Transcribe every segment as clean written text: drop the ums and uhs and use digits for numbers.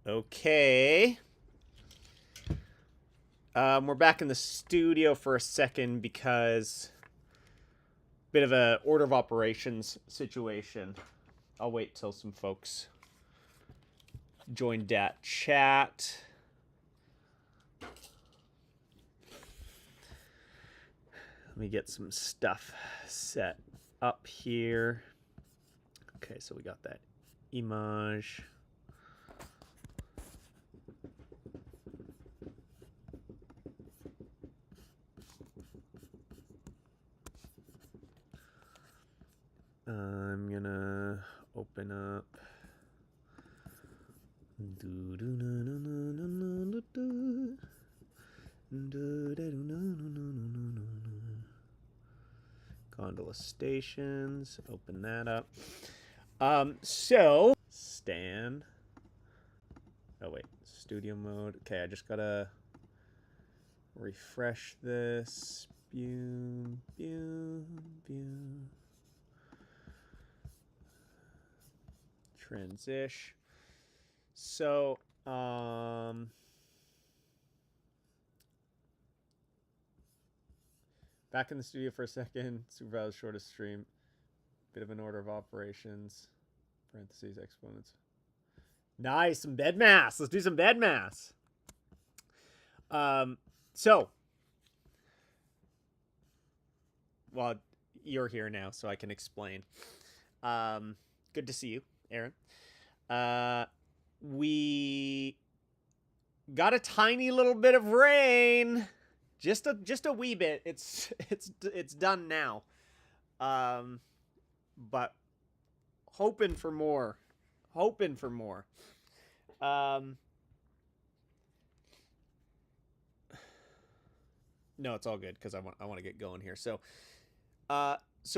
Okay. We're back in the studio for a second because bit of a order of operations situation. I'll wait till some folks join that chat. Let me get some stuff set up here. Okay, so we got that image. I'm gonna open up Gondola Stations. Open that up. So Stan. Oh wait, studio mode. Okay, I just gotta refresh this. Transition. So, back in the studio for a second. Supervisor shortest stream. Bit of an order of operations. Parentheses, exponents. Nice, some bed mass. Let's do some bed mass. So, well, you're here now, so I can explain. Good to see you, Aaron. We got a tiny little bit of rain, just a wee bit. It's done now, but hoping for more. No, it's all good because I want to get going here. So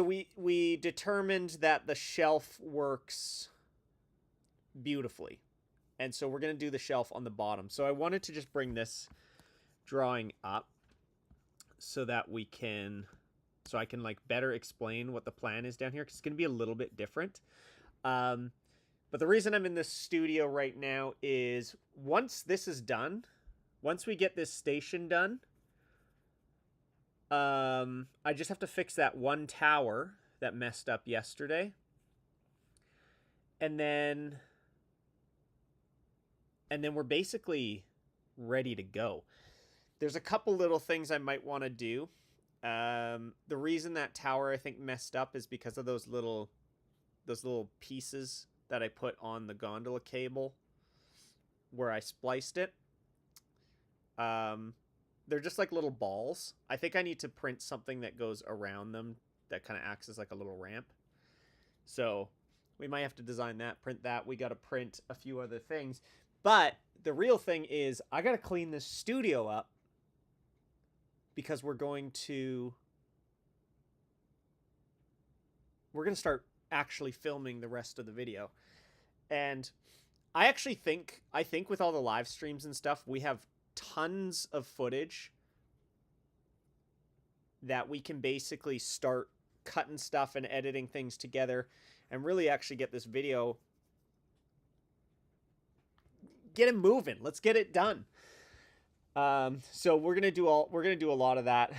we determined that the shelf works beautifully, and so we're gonna do the shelf on the bottom. So I wanted to just bring this drawing up so that I can like better explain what the plan is down here, because it's gonna be a little bit different. But the reason I'm in this studio right now is once this is done, once we get this station done, I just have to fix that one tower that messed up yesterday. And then we're basically ready to go. There's a couple little things I might want to do. The reason that tower I think messed up is because of those little pieces that I put on the gondola cable where I spliced it. They're just like little balls. I think I need to print something that goes around them that kind of acts as like a little ramp. So we might have to design that, print that. We got to print a few other things. But the real thing is I got to clean this studio up because we're going to start actually filming the rest of the video. And I think with all the live streams and stuff, we have tons of footage that we can basically start cutting stuff and editing things together and really actually get this video, get it moving. Let's get it done. So we're gonna do a lot of that.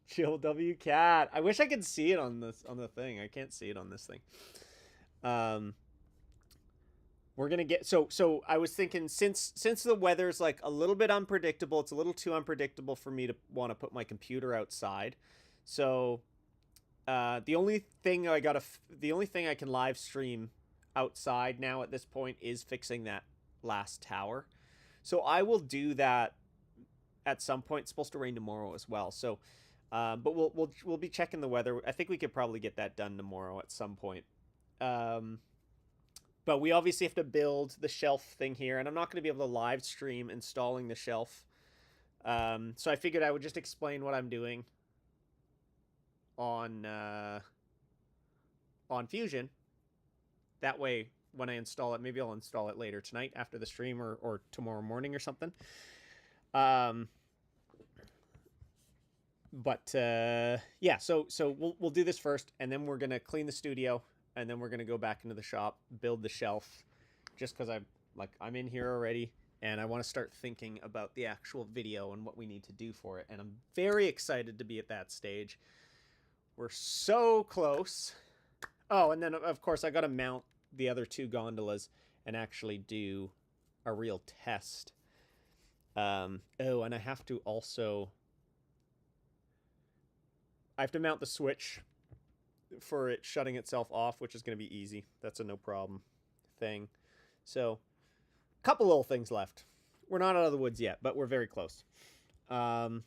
Chill W Cat. I wish I could see it on the thing. I can't see it on this thing. We're gonna get so I was thinking, since the weather's like a little bit unpredictable, it's a little too unpredictable for me to want to put my computer outside. So the only thing I can live stream outside now at this point is fixing that last tower. So I will do that at some point. It's supposed to rain tomorrow as well. So but we'll be checking the weather. I think we could probably get that done tomorrow at some point. But we obviously have to build the shelf thing here, and I'm not going to be able to live stream installing the shelf. So I figured I would just explain what I'm doing on Fusion. That way, when I install it, maybe I'll install it later tonight after the stream, or tomorrow morning or something. But yeah, so we'll do this first, and then we're gonna clean the studio, and then we're gonna go back into the shop, build the shelf, just because Like, I'm in here already, and I want to start thinking about the actual video and what we need to do for it. And I'm very excited to be at that stage. We're so close. Oh, and then, of course, I got to mount the other 2 gondolas and actually do a real test. Oh, and I have to also... I have to mount the switch for it shutting itself off, which is going to be easy. That's a no problem thing. So, a couple little things left. We're not out of the woods yet, but we're very close. So,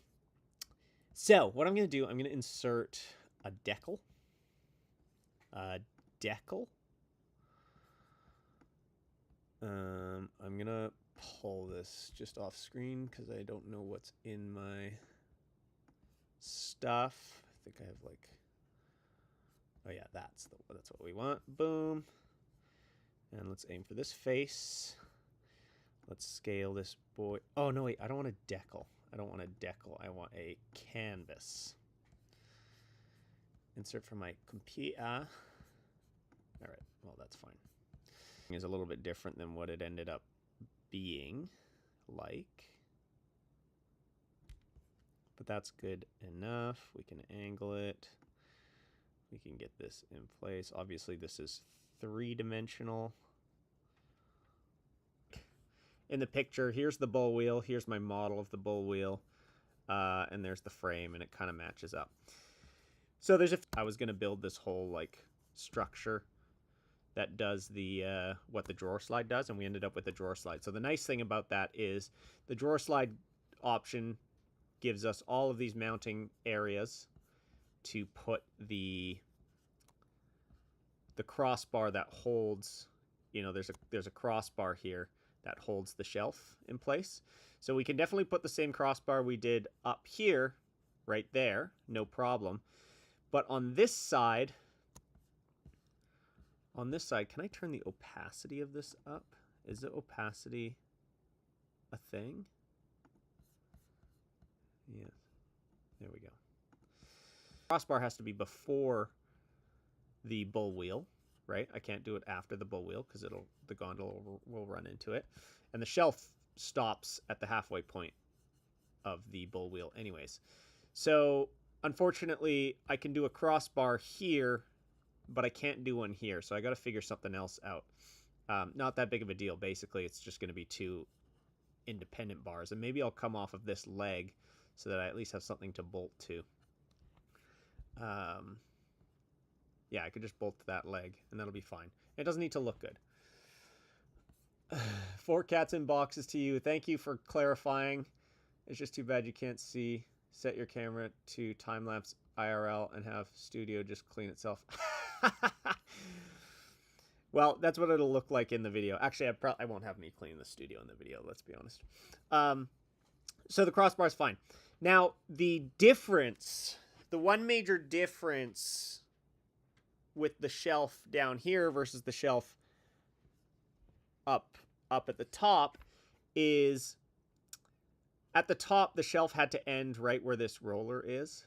what I'm going to do, I'm going to insert a decal. I'm going to pull this just off screen because I don't know what's in my stuff. I think I have like... Oh yeah, that's what we want. Boom. And let's aim for this face. Let's scale this boy. Oh, no, wait. I don't want a decal. I don't want a decal. I want a canvas. Insert from my computer. All right. Well, that's fine. It's a little bit different than what it ended up being like. But that's good enough. We can angle it. We can get this in place. Obviously, this is 3-dimensional. In the picture, here's the bull wheel. Here's my model of the bull wheel. And there's the frame, and it kind of matches up. So there's I was going to build this whole, like, structure that does the what the drawer slide does, and we ended up with the drawer slide. So the nice thing about that is the drawer slide option gives us all of these mounting areas to put the crossbar that holds, you know, there's a crossbar here that holds the shelf in place. So we can definitely put the same crossbar we did up here, right there, no problem. But on this side, can I turn the opacity of this up? Is the opacity a thing? Yeah, there we go. Crossbar has to be before the bull wheel, right? I can't do it after the bull wheel because the gondola will run into it. And the shelf stops at the halfway point of the bull wheel anyways. So unfortunately, I can do a crossbar here, but I can't do one here. So I got to figure something else out. Not that big of a deal. Basically, it's just going to be 2 independent bars. And maybe I'll come off of this leg so that I at least have something to bolt to. Yeah, I could just bolt to that leg, and that'll be fine. It doesn't need to look good. 4 cats in boxes to you. Thank you for clarifying. It's just too bad you can't see. Set your camera to time-lapse IRL and have Studio just clean itself. Well, that's what it'll look like in the video. Actually, I won't have me clean the Studio in the video, let's be honest. So the crossbar is fine. Now, the one major difference with the shelf down here versus the shelf up at the top is at the top the shelf had to end right where this roller is,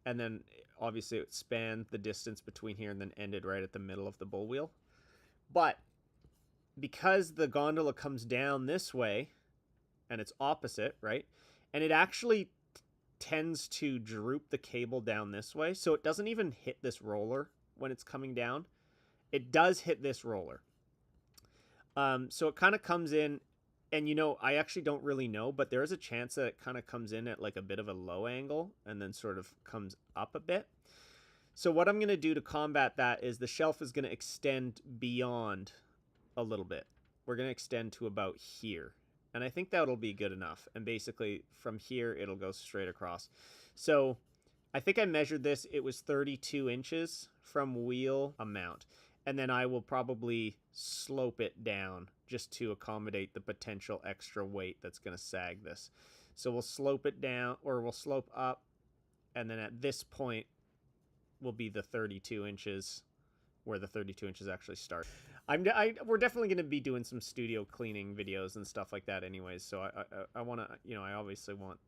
and then obviously it spanned the distance between here and then ended right at the middle of the bull wheel. But because the gondola comes down this way and it's opposite, right, and it actually tends to droop the cable down this way, so it doesn't even hit this roller when it's coming down. It does hit this roller. So it kind of comes in, and you know, I actually don't really know, but there is a chance that it kind of comes in at like a bit of a low angle and then sort of comes up a bit. So what I'm going to do to combat that is the shelf is going to extend beyond a little bit. We're going to extend to about here. And I think that'll be good enough. And basically from here, it'll go straight across. So I think I measured this. It was 32 inches from wheel amount. And then I will probably slope it down just to accommodate the potential extra weight that's going to sag this. So we'll slope it down, or we'll slope up. And then at this point will be the 32 inches where the 32 inches actually start. We're definitely going to be doing some studio cleaning videos and stuff like that anyways, so I want to, you know, I obviously want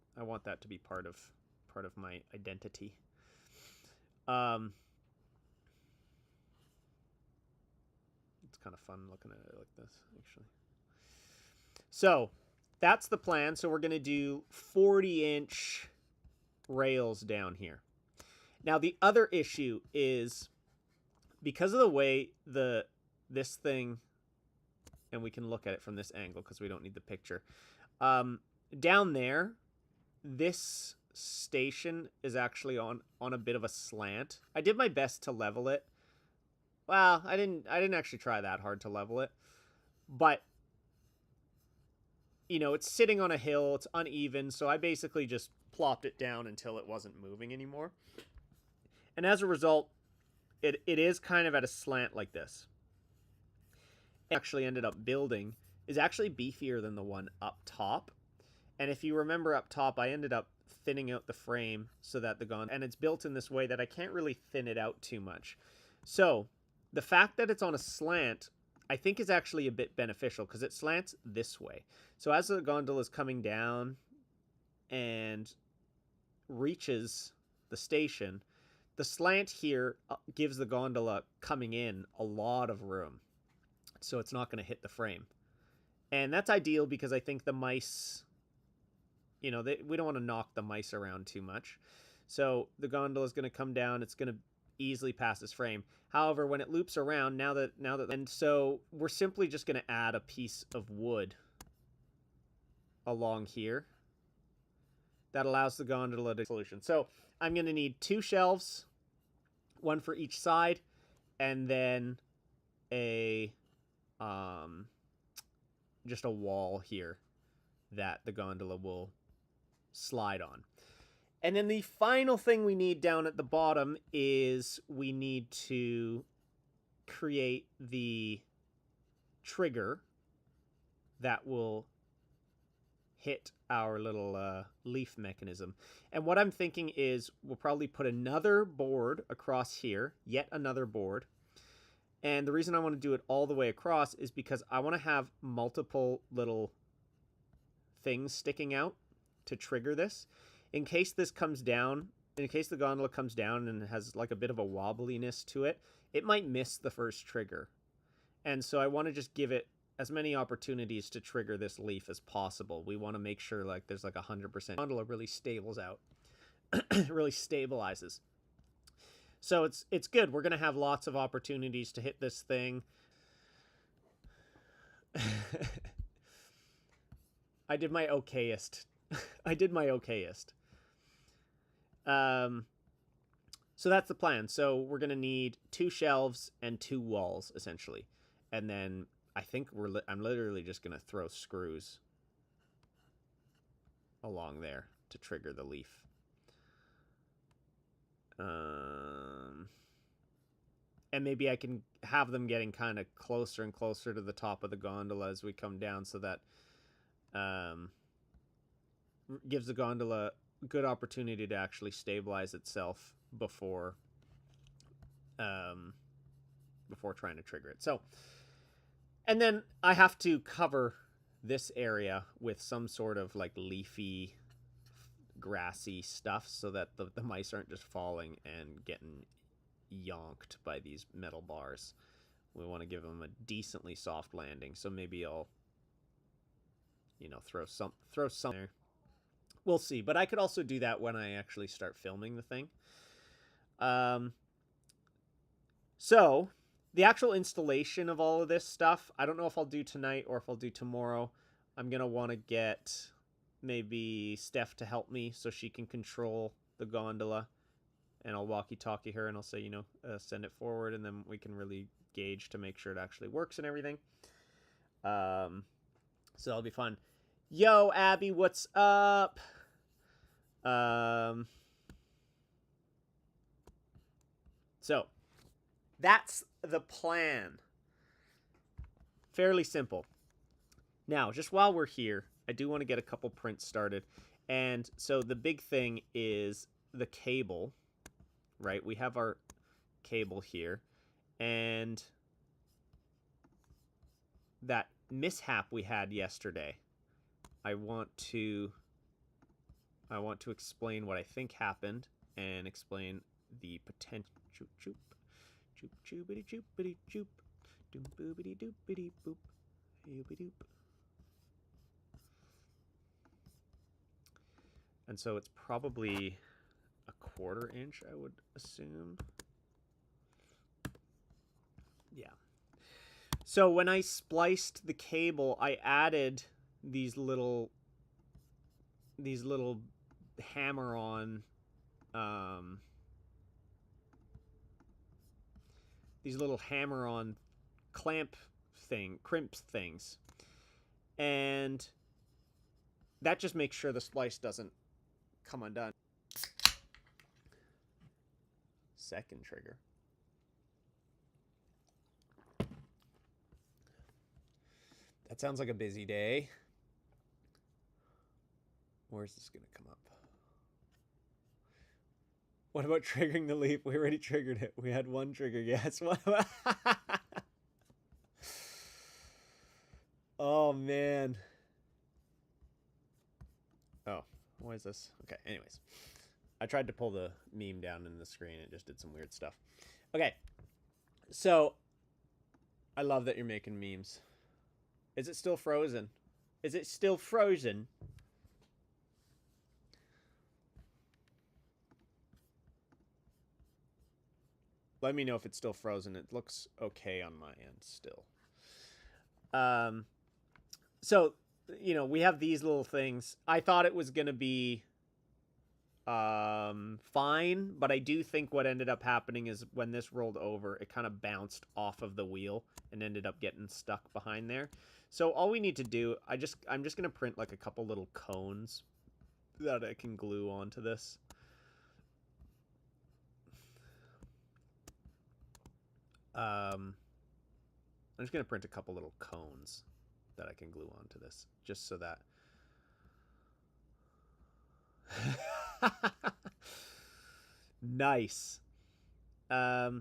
that to be part of my identity. Let's kind of fun looking at it like this, actually. So that's the plan. So we're going to do 40-inch rails down here. Now, the other issue is because of the way this thing, and we can look at it from this angle because we don't need the picture. Down there, this station is actually on a bit of a slant. I did my best to level it. Well, I didn't actually try that hard to level it. But you know, it's sitting on a hill, it's uneven, so I basically just plopped it down until it wasn't moving anymore. And as a result, it is kind of at a slant like this. Actually ended up building is actually beefier than the one up top. And if you remember up top, I ended up thinning out the frame so that the gondola, and it's built in this way that I can't really thin it out too much. So the fact that it's on a slant, I think, is actually a bit beneficial because it slants this way. So as the gondola is coming down and reaches the station, the slant here gives the gondola coming in a lot of room. So it's not going to hit the frame. And that's ideal because I think the mice, you know, we don't want to knock the mice around too much. So the gondola is going to come down. It's going to easily pass this frame. However, when it loops around, and so we're simply just going to add a piece of wood along here that allows the gondola to solution. So I'm going to need 2 shelves, one for each side, and then just a wall here that the gondola will slide on. And then the final thing we need down at the bottom is we need to create the trigger that will hit our little leaf mechanism. And what I'm thinking is we'll probably put another board across here, yet another board. And the reason I want to do it all the way across is because I want to have multiple little things sticking out to trigger this. In case this comes down, in case the gondola comes down and has like a bit of a wobbliness to it, it might miss the first trigger. And so I want to just give it as many opportunities to trigger this leaf as possible. We want to make sure like there's like 100% gondola really stables out, really stabilizes. So it's good. We're going to have lots of opportunities to hit this thing. I did my okayest. I did my okayest. So that's the plan. So we're going to need 2 shelves and 2 walls, essentially. And then I think I'm literally just going to throw screws along there to trigger the leaf. And maybe I can have them getting kind of closer and closer to the top of the gondola as we come down so that gives the gondola a good opportunity to actually stabilize itself before trying to trigger it. So, and then I have to cover this area with some sort of like leafy, grassy stuff so that the mice aren't just falling and getting yonked by these metal bars. We want to give them a decently soft landing, so maybe I'll, you know, throw some there. We'll see, but I could also do that when I actually start filming the thing. So the actual installation of all of this stuff, I don't know if I'll do tonight or if I'll do tomorrow. I'm gonna want to get maybe Steph to help me so she can control the gondola, and I'll walkie-talkie her and I'll say, you know, send it forward, and then we can really gauge to make sure it actually works and everything. So that'll be fun. Yo, Abby, what's up? So that's the plan. Fairly simple. Now, just while we're here, I do want to get a couple prints started. And so the big thing is the cable, right? We have our cable here. And that mishap we had yesterday, I want to explain what I think happened and explain the potential. Choop choop choop choopity choopity choop Doom boobity doopity boop. Yoopy doop. And so it's probably a 1/4 inch, I would assume. Yeah. So when I spliced the cable, I added these little hammer-on crimp things, and that just makes sure the splice doesn't come undone. Second trigger. That sounds like a busy day. Where's this gonna come up? What about triggering the leap? We already triggered it. We had one trigger. Yes. Oh, man. Oh, what is this? Okay, anyways. I tried to pull the meme down in the screen. It just did some weird stuff. Okay. So, I love that you're making memes. Is it still frozen? Is it still frozen? Let me know if it's still frozen. It looks okay on my end still. So, you know, we have these little things. I thought it was going to be fine, but I do think what ended up happening is when this rolled over, it kind of bounced off of the wheel and ended up getting stuck behind there. So all we need to do, I'm just going to print like a couple little cones that I can glue onto this. I'm just going to print a couple little cones that I can glue onto this, just so that... Nice. So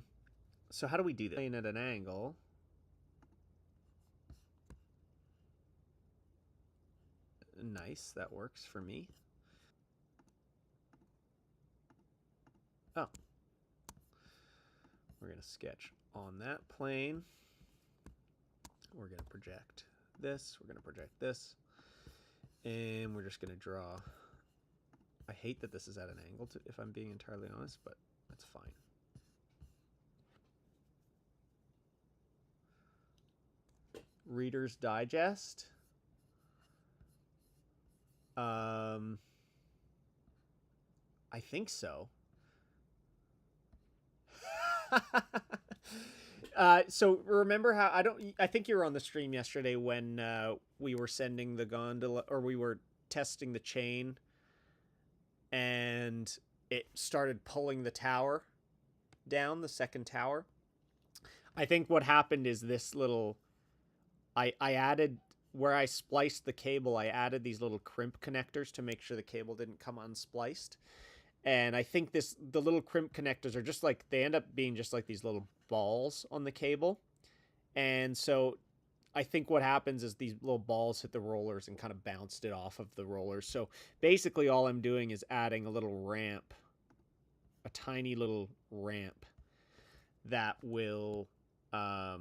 how do we do this? At an angle. Nice, that works for me. Oh. We're going to sketch on that plane. We're going to project this. We're going to project this. And we're just going to draw. I hate that this is at an angle, if I'm being entirely honest, but that's fine. Reader's Digest. I think so. So remember how I think you were on the stream yesterday when we were sending the gondola, or we were testing the chain, and it started pulling the tower down, the second tower. I think what happened is this little, I added, where I spliced the cable, I added these little crimp connectors to make sure the cable didn't come unspliced. And I think the little crimp connectors are just like, they end up being just like these little balls on the cable. And so I think what happens is these little balls hit the rollers and kind of bounced it off of the rollers. So basically all I'm doing is adding a little ramp, a tiny little ramp that will, that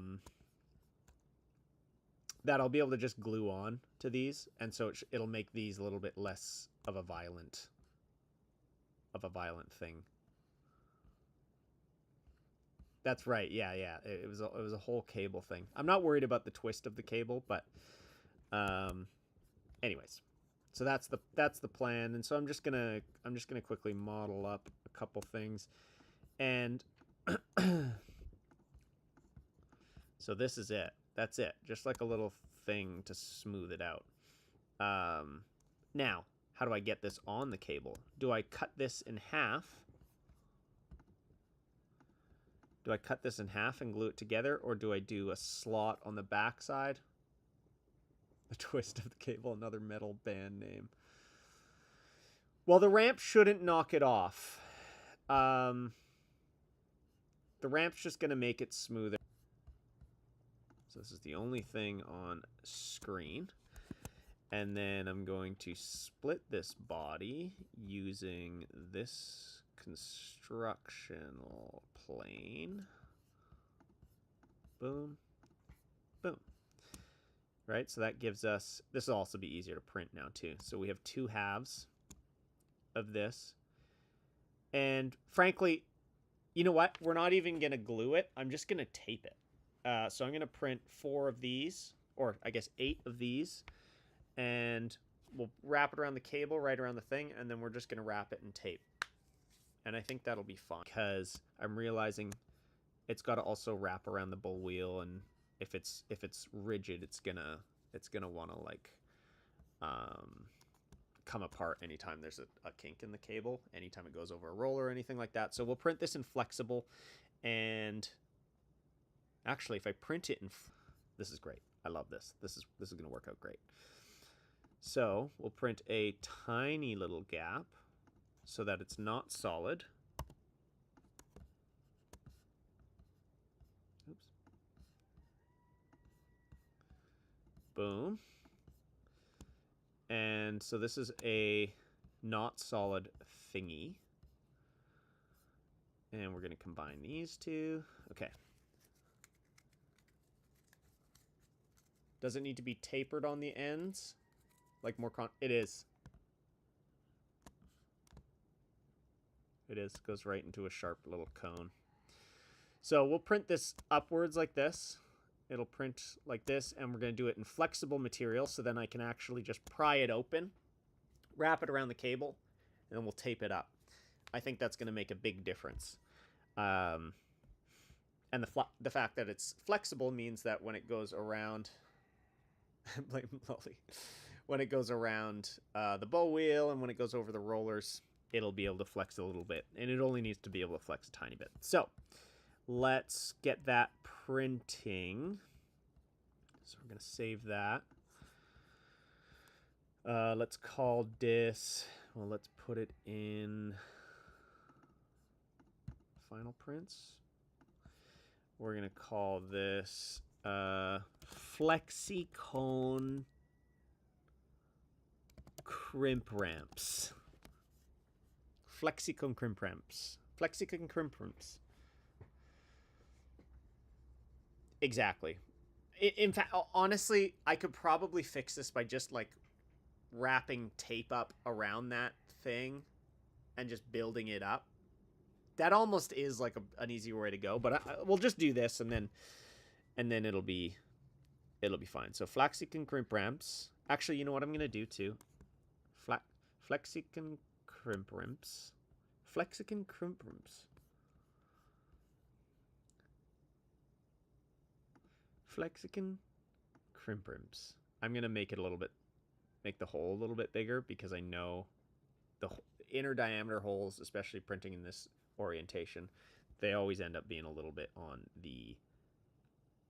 I'll be able to just glue on to these. And so it'll make these a little bit less of a violent thing. That's right. Yeah. It was a whole cable thing. I'm not worried about the twist of the cable, but anyways. So that's the plan. And so I'm just going to quickly model up a couple things. And so this is it. That's it. Just like a little thing to smooth it out. Now, how do I get this on the cable? Do I cut this in half? Do I cut this in half and glue it together, or do I do a slot on the back side? The twist of the cable, another metal band name. Well, the ramp shouldn't knock it off. The ramp's just going to make it smoother. So this is the only thing on screen. And then I'm going to split this body using this constructional plane. Boom. Boom. Right, so that gives us, this will also be easier to print now too. So we have 2 halves of this. And frankly, you know what? We're not even going to glue it. I'm just going to tape it. So I'm going to print 4 of these, or I guess 8 of these. And we'll wrap it around the cable, right around the thing, and then we're just going to wrap it in tape. And I think that'll be fun because I'm realizing it's got to also wrap around the bull wheel, and if it's rigid, it's gonna want to like come apart anytime there's a kink in the cable, anytime it goes over a roller or anything like that. So we'll print this in flexible, and actually, if I print it in, this is great. I love this. This is gonna work out great. So we'll print a tiny little gap so that it's not solid. Oops. Boom. And so this is a not solid thingy. And we're going to combine these two. Okay. Does it need to be tapered on the ends? Like more it is. It is. Goes right into a sharp little cone. So we'll print this upwards like this. It'll print like this, and we're going to do it in flexible material, so then I can actually just pry it open, wrap it around the cable, and then we'll tape it up. I think that's going to make a big difference. And the fact that it's flexible means that when it goes around, blame Lolly, when it goes around the bow wheel and when it goes over the rollers, it'll be able to flex a little bit, and it only needs to be able to flex a tiny bit. So let's get that printing. So we're going to save that. Let's call this, well, let's put it in Final Prints. We're going to call this FlexiCone Crimp Ramps. FlexiCone Crimp Ramps. FlexiCone Crimp Ramps. Exactly. In fact, honestly, I could probably fix this by just like wrapping tape up around that thing and just building it up. That almost is like an easier way to go, but we'll just do this, and then it'll be fine. So FlexiCone Crimp Ramps. Actually, you know what I'm gonna do too? FlexiCone Crimp Ramps. FlexiCone Crimp Ramps. FlexiCone Crimp Ramps. I'm gonna make it make the hole a little bit bigger, because I know the inner diameter holes, especially printing in this orientation, they always end up being a little bit on the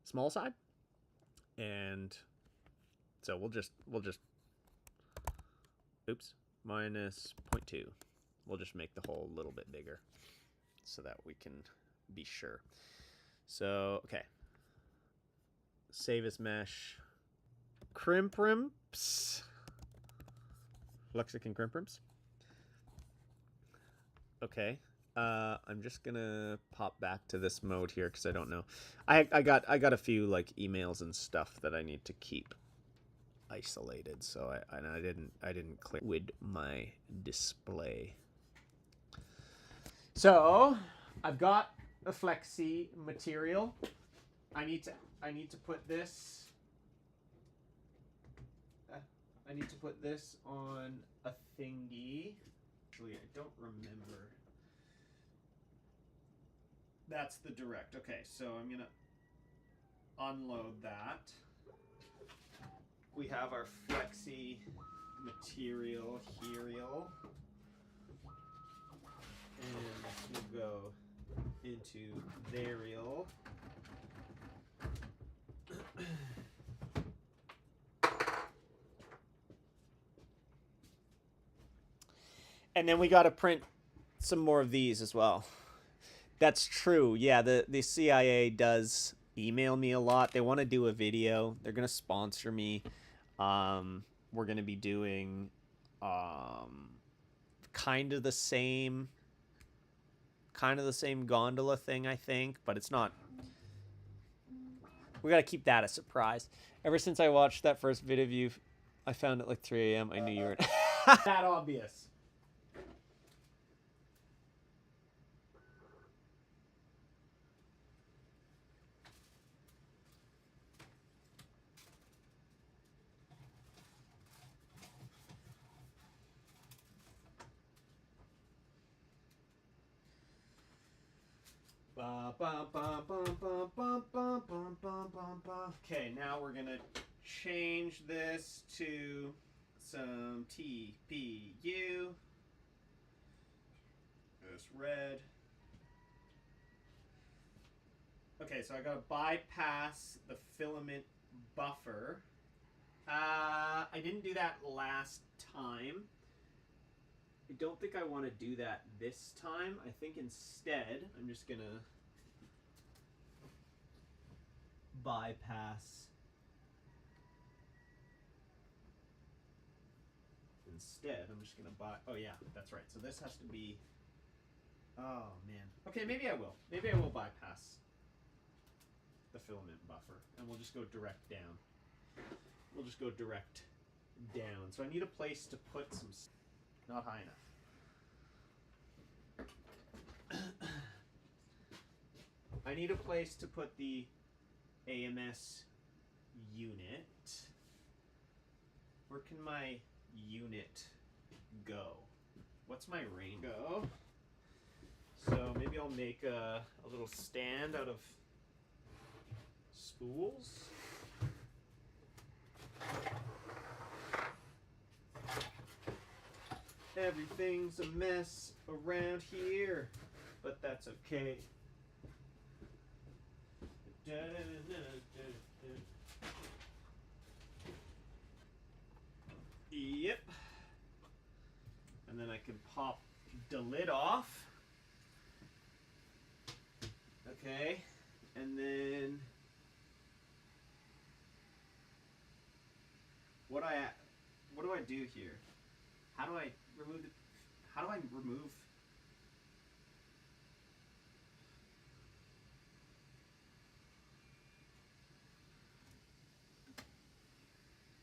small side. And so we'll just oops, minus 0.2. We'll just make the hole a little bit bigger so that we can be sure. So, okay. Save as mesh. Crimp Ramps. FlexiCone Crimp Ramps. Okay. I'm just gonna pop back to this mode here because I don't know. I got a few like emails and stuff that I need to keep isolated, so I didn't clear with my display. So I've got a flexi material. I need to put this. I need to put this on a thingy. Actually, I don't remember. That's the direct. Okay, so I'm gonna unload that. We have our flexi material here, and we'll go into Varial. And then we got to print some more of these as well. That's true. Yeah, the CIA does email me a lot. They want to do a video. They're going to sponsor me. We're going to be doing kind of the same gondola thing, I think, but it's not We gotta keep that a surprise. Ever since I watched that first vid of you, I found at like 3 a.m. I knew you were that obvious. Okay, now we're gonna change this to some TPU. This red. Okay, so I gotta bypass the filament buffer. I didn't do that last time. I don't think I want to do that this time. I think instead I'm just gonna bypass. Instead, I'm just gonna buy. Oh yeah, that's right. So this has to be. Oh man. Okay, maybe I will. Maybe I will bypass the filament buffer, and we'll just go direct down. We'll just go direct down. So I need a place to put some. Not high enough. I need a place to put the AMS unit. Where can my unit go? What's my range go? So maybe I'll make a little stand out of spools. Everything's a mess around here, but that's okay. Yep. And then I can pop the lid off. Okay. And then what do I do here? How do I remove the how do I remove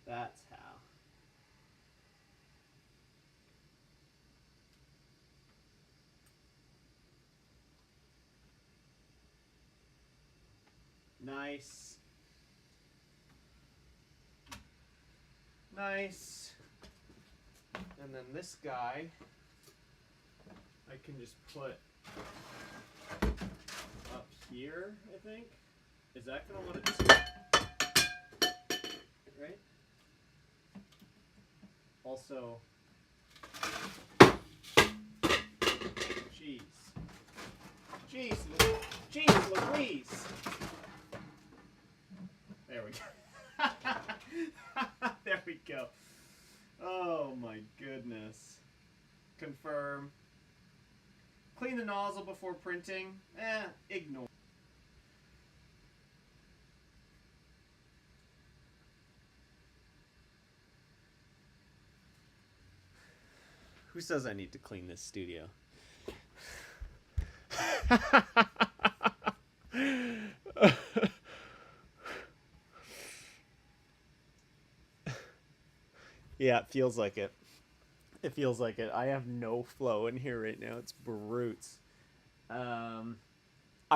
That's how. Nice. Nice. And then this guy, I can just put up here, I think. Is that going to want it to, right? Also, jeez. Jeez Louise. There we go. There we go. Oh my goodness. Confirm. Clean the nozzle before printing. Ignore. Who says I need to clean this studio? Yeah, it feels like it. It feels like it. I have no flow in here right now. It's brutes. I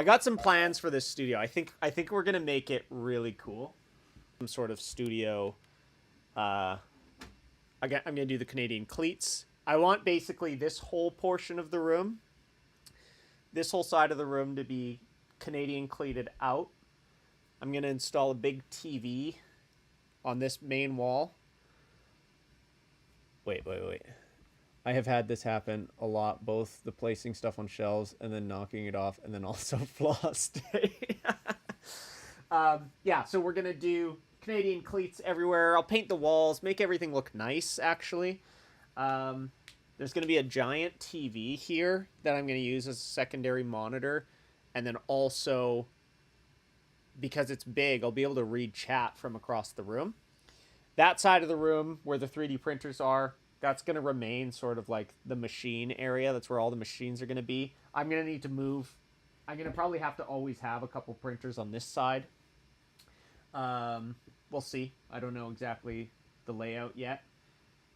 got some plans for this studio. I think we're gonna make it really cool. Some sort of studio. I'm gonna do the Canadian cleats. I want basically this whole portion of the room, this whole side of the room to be Canadian cleated out. I'm gonna install a big TV on this main wall. Wait. I have had this happen a lot, both the placing stuff on shelves and then knocking it off and then also floss day. Yeah, so we're going to do Canadian cleats everywhere. I'll paint the walls, make everything look nice, actually. There's going to be a giant TV here that I'm going to use as a secondary monitor. And then also, because it's big, I'll be able to read chat from across the room. That side of the room where the 3D printers are, that's going to remain sort of like the machine area. That's where all the machines are going to be. I'm going to need to move. I'm going to probably have to always have a couple printers on this side. We'll see. I don't know exactly the layout yet.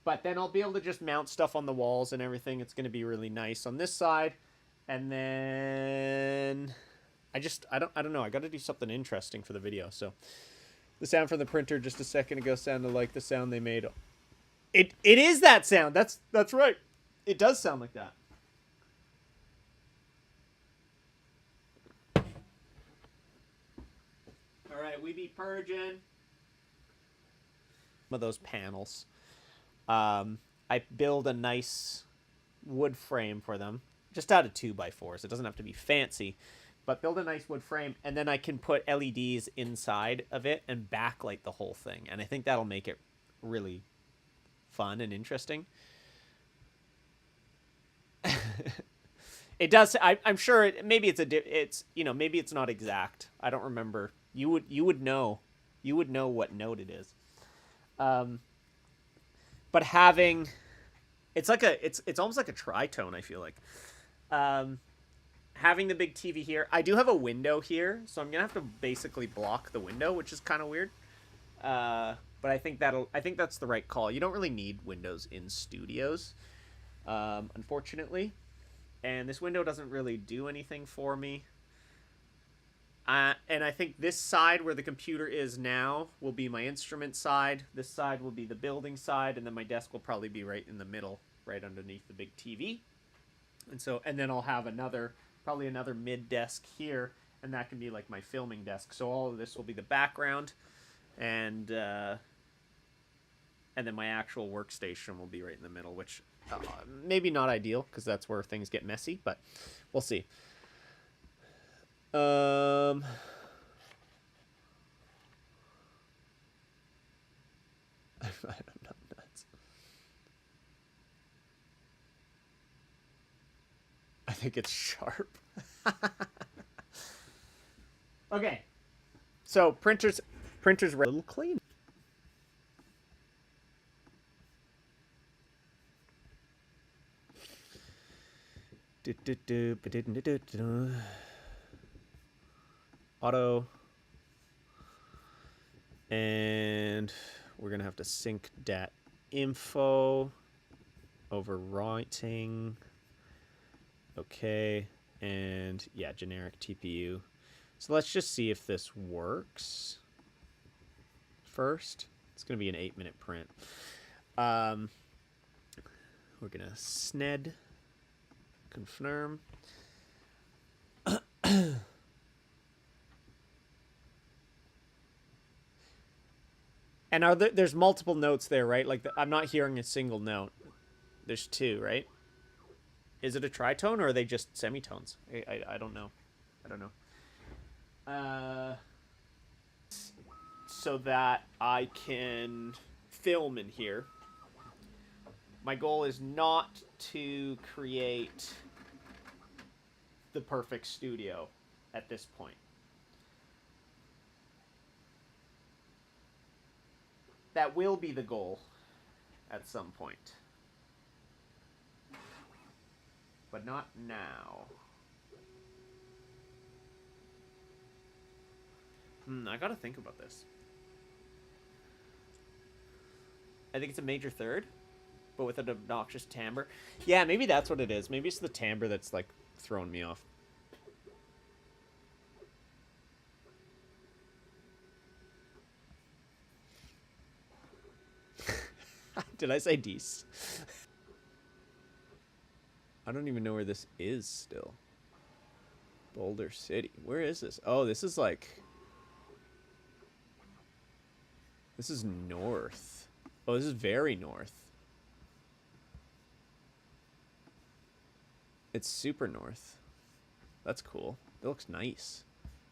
But then I'll be able to just mount stuff on the walls and everything. It's going to be really nice on this side. And then I don't know. I got to do something interesting for the video. So the sound from the printer just a second ago sounded like the sound they made. It is that sound. That's right. It does sound like that. All right, we be purging some of those panels. I build a nice wood frame for them, just out of 2x4s. It doesn't have to be fancy, but build a nice wood frame, and then I can put LEDs inside of it and backlight the whole thing. And I think that'll make it really fun and interesting. It does. I'm sure. Maybe it's maybe it's not exact. I don't remember. You would know. You would know what note it is. But having, it's almost like a tritone. I feel like, having the big TV here. I do have a window here, so I'm gonna have to basically block the window, which is kind of weird. But I think that's the right call. You don't really need windows in studios, unfortunately. And this window doesn't really do anything for me. And I think this side where the computer is now will be my instrument side. This side will be the building side, and then my desk will probably be right in the middle, right underneath the big TV. And then I'll have probably another mid desk here, and that can be like my filming desk. So all of this will be the background, and then my actual workstation will be right in the middle, which maybe not ideal because that's where things get messy, but we'll see. I'm not nuts. I think it's sharp. Okay, so printers a little clean. Auto, and we're gonna have to sync dat info, overwriting, okay, and yeah, generic TPU. So let's just see if this works first. It's gonna be an 8-minute print. We're gonna sned confirm. And there's multiple notes there, right? Like I'm not hearing a single note. There's 2, right? Is it a tritone or are they just semitones? I don't know. I don't know. So that I can film in here. My goal is not to create the perfect studio at this point. That will be the goal at some point. But not now. I gotta think about this. I think it's a major third, but with an obnoxious timbre. Yeah, maybe that's what it is. Maybe it's the timbre that's like throwing me off. Did I say Dees? I don't even know where this is still. Boulder City. Where is this? Oh, this is like... This is north. Oh, this is very north. It's super north. That's cool. It looks nice.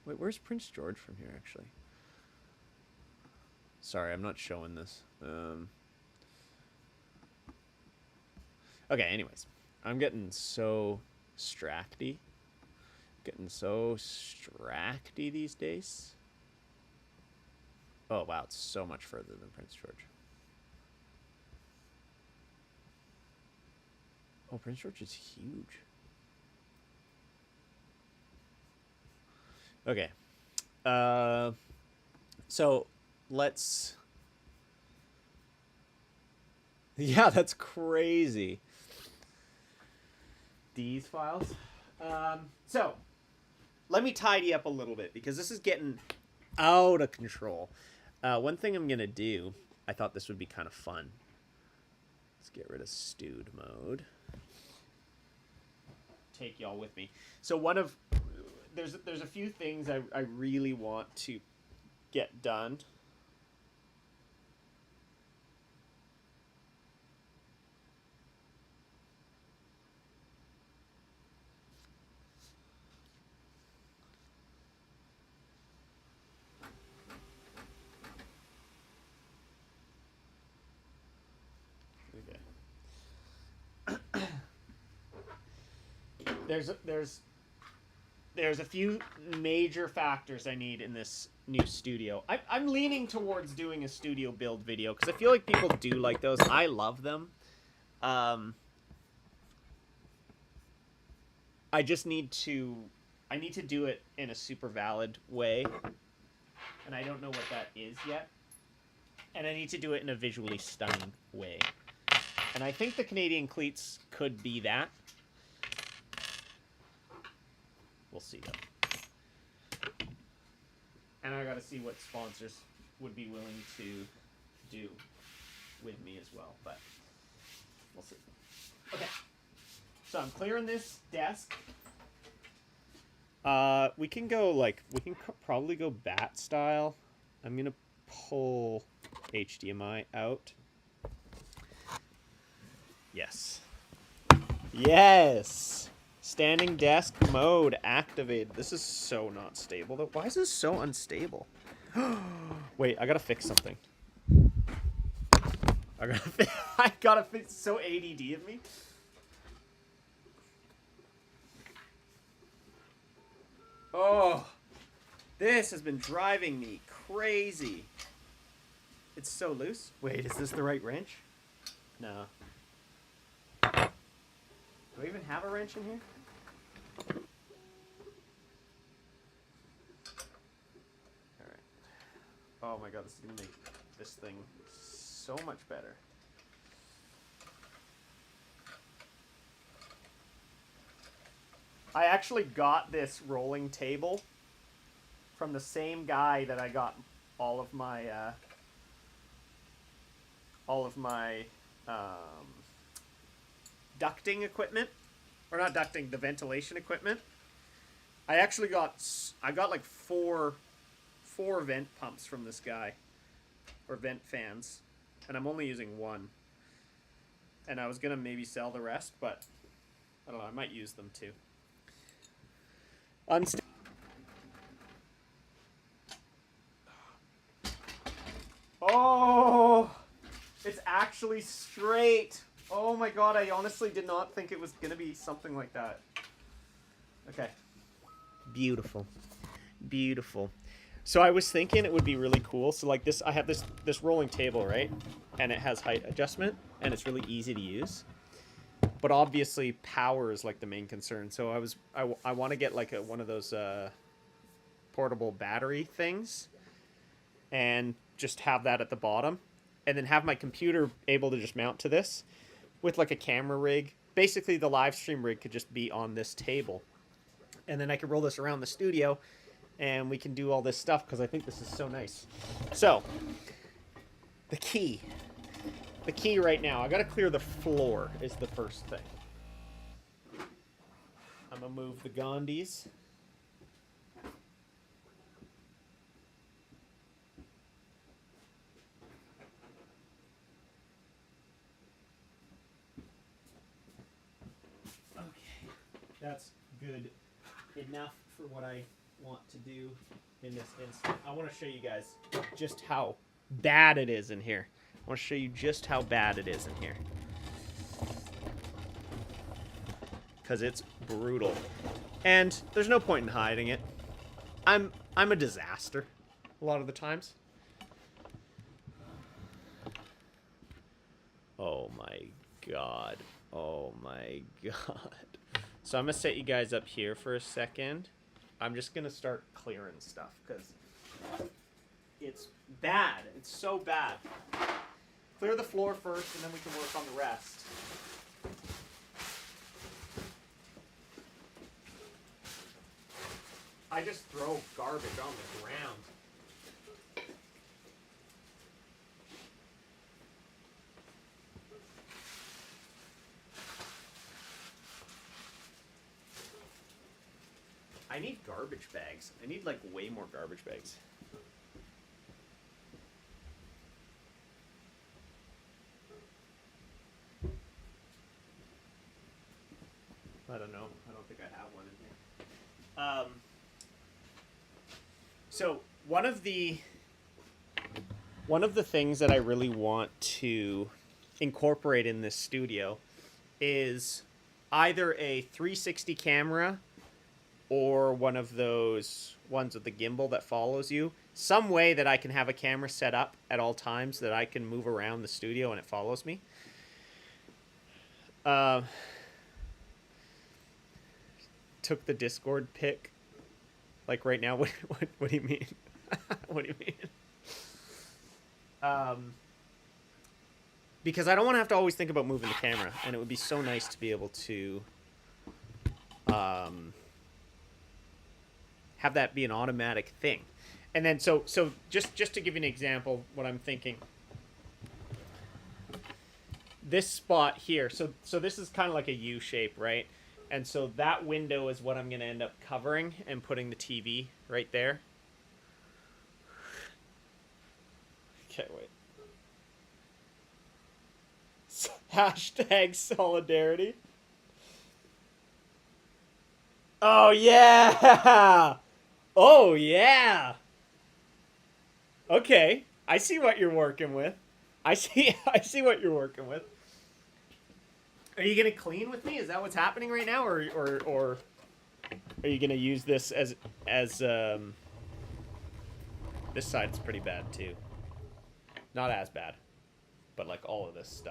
Wait, where's Prince George from here, actually? Sorry, I'm not showing this. Okay, anyways. I'm getting so stracty. Getting so stracty these days. Oh, wow, it's so much further than Prince George. Oh, Prince George is huge. Okay. So let's. Yeah, that's crazy. These files. So let me tidy up a little bit because this is getting out of control. One thing I'm gonna do. I thought this would be kind of fun. Let's get rid of stewed mode. Take y'all with me. So there's a few things I really want to get done. Okay. There's a few major factors I need in this new studio. I'm leaning towards doing a studio build video because I feel like people do like those. I love them. I just need to do it in a super valid way, and I don't know what that is yet. And I need to do it in a visually stunning way. And I think the Canadian cleats could be that. We'll see though. And I gotta see what sponsors would be willing to do with me as well, but we'll see. Okay. So I'm clearing this desk. We can probably go bat style. I'm gonna pull HDMI out. Yes. Yes! Standing desk mode activated. This is so not stable though. Why is this so unstable? Wait, I gotta fix something. I gotta fix. So ADD of me. Oh, this has been driving me crazy. It's so loose. Wait, is this the right wrench? No. Do I even have a wrench in here? Alright. Oh my god, this is gonna make this thing so much better. I actually got this rolling table from the same guy that I got all of my ducting equipment, or not ducting, the ventilation equipment. I got like four vent pumps from this guy, or vent fans, and I'm only using one. And I was gonna maybe sell the rest, but I don't know. I might use them too. Oh, it's actually straight. Oh my god, I honestly did not think it was gonna be something like that. Okay. Beautiful. Beautiful. So I was thinking it would be really cool. So like this, I have this rolling table, right? And it has height adjustment, and it's really easy to use. But obviously power is like the main concern. So I want to get like one of those portable battery things, and just have that at the bottom, and then have my computer able to just mount to this with like a camera rig. Basically the live stream rig could just be on this table, and then I could roll this around the studio and we can do all this stuff because I think this is so nice. So the key right now, I gotta clear the floor is the first thing. I'm gonna move the Gandhis. That's good enough for what I want to do in this instant. I want to show you guys just how bad it is in here. I want to show you just how bad it is in here. Because it's brutal. And there's no point in hiding it. I'm a disaster a lot of the times. Oh my god. Oh my god. So I'm going to set you guys up here for a second. I'm just going to start clearing stuff because It's bad. It's so bad. Clear the floor first, and then we can work on the rest. I just throw garbage on the ground. I need garbage bags. I need like way more garbage bags. I don't know. I don't think I have one in here. So one of the things that I really want to incorporate in this studio is either a 360 camera or one of those ones with the gimbal that follows you. Some way that I can have a camera set up at all times that I can move around the studio and it follows me. Took the Discord pic. Like right now, what do you mean? What do you mean? Because I don't want to have to always think about moving the camera, and it would be so nice to be able to have that be an automatic thing. And then so just to give you an example, what I'm thinking. This spot here, so this is kind of like a U shape, right? And so that window is what I'm going to end up covering and putting the TV right there. Okay, wait. Hashtag solidarity. Oh, yeah! Oh, yeah! Okay, I see what you're working with. I see what you're working with. Are you gonna clean with me? Is that what's happening right now, or are you gonna use this as this side's pretty bad too. Not as bad, but like all this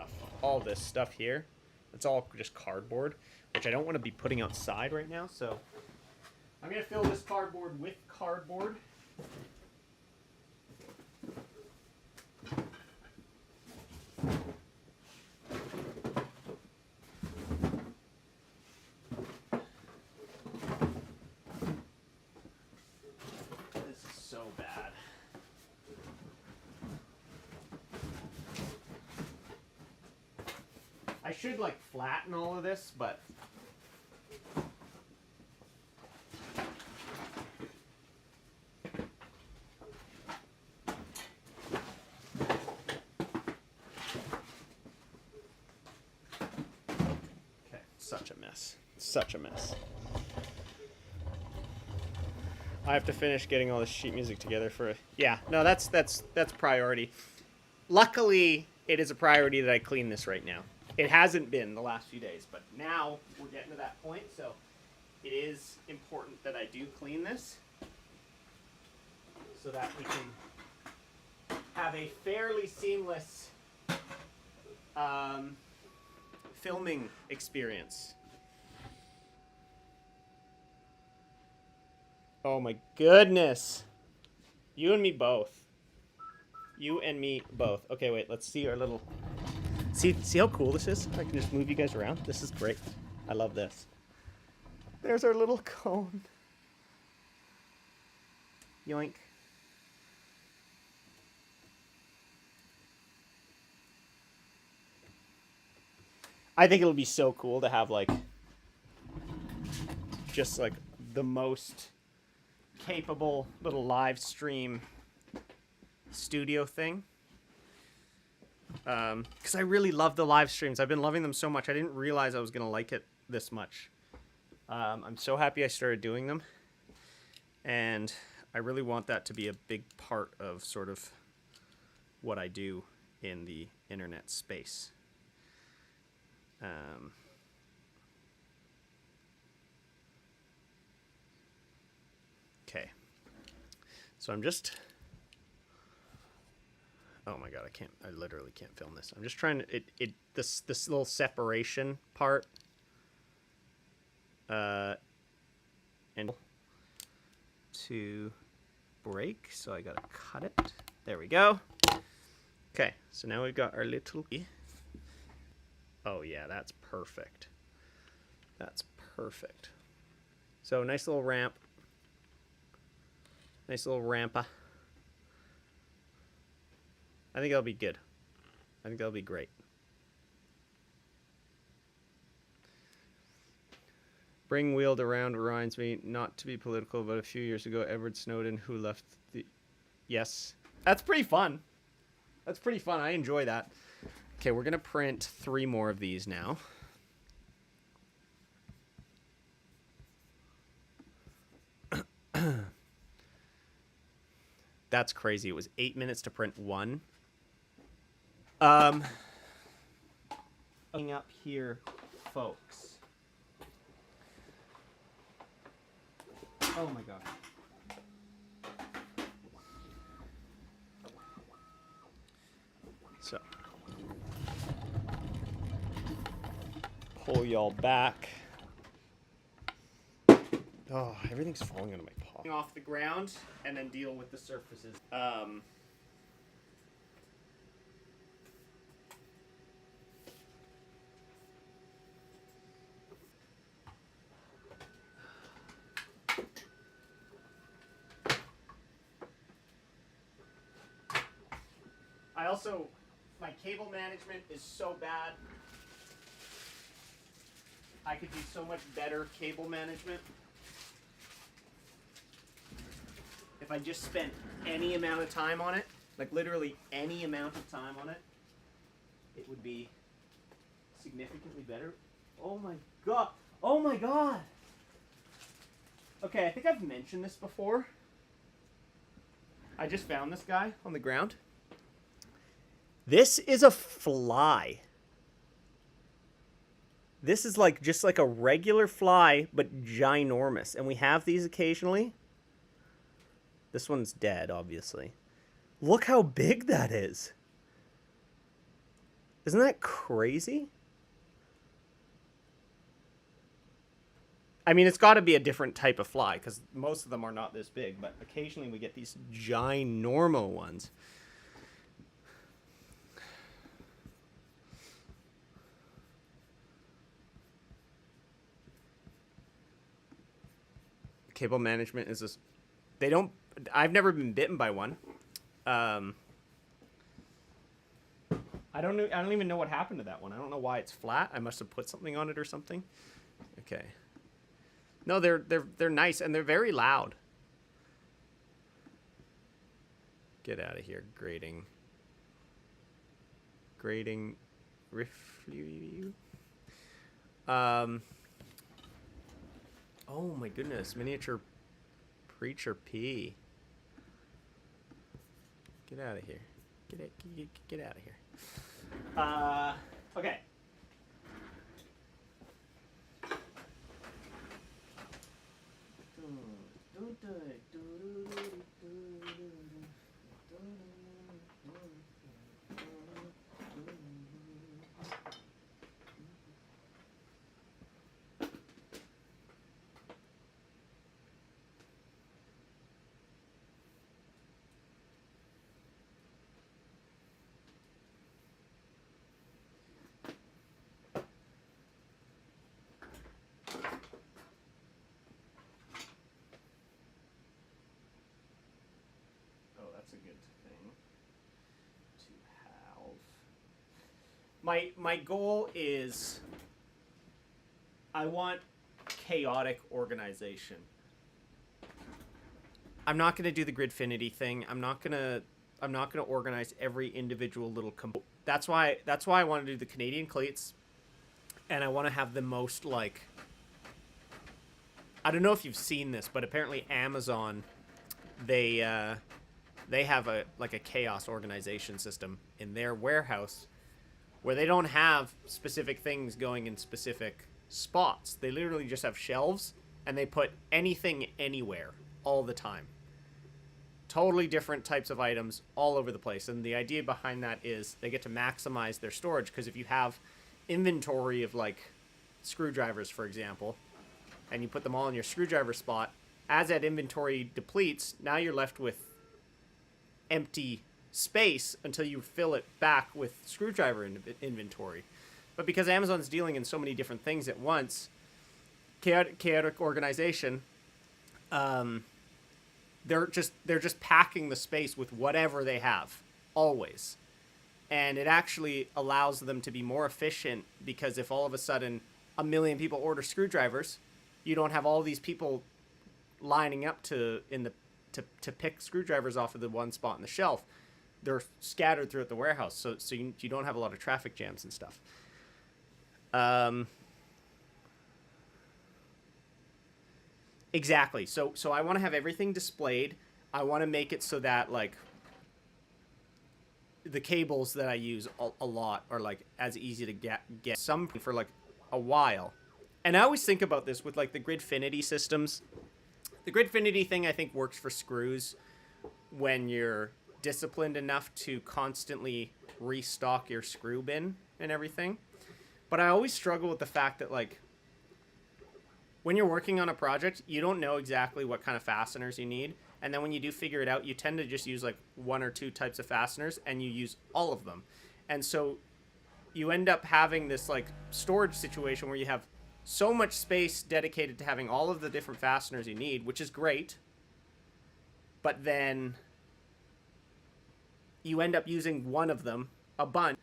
stuff here, it's all just cardboard, which I don't want to be putting outside right now. So I'm gonna fill this cardboard with cardboard. I should like flatten all of this, but okay, such a mess. Such a mess. I have to finish getting all this sheet music together for yeah, no, that's priority. Luckily, it is a priority that I clean this right now. It hasn't been the last few days, but now we're getting to that point, so it is important that I do clean this so that we can have a fairly seamless filming experience. Oh my goodness. You and me both. You and me both. Okay, wait, let's see our little... See how cool this is? I can just move you guys around. This is great. I love this. There's our little cone. Yoink. I think it'll be so cool to have like just like the most capable little live stream studio thing. Because I really love the live streams. I've been loving them so much. I didn't realize I was going to like it this much. I'm so happy I started doing them. And I really want that to be a big part of sort of what I do in the internet space. Okay. So I'm just... Oh my god, I literally can't film this. I'm just trying to this little separation part and to break, so I gotta cut it. There we go. Okay, so now we've got our little... Oh yeah, that's perfect. That's perfect. So nice little ramp. Nice little rampa. I think that'll be good. I think that'll be great. Bring wheeled around reminds me, not to be political, but a few years ago, Edward Snowden, who left the... Yes. That's pretty fun. That's pretty fun. I enjoy that. Okay, we're going to print 3 more of these now. That's crazy. It was 8 minutes to print 1. Up here, folks. Oh my god. So, pull y'all back. Oh, everything's falling out of my paw. Off the ground and then deal with the surfaces. I also, my cable management is so bad. I could do so much better cable management if I just spent any amount of time on it, like literally any amount of time on it, it would be significantly better. Oh my god. Oh my god. Okay, I think I've mentioned this before. I just found this guy on the ground. This is a fly. This is like just like a regular fly, but ginormous. And we have these occasionally. This one's dead, obviously. Look how big that is. Isn't that crazy? I mean, it's got to be a different type of fly, because most of them are not this big, but occasionally we get these ginormo ones. Cable management is this. They don't. I've never been bitten by one. I don't know. I don't even know what happened to that one. I don't know why it's flat. I must have put something on it or something. Okay. No, they're nice and they're very loud. Get out of here, grading. Grading, review. Oh my goodness, miniature preacher P. Get out of here. Get out of here. Okay. That's a good thing to have. My goal is I want chaotic organization. I'm not going to do the Gridfinity thing. I'm not going to organize every individual little component. That's why I want to do the Canadian cleats, and I want to have the most, like, I don't know if you've seen this, but apparently Amazon, they have a chaos organization system in their warehouse where they don't have specific things going in specific spots. They literally just have shelves and they put anything anywhere all the time. Totally different types of items all over the place. And the idea behind that is they get to maximize their storage, because if you have inventory of like screwdrivers, for example, and you put them all in your screwdriver spot, as that inventory depletes, now you're left with empty space until you fill it back with screwdriver inventory. But because Amazon's dealing in so many different things at once, chaotic organization, they're just packing the space with whatever they have always. And it actually allows them to be more efficient, because if all of a sudden 1 million people order screwdrivers, you don't have all these people lining up to pick screwdrivers off of the one spot on the shelf. They're scattered throughout the warehouse, so you don't have a lot of traffic jams and stuff. Exactly. So I want to have everything displayed. I want to make it so that, like, the cables that I use a lot are, like, as easy to get some for, like, a while. And I always think about this with, like, the Gridfinity systems. The Gridfinity thing, I think, works for screws when you're disciplined enough to constantly restock your screw bin and everything. But I always struggle with the fact that, like, when you're working on a project, you don't know exactly what kind of fasteners you need. And then when you do figure it out, you tend to just use, like, 1 or 2 types of fasteners, and you use all of them. And so you end up having this, like, storage situation where you have so much space dedicated to having all of the different fasteners you need, which is great. But then you end up using one of them a bunch.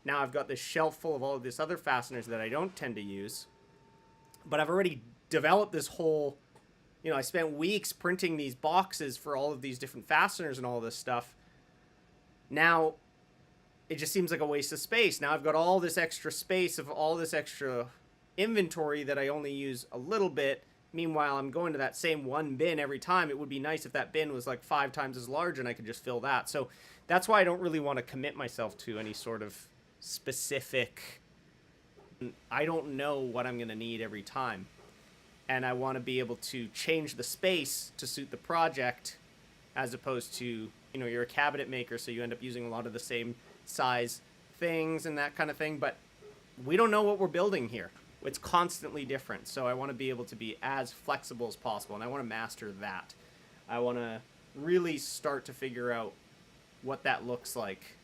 Now I've got this shelf full of all of this other fasteners that I don't tend to use. But I've already developed this whole, I spent weeks printing these boxes for all of these different fasteners and all this stuff. Now it just seems like a waste of space. Now I've got all this extra space of all this extra inventory that I only use a little bit. Meanwhile, I'm going to that same one bin every time. It would be nice if that bin was like 5 times as large and I could just fill that. So that's why I don't really want to commit myself to any sort of specific, I don't know what I'm going to need every time. And I want to be able to change the space to suit the project, as opposed to, you're a cabinet maker, so you end up using a lot of the same size things and that kind of thing. But we don't know what we're building here. It's constantly different. So I want to be able to be as flexible as possible, and I want to master that. I want to really start to figure out what that looks like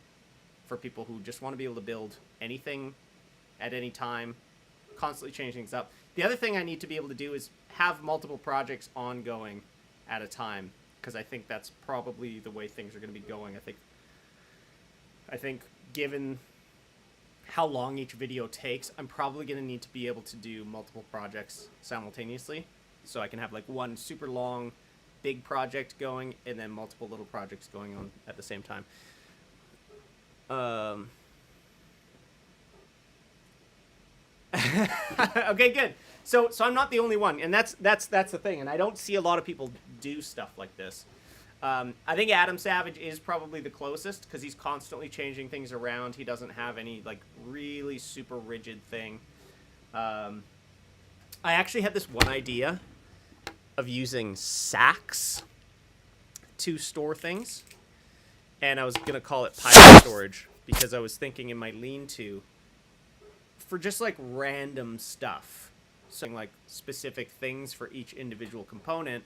for people who just want to be able to build anything at any time, constantly change things up. The other thing I need to be able to do is have multiple projects ongoing at a time, because I think that's probably the way things are going to be going. I think given how long each video takes, I'm probably going to need to be able to do multiple projects simultaneously, so I can have like one super long big project going and then multiple little projects going on at the same time. Okay, good. So I'm not the only one, and that's the thing. And I don't see a lot of people do stuff like this. I think Adam Savage is probably the closest, because he's constantly changing things around. He doesn't have any like really super rigid thing. I actually had this one idea of using sacks to store things, and I was gonna call it pilot storage, because I was thinking in my lean-to for just like random stuff, so like specific things for each individual component.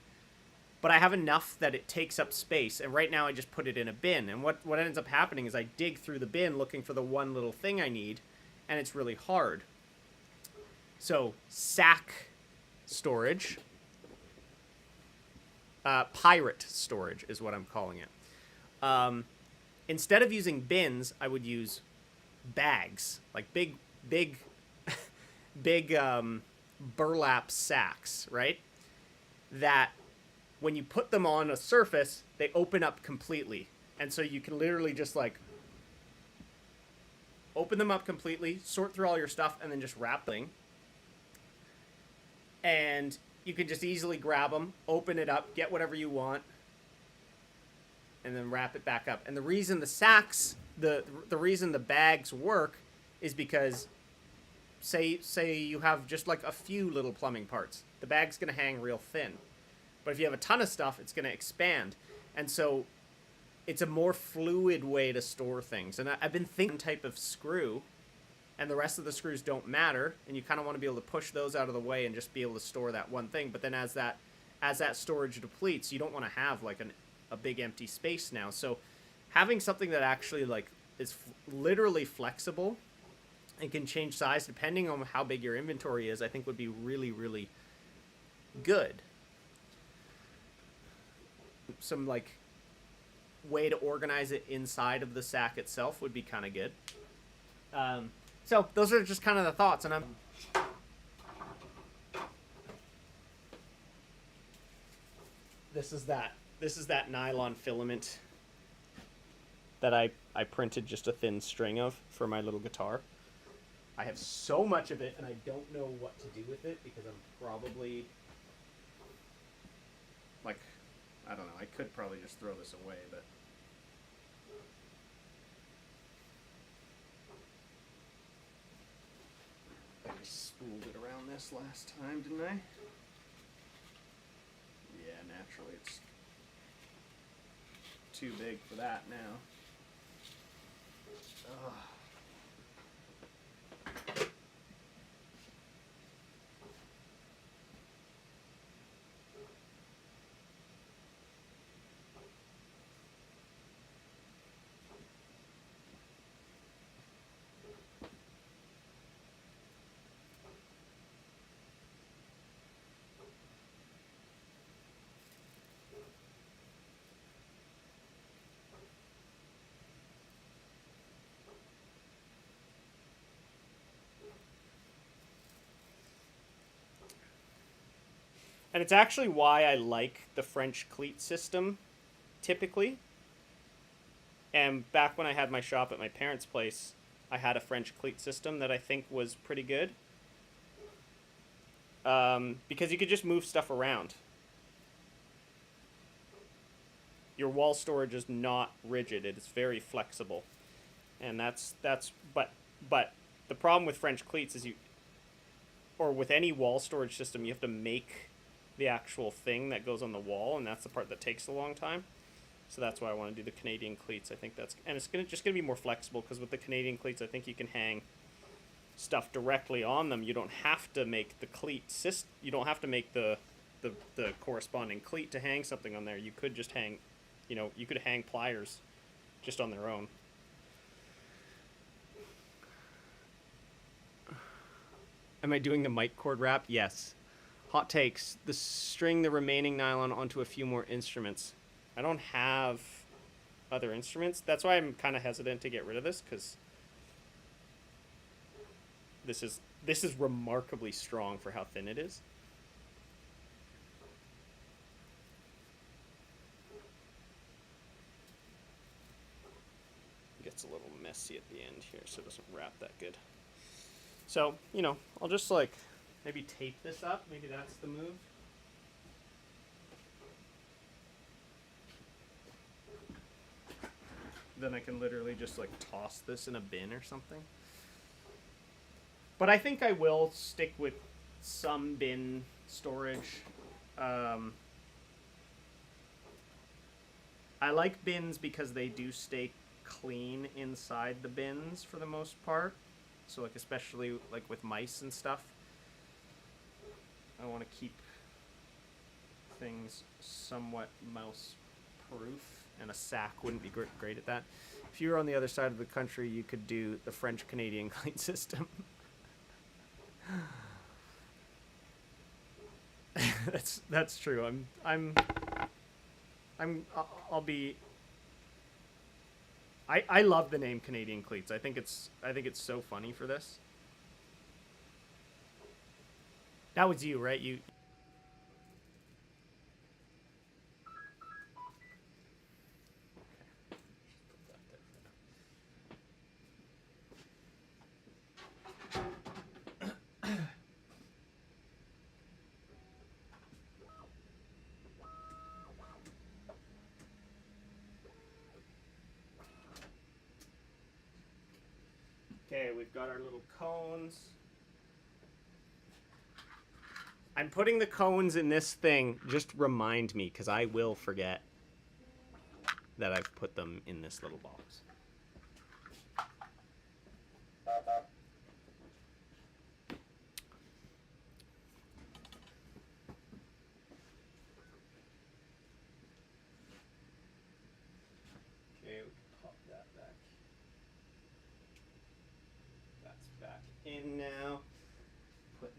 But I have enough that it takes up space, and right now I just put it in a bin. And what ends up happening is I dig through the bin looking for the one little thing I need, and it's really hard. So sack storage, pirate storage is what I'm calling it. Instead of using bins, I would use bags, like big burlap sacks, right? That when you put them on a surface, they open up completely. And so you can literally just like open them up completely, sort through all your stuff, and then just wrap them. And you can just easily grab them, open it up, get whatever you want, and then wrap it back up. And the reason the sacks, the reason the bags work is because say you have just like a few little plumbing parts. The bag's going to hang real thin. But if you have a ton of stuff, it's going to expand. And so it's a more fluid way to store things. And I've been thinking type of screw, and the rest of the screws don't matter, and you kind of want to be able to push those out of the way and just be able to store that one thing. But then as as that storage depletes, you don't want to have like a big empty space now. So having something that actually like is literally flexible and can change size depending on how big your inventory is, I think would be really, really good. Some like way to organize it inside of the sack itself would be kind of good. So those are just kind of the thoughts, and this is that nylon filament that I printed just a thin string of for my little guitar. I have so much of it, and I don't know what to do with it because I'm probably like, I don't know. I could probably just throw this away, but I just spooled it around this last time, didn't I? Yeah, naturally it's too big for that now. Ugh. And it's actually why I like the French cleat system, typically. And back when I had my shop at my parents' place, I had a French cleat system that I think was pretty good. Because you could just move stuff around. Your wall storage is not rigid; it is very flexible, and but the problem with French cleats is or with any wall storage system, you have to make the actual thing that goes on the wall, and that's the part that takes a long time. So that's why I want to do the Canadian cleats. I think and it's just gonna be more flexible because with the Canadian cleats, I think you can hang stuff directly on them. You don't have to make the cleat you don't have to make the corresponding cleat to hang something on there. You could just hang, you could hang pliers just on their own. Am I doing the mic cord wrap? Yes. Hot takes. String the remaining nylon onto a few more instruments. I don't have other instruments. That's why I'm kind of hesitant to get rid of this, because this is remarkably strong for how thin it is. It gets a little messy at the end here, so it doesn't wrap that good. So, I'll just like maybe tape this up. Maybe that's the move. Then I can literally just like toss this in a bin or something. But I think I will stick with some bin storage. I like bins because they do stay clean inside the bins for the most part. So like especially like with mice and stuff, I want to keep things somewhat mouse proof, and a sack wouldn't be great at that. If you were on the other side of the country, you could do the French Canadian cleat system. That's true. I love the name Canadian cleats. I think it's so funny for this. That was you, right? You. Okay, we've got our little cones. I'm putting the cones in this thing. Just remind me, because I will forget that I've put them in this little box.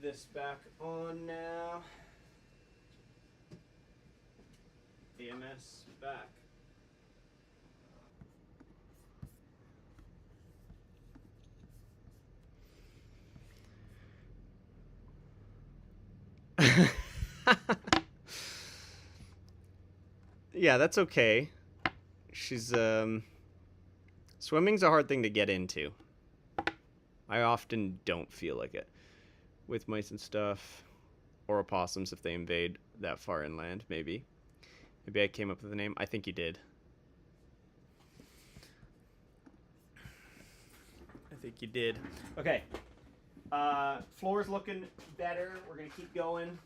this back on now. AMS back. Yeah, that's okay. She's swimming's a hard thing to get into. I often don't feel like it with mice and stuff, or opossums if they invade that far inland. Maybe I came up with a name. I think you did. I think you did. Okay. Floor's looking better. We're gonna keep going.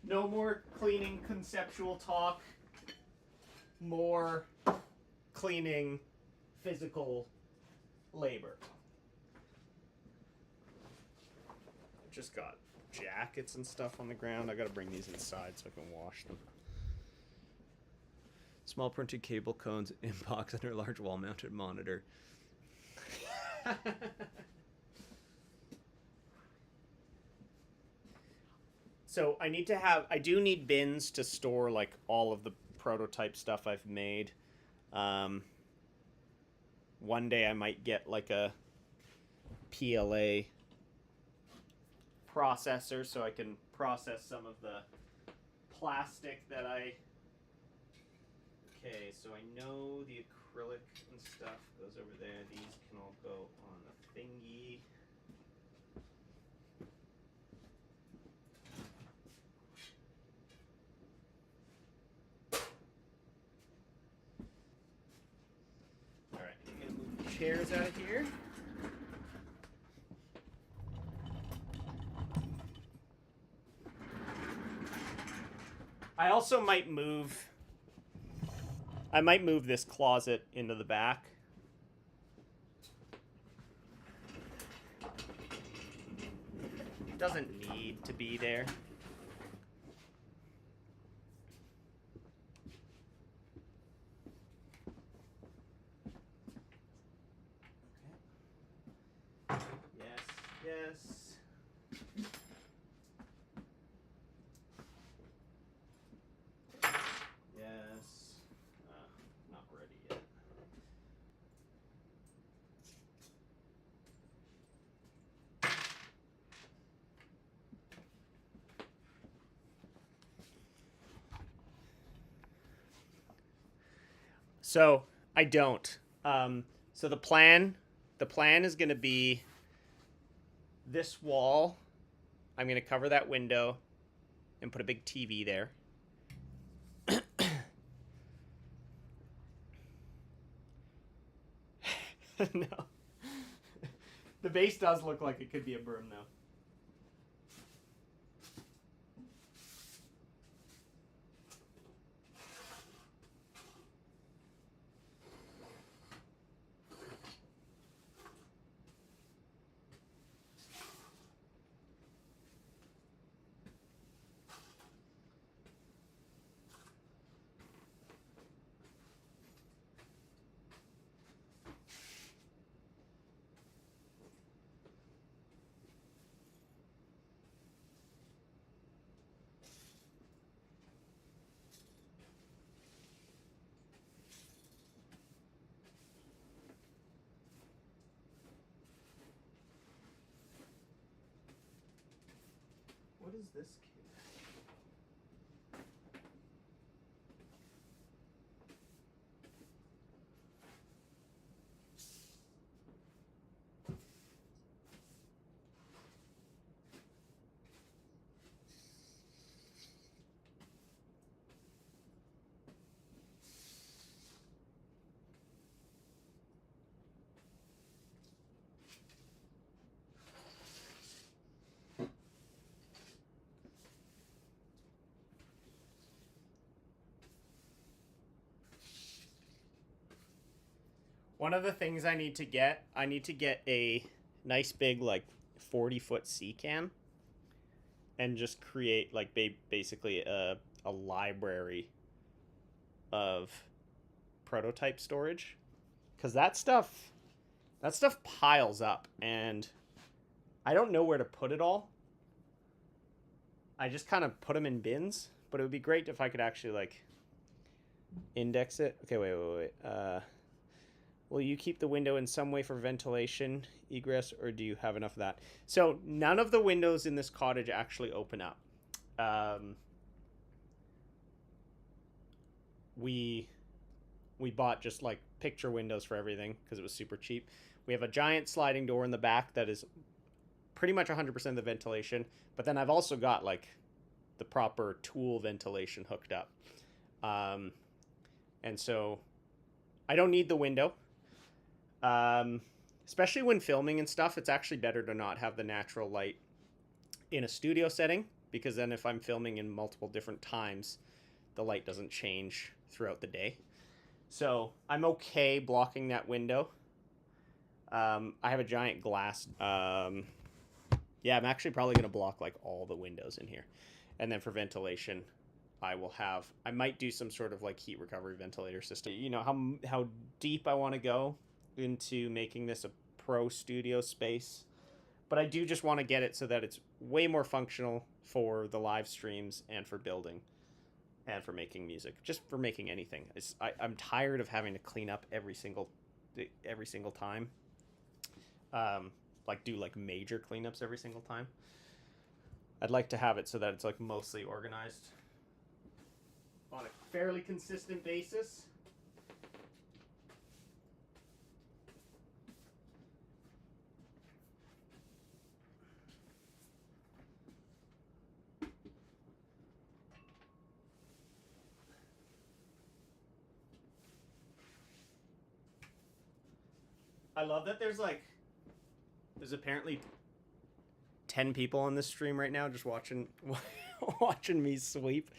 No more cleaning conceptual talk. More cleaning physical labor. Just got jackets and stuff on the ground. I gotta bring these inside so I can wash them. Small printed cable cones in box under a large wall mounted monitor. So I do need bins to store like all of the prototype stuff I've made. One day I might get like a PLA processor so I can process some of the plastic that I... Okay, so I know the acrylic and stuff goes over there. These can all go on the thingy. Alright, I'm going to move the chairs out of here. I also might move... I might move this closet into the back. It doesn't need to be there. Okay. Yes. Yes. Not ready yet. So I don't. So the plan is going to be this wall. I'm going to cover that window and put a big TV there. No. The base does look like it could be a broom, though. What is this case? One of the things I need to get a nice big like 40-foot sea can and just create like basically a library of prototype storage, because that stuff that stuff piles up, and I don't know where to put it all. I just kind of put them in bins, but it would be great if I could actually like index it. Okay, wait. Will you keep the window in some way for ventilation, egress, or do you have enough of that? So none of the windows in this cottage actually open up. We bought just like picture windows for everything because it was super cheap. We have a giant sliding door in the back that is pretty much 100% of the ventilation, but then I've also got like the proper tool ventilation hooked up. And so I don't need the window. Especially when filming and stuff, it's actually better to not have the natural light in a studio setting, because then if I'm filming in multiple different times, the light doesn't change throughout the day. So I'm okay blocking that window. I have a giant glass. Yeah, I'm actually probably going to block like all the windows in here. And then for ventilation, I might do some sort of like heat recovery ventilator system. You know how deep I want to go into making this a pro studio space, but I do just want to get it so that it's way more functional for the live streams and for building and for making music, just for making anything. I'm tired of having to clean up every single time. Like do like major cleanups every single time. I'd like to have it so that it's like mostly organized on a fairly consistent basis. I love that there's apparently 10 people on this stream right now just watching me sweep.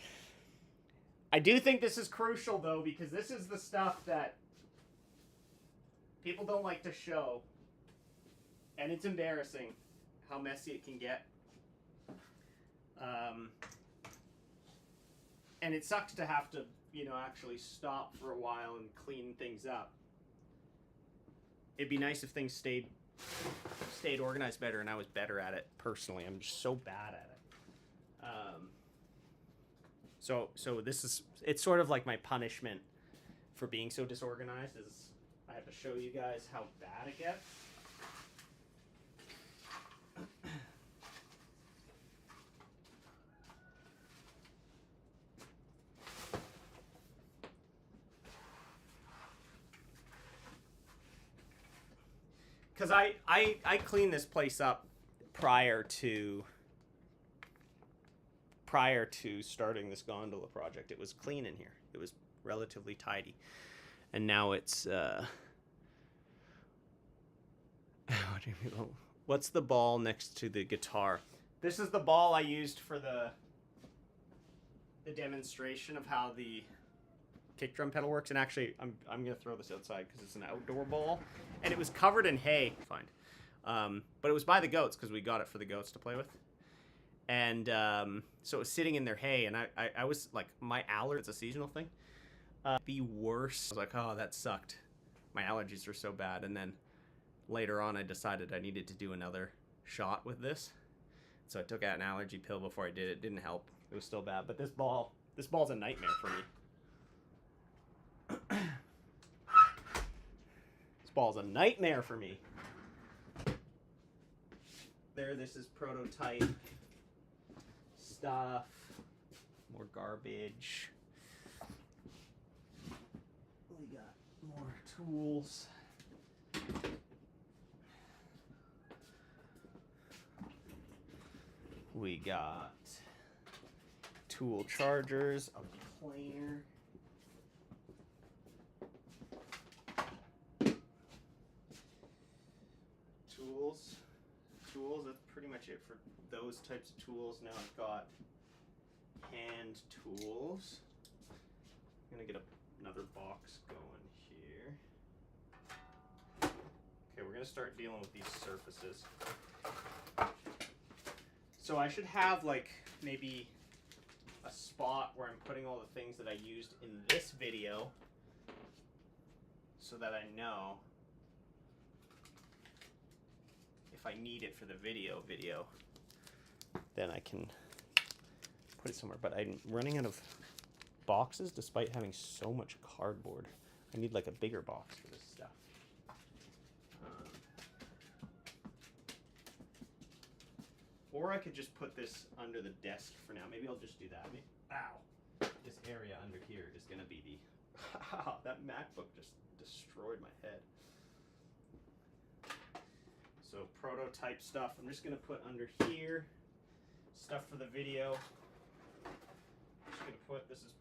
I do think this is crucial though, because this is the stuff that people don't like to show, and it's embarrassing how messy it can get. And it sucks to have to, actually stop for a while and clean things up. It'd be nice if things stayed organized better, and I was better at it personally. I'm just so bad at it. So it's sort of like my punishment for being so disorganized is I have to show you guys how bad it gets. Because I cleaned this place up prior to starting this gondola project. It was clean in here. It was relatively tidy. And now it's what's the ball next to the guitar? This is the ball I used for the demonstration of how the kick drum pedal works. And actually I'm gonna throw this outside because it's an outdoor ball, and it was covered in hay. But it was by the goats because we got it for the goats to play with. And so it was sitting in their hay, and I was like, my allergy, it's a seasonal thing, be worse. I was like, oh, that sucked. My allergies are so bad. And then later on I decided I needed to do another shot with this, so I took out an allergy pill before I did it. It didn't help. It was still bad. But this ball's a nightmare for me. This ball's a nightmare for me. This is prototype stuff. More garbage. We got more tools. We got tool chargers, a planer. Tools, that's pretty much it for those types of tools. Now I've got hand tools. I'm gonna get another box going here. Okay, we're gonna start dealing with these surfaces. So I should have like maybe a spot where I'm putting all the things that I used in this video so that I know if I need it for the video, then I can put it somewhere. But I'm running out of boxes despite having so much cardboard. I need like a bigger box for this stuff. Or I could just put this under the desk for now. Maybe I'll just do that. Ow! This area under here is going to be the... that MacBook just destroyed my head. So prototype stuff, I'm just going to put under here. Stuff for the video. I'm just going to put, this is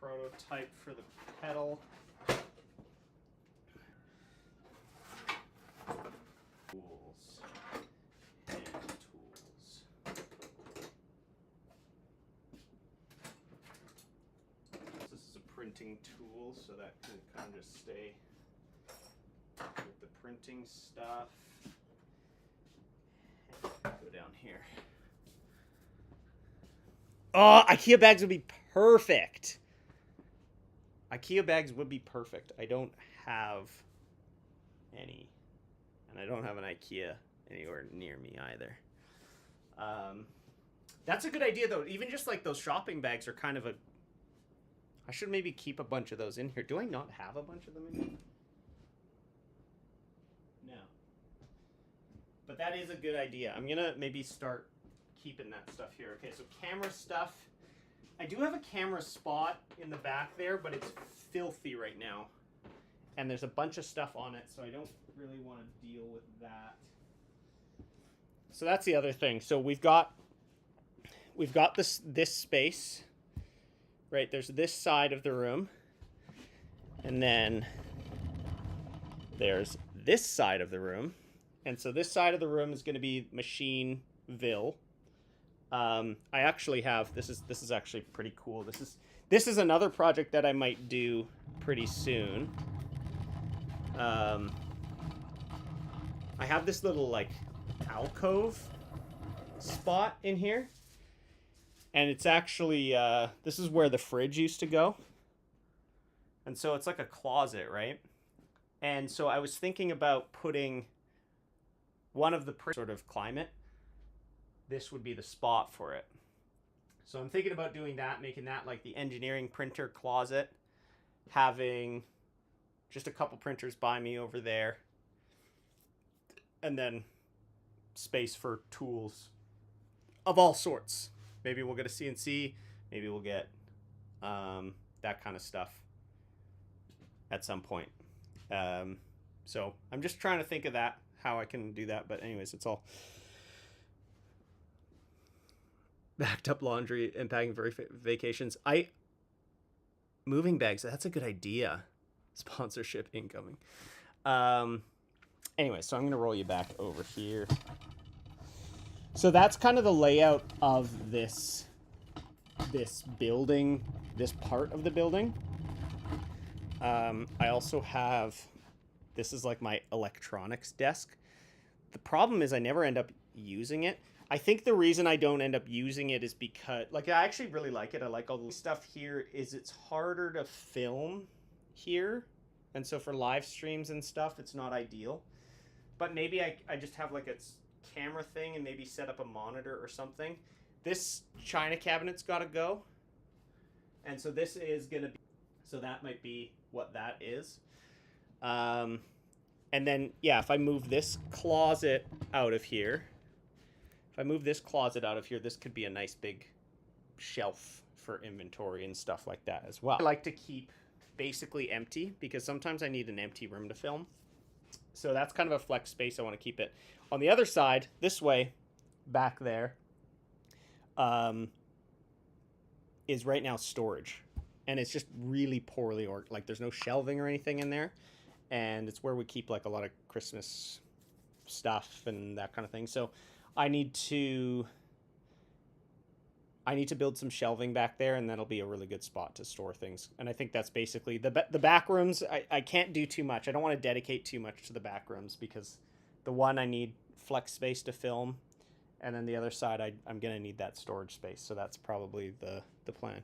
prototype for the pedal. Tools. And tools. This is a printing tool, so that can kind of just stay with the printing stuff. Go down here. Oh, IKEA bags would be perfect. IKEA bags would be perfect. I don't have any. And I don't have an IKEA anywhere near me either. That's a good idea, though. Even just like those shopping bags are kind of a... I should maybe keep a bunch of those in here. Do I not have a bunch of them in here? No. But that is a good idea. I'm going to maybe start keeping that stuff here. Okay, so camera stuff. I do have a camera spot in the back there, but it's filthy right now. And there's a bunch of stuff on it, so I don't really want to deal with that. So that's the other thing. So we've got this space, right? There's this side of the room, and then there's this side of the room. And so this side of the room is going to be Machineville. I actually have, this is actually pretty cool. This is another project that I might do pretty soon. I have this little like alcove spot in here, and it's actually this is where the fridge used to go, and so it's like a closet, right? And so I was thinking about putting one of the sort of climate, this would be the spot for it. So I'm thinking about doing that, making that like the engineering printer closet, having just a couple printers by me over there, and then space for tools of all sorts. Maybe we'll get a CNC, maybe we'll get that kind of stuff at some point. So I'm just trying to think of that, how I can do that. But anyways, it's all backed up laundry and packing for vacations. Moving bags, that's a good idea. Sponsorship incoming. Anyway, so I'm going to roll you back over here. So that's kind of the layout of this building, this part of the building. I also have, this is like my electronics desk. The problem is I never end up using it. I think the reason I don't end up using it is because, like, I actually really like it. I like all the stuff here. It's harder to film here. And so for live streams and stuff, it's not ideal. But maybe I just have like a camera thing and maybe set up a monitor or something. This china cabinet's got to go. And so this is going to be, so that might be what that is. And then, yeah, if I move this closet out of here, this could be a nice big shelf for inventory and stuff like that as well. I like to keep basically empty because sometimes I need an empty room to film. So that's kind of a flex space. I want to keep it. On the other side, this way, back there, is right now storage. And it's just really poorly organized. Like, there's no shelving or anything in there. And it's where we keep, like, a lot of Christmas stuff and that kind of thing. So I need to build some shelving back there, and that'll be a really good spot to store things. And I think that's basically the back rooms. I can't do too much. I don't want to dedicate too much to the back rooms because the one I need flex space to film, and then the other side I'm going to need that storage space. So that's probably the plan.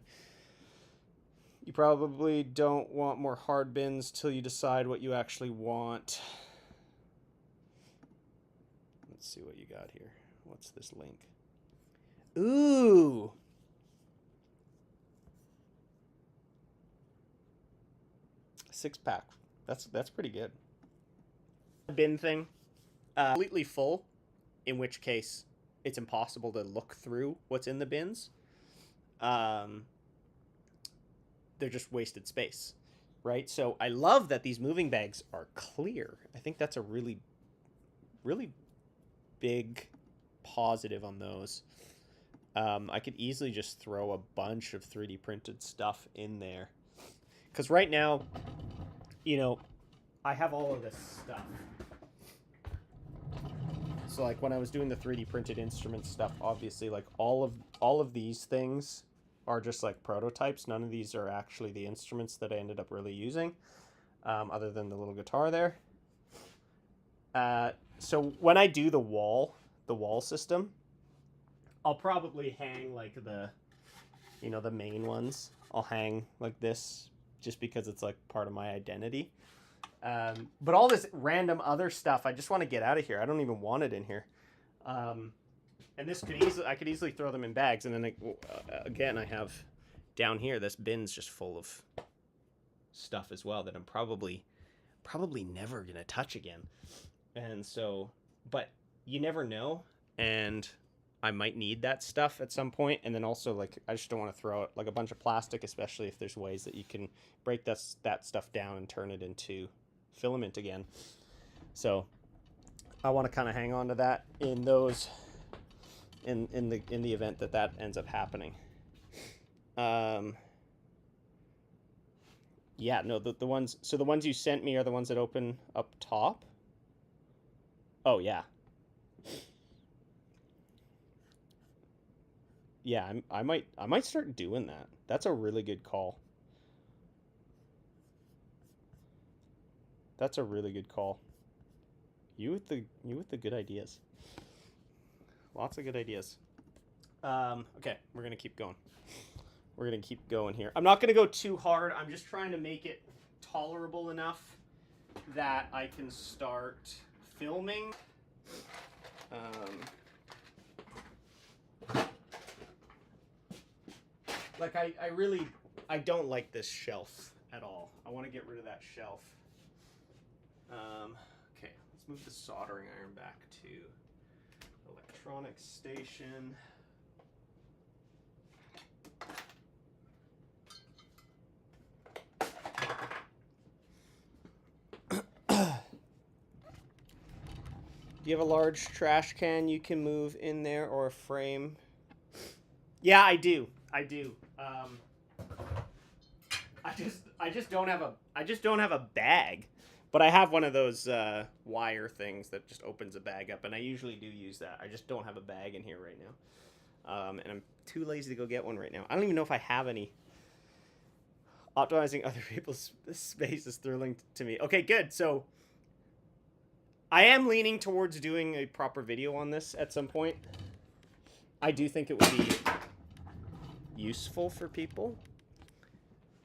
You probably don't want more hard bins till you decide what you actually want. Let's Let's see what you got here. What's this link? Ooh. Six-pack. That's pretty good. Bin thing. Completely full, in which case it's impossible to look through what's in the bins. They're just wasted space, right? So I love that these moving bags are clear. I think that's a really, really big positive on those. I could easily just throw a bunch of 3D printed stuff in there. Because right now, you know, I have all of this stuff. So like when I was doing the 3D printed instrument stuff, obviously like all of these things are just like prototypes. None of these are actually the instruments that I ended up really using, other than the little guitar there. So when I do the wall system, I'll probably hang like the main ones. I'll hang like this just because it's like part of my identity. But all this random other stuff, I just want to get out of here. I don't even want it in here. And this I could easily throw them in bags. And then again, I have down here, this bin's just full of stuff as well that I'm probably never going to touch again. And so, but you never know. And I might need that stuff at some point. And then also, like, I just don't want to throw it like a bunch of plastic, especially if there's ways that you can break that stuff down and turn it into filament again. So I want to kind of hang on to that in those in the event that ends up happening. Yeah, no, the ones you sent me are the ones that open up top. Oh yeah. Yeah, I might start doing that. That's a really good call. That's a really good call. You with the good ideas. Lots of good ideas. Okay, we're gonna keep going. We're gonna keep going here. I'm not gonna go too hard. I'm just trying to make it tolerable enough that I can start filming. Like I don't like this shelf at all. I want to get rid of that shelf. Okay, let's move the soldering iron back to electronics station. Do you have a large trash can you can move in there, or a frame? Yeah, I do. I just don't have a bag, but I have one of those wire things that just opens a bag up, and I usually do use that. I just don't have a bag in here right now, and I'm too lazy to go get one right now. I don't even know if I have any. Optimizing other people's space is thrilling to me. Okay, good. So I am leaning towards doing a proper video on this at some point. I do think it would be useful for people.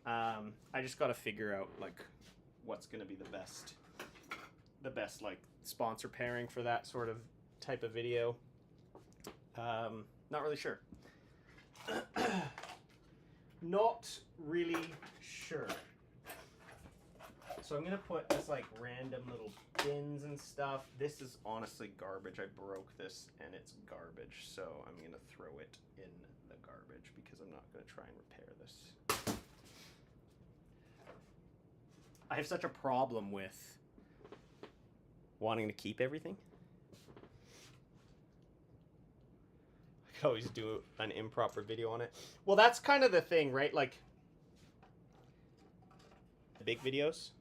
I just got to figure out like what's going to be the best like sponsor pairing for that sort of type of video. Not really sure. Not really sure. So I'm gonna put this like random little bins and stuff. This is honestly garbage. I broke this and it's garbage, so I'm gonna throw it in the garbage because I'm not gonna try and repair this. I have such a problem with wanting to keep everything. I could always do an improper video on it. Well, that's kind of the thing, right? Like big videos.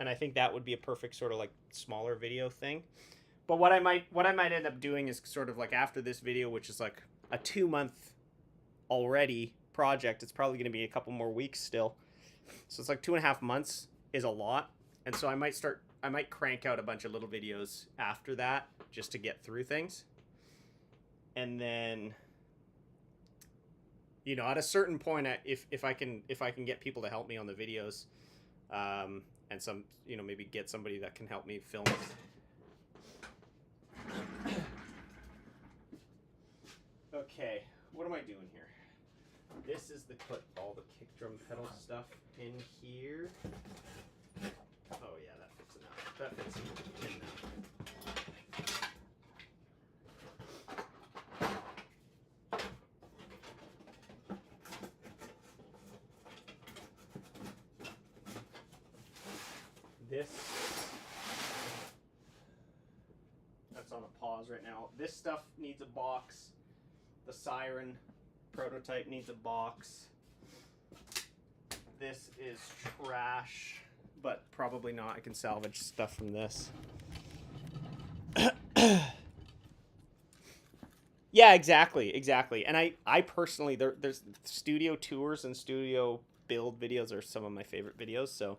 And I think that would be a perfect sort of like smaller video thing. But what I might end up doing is sort of like after this video, which is like a 2-month already project, it's probably going to be a couple more weeks still. So it's like 2.5 months is a lot. And so I might crank out a bunch of little videos after that just to get through things. And then, you know, at a certain point, if I can get people to help me on the videos, and some, you know, maybe get somebody that can help me film it. Okay, what am I doing here? This is the put all the kick drum pedal stuff in here. Oh yeah, that fits enough. That fits in now. This, that's on a pause right now. This stuff needs a box. The Siren prototype needs a box. This is trash, but probably not. I can salvage stuff from this. Yeah, exactly. And I personally, there's studio tours and studio build videos are some of my favorite videos. So,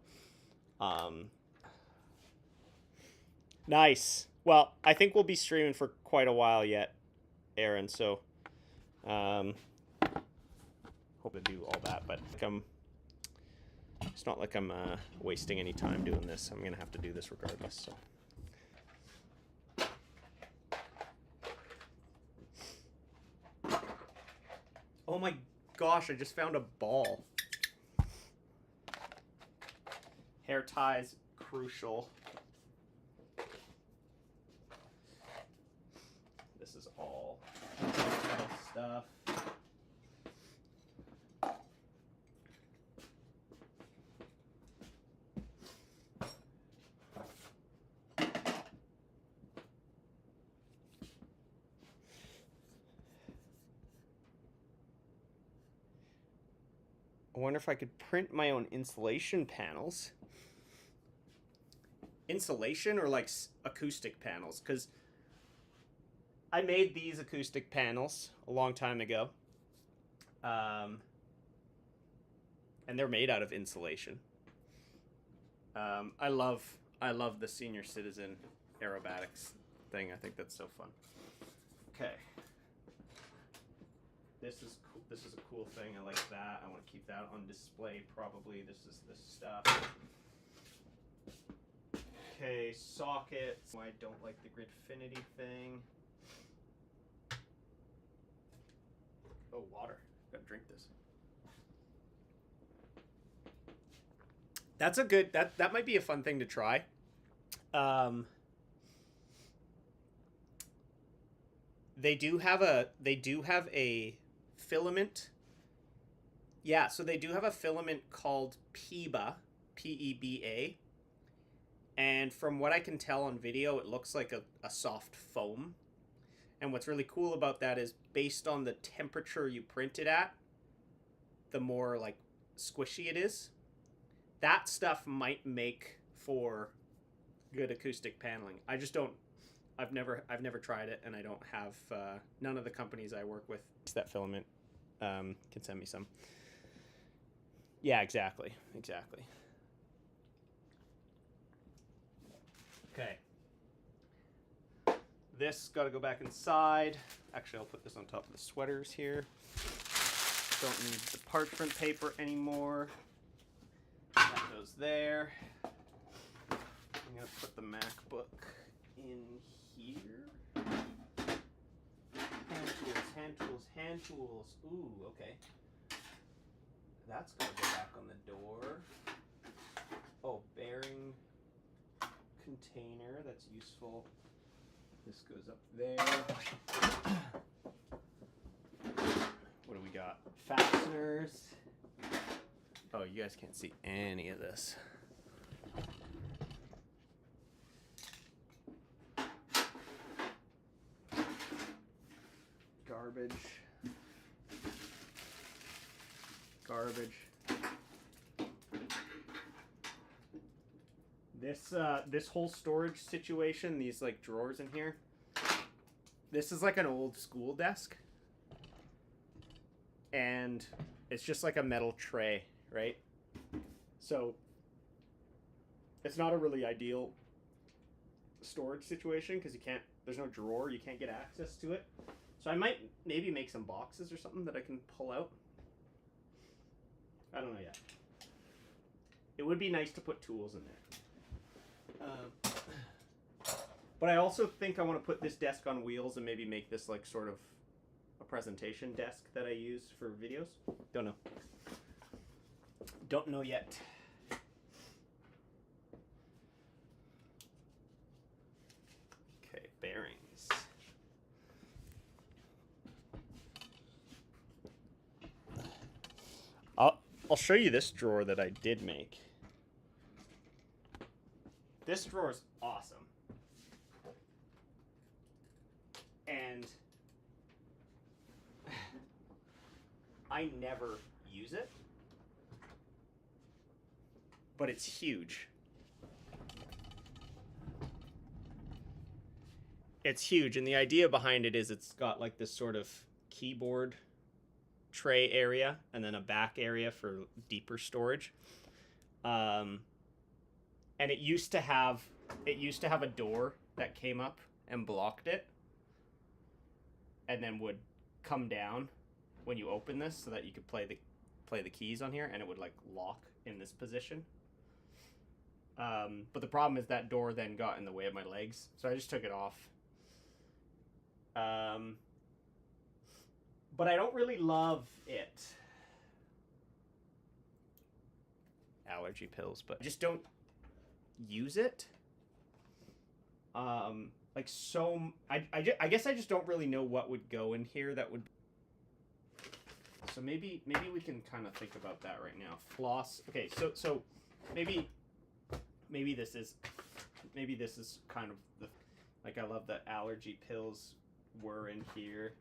nice. Well, I think we'll be streaming for quite a while yet, Aaron. So, hope to do all that, but it's not like I'm wasting any time doing this. I'm gonna have to do this regardless. So. Oh my gosh, I just found a ball. Hair ties, crucial. This is all stuff. I wonder if I could print my own insulation panels. Insulation or like acoustic panels? Because I made these acoustic panels a long time ago. And they're made out of insulation. I love the senior citizen aerobatics thing. I think that's so fun. Okay. This is cool. This is a cool thing. I like that. I want to keep that on display probably. This is the stuff. Okay, sockets. I don't like the Gridfinity thing. Oh, water. Gotta drink this. That's a good, that might be a fun thing to try. They do have a filament. Yeah, so they do have a filament called PEBA, P-E-B-A. And from what I can tell on video, it looks like a soft foam. And what's really cool about that is based on the temperature you print it at, the more like squishy it is. That stuff might make for good acoustic paneling. I just don't. I've never tried it, and I don't have. None of the companies I work with that filament can send me some. Yeah, exactly. Okay. This got to go back inside. Actually, I'll put this on top of the sweaters here. Don't need the parchment paper anymore. That goes there. I'm going to put the MacBook in here. Hand tools. Ooh, okay. That's going to go back on the door. Oh, bearing container. That's useful. This goes up there. What do we got? Fasteners. Oh, you guys can't see any of this. Garbage. This whole storage situation, these like drawers in here, this is like an old school desk. And it's just like a metal tray, right? So it's not a really ideal storage situation because there's no drawer, you can't get access to it. So I might maybe make some boxes or something that I can pull out. I don't know yet. It would be nice to put tools in there. But I also think I want to put this desk on wheels and maybe make this like sort of a presentation desk that I use for videos. Don't know. Don't know yet. Okay, bearings. I'll show you this drawer that I did make. This drawer is awesome. And I never use it, but it's huge. It's huge, and the idea behind it is it's got like this sort of keyboard tray area and then a back area for deeper storage. And it used to have a door that came up and blocked it, and then would come down when you open this so that you could play the keys on here, and it would like lock in this position. But the problem is that door then got in the way of my legs, so I just took it off. But I don't really love it. Allergy pills, but I just don't use it. I guess I just don't really know what would go in here that would. So maybe we can kind of think about that right now. Floss. Okay, so maybe this is kind of the, like, I love that allergy pills were in here.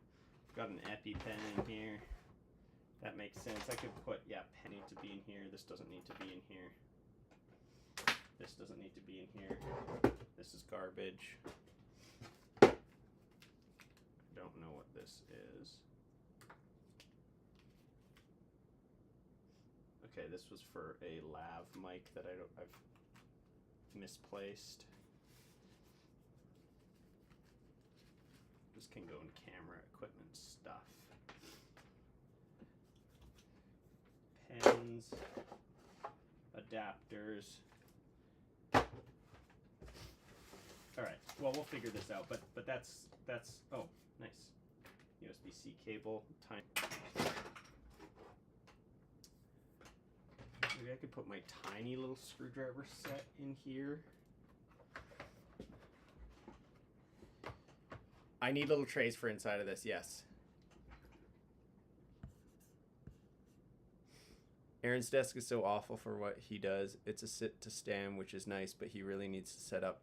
Got an EpiPen in here. That makes sense. I could put, yeah, pen need to be in here. This doesn't need to be in here. This doesn't need to be in here. This is garbage. I don't know what this is. Okay, this was for a lav mic that I've misplaced. This can go in camera equipment stuff. Pens, adapters. All right. Well, we'll figure this out. But that's oh, nice. USB-C cable. Maybe I could put my tiny little screwdriver set in here. I need little trays for inside of this, yes. Aaron's desk is so awful for what he does. It's a sit to stand, which is nice, but he really needs to set up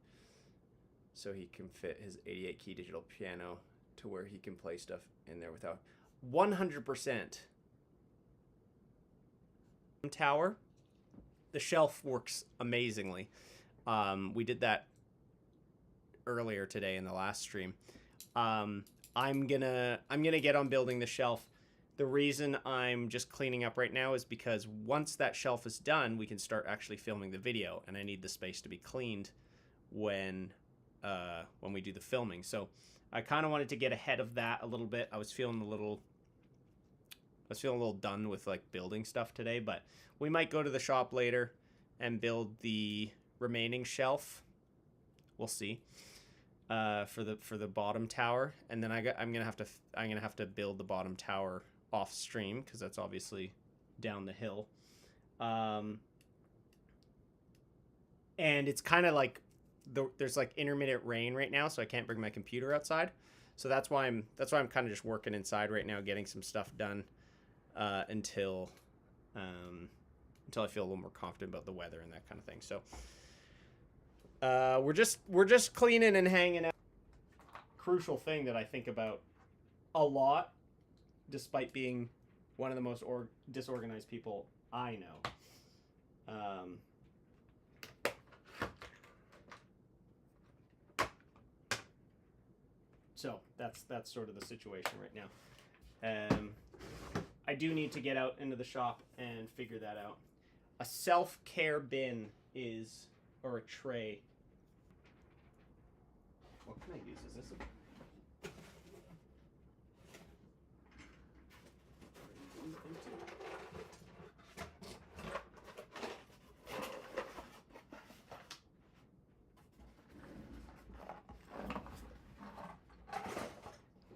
so he can fit his 88 key digital piano to where he can play stuff in there without 100%. Tower, the shelf works amazingly. We did that earlier today in the last stream. I'm gonna get on building the shelf. The reason I'm just cleaning up right now is because once that shelf is done, we can start actually filming the video, and I need the space to be cleaned when we do the filming. So I kind of wanted to get ahead of that a little bit. I was feeling a little done with like building stuff today, but we might go to the shop later and build the remaining shelf. We'll see. For the bottom tower, and then I'm gonna have to build the bottom tower off stream because that's obviously down the hill. And it's kind of like there's like intermittent rain right now, so I can't bring my computer outside. So that's why I'm kind of just working inside right now, getting some stuff done until I feel a little more confident about the weather and that kind of thing. So we're just cleaning and hanging out. Crucial thing that I think about a lot, despite being one of the most disorganized people I know. So that's sort of the situation right now. I do need to get out into the shop and figure that out. A self-care bin or a tray. What can I use? Is this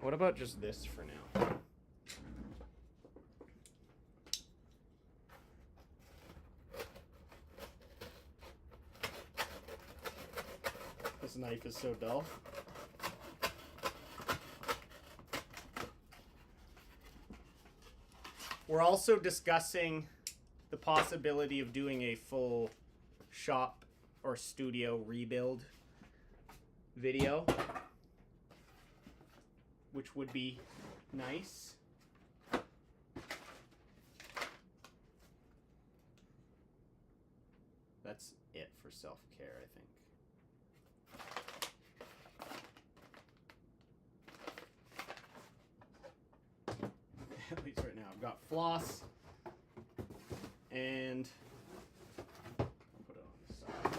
What about just this for now? so dull. We're also discussing the possibility of doing a full shop or studio rebuild video, which would be nice. That's it for self-care, I think. At least right now. I've got floss and I'll put it on the side.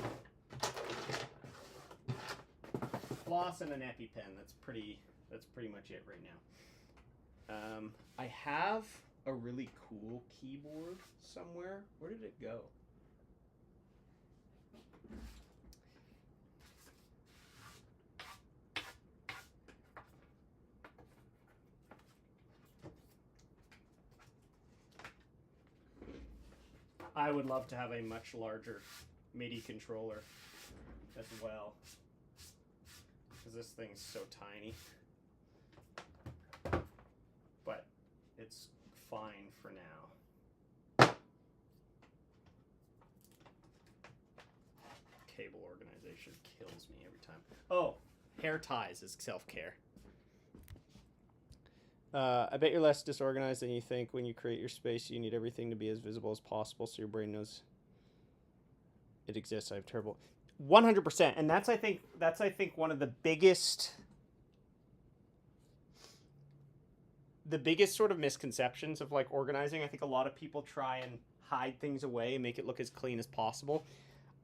Floss and an EpiPen. That's pretty much it right now. I have a really cool keyboard somewhere. Where did it go? I would love to have a much larger MIDI controller as well, because this thing's so tiny. But it's fine for now. Cable organization kills me every time. Oh, hair ties is self-care. I bet you're less disorganized than you think. When you create your space, you need everything to be as visible as possible so your brain knows it exists. I have terrible 100%, and that's I think one of the biggest sort of misconceptions of like organizing. I think a lot of people try and hide things away and make it look as clean as possible.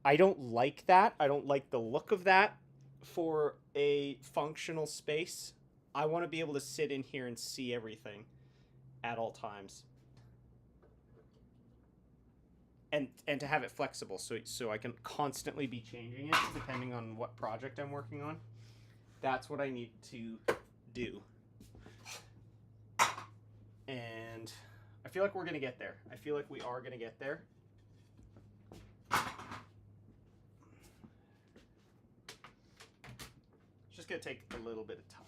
I don't like that. I don't like the look of that for a functional space. I want to be able to sit in here and see everything at all times. And to have it flexible so I can constantly be changing it depending on what project I'm working on. That's what I need to do. And I feel like we're going to get there. I feel like we are going to get there. It's just going to take a little bit of time.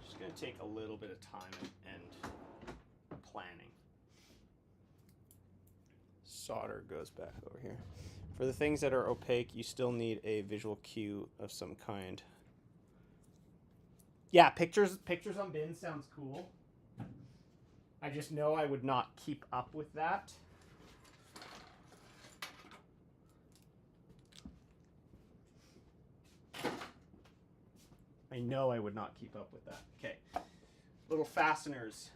It's going to take a little bit of time and planning. Solder goes back over here. For the things that are opaque, you still need a visual cue of some kind. Yeah, pictures on bins sounds cool. I just know I would not keep up with that. I know I would not keep up with that. Okay. Little fasteners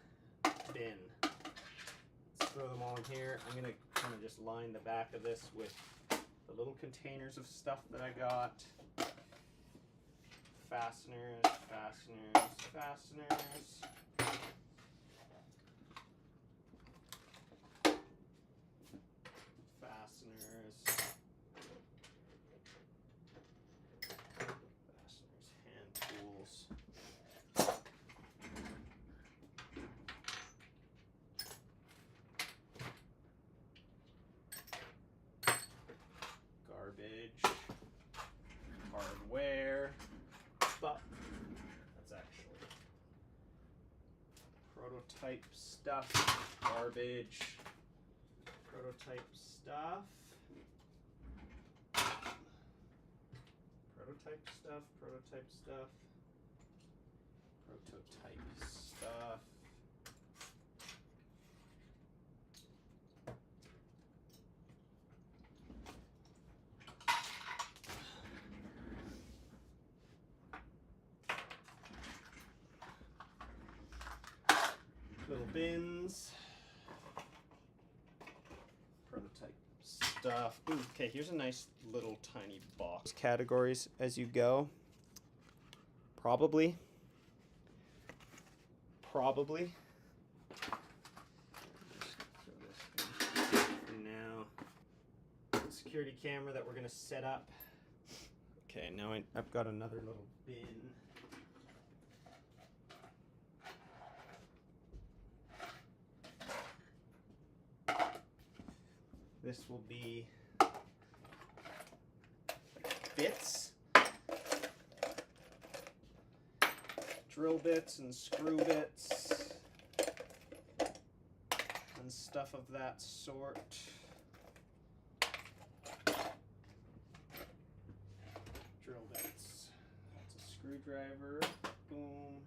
bin. Let's throw them all in here. I'm going to kind of just line the back of this with the little containers of stuff that I got. Fasteners, fasteners, fasteners. Fasteners. Fasteners, hand tools. Garbage. Hardware. But that's actually prototype stuff. Garbage. Prototype stuff. Prototype stuff. Prototype stuff. Prototype stuff. Little bins. Prototype stuff. Ooh, okay, here's a nice little tiny box. Categories as you go. Probably. Probably. For now. Security camera that we're going to set up. Okay, now I've got another little bin. This will be like bits drill bits and screw bits and stuff of that sort. Drill bits. That's a screwdriver. Boom.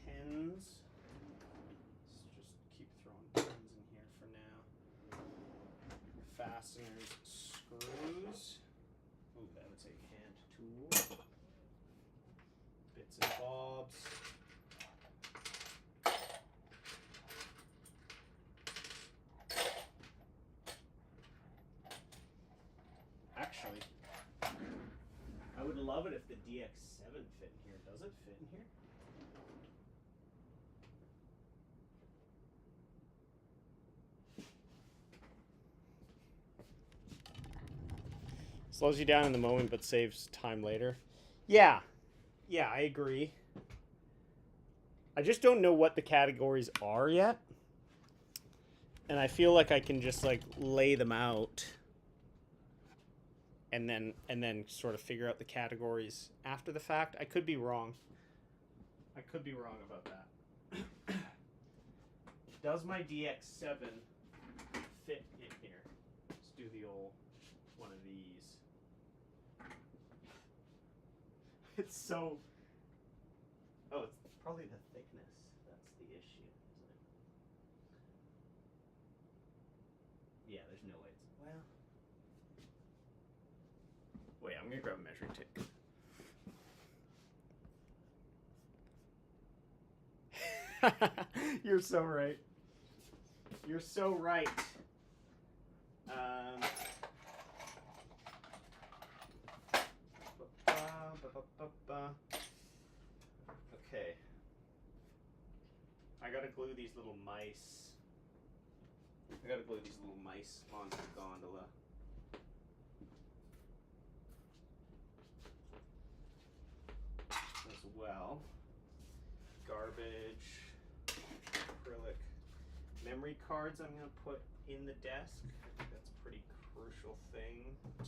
Pins. Let's just keep throwing pins in here for now. Fasteners, screws. Ooh, that would say hand tool. Bits and bobs. Actually, I would love it if the DX7 fit in here. Does it fit in here? Slows you down in the moment, but saves time later. Yeah, I agree. I just don't know what the categories are yet, and I feel like I can just like lay them out, and then sort of figure out the categories after the fact. I could be wrong. I could be wrong about that. Does my DX7 fit in here? Let's do the old one of these. It's so... Oh, it's probably the thickness. That's the issue, isn't it? Yeah, there's no way it's... Well... Wait, I'm gonna grab a measuring tape. You're so right. You're so right. Okay. I gotta glue these little mice. Onto the gondola. As well. Garbage. Acrylic. Memory cards I'm gonna put in the desk. I think that's a pretty crucial thing to...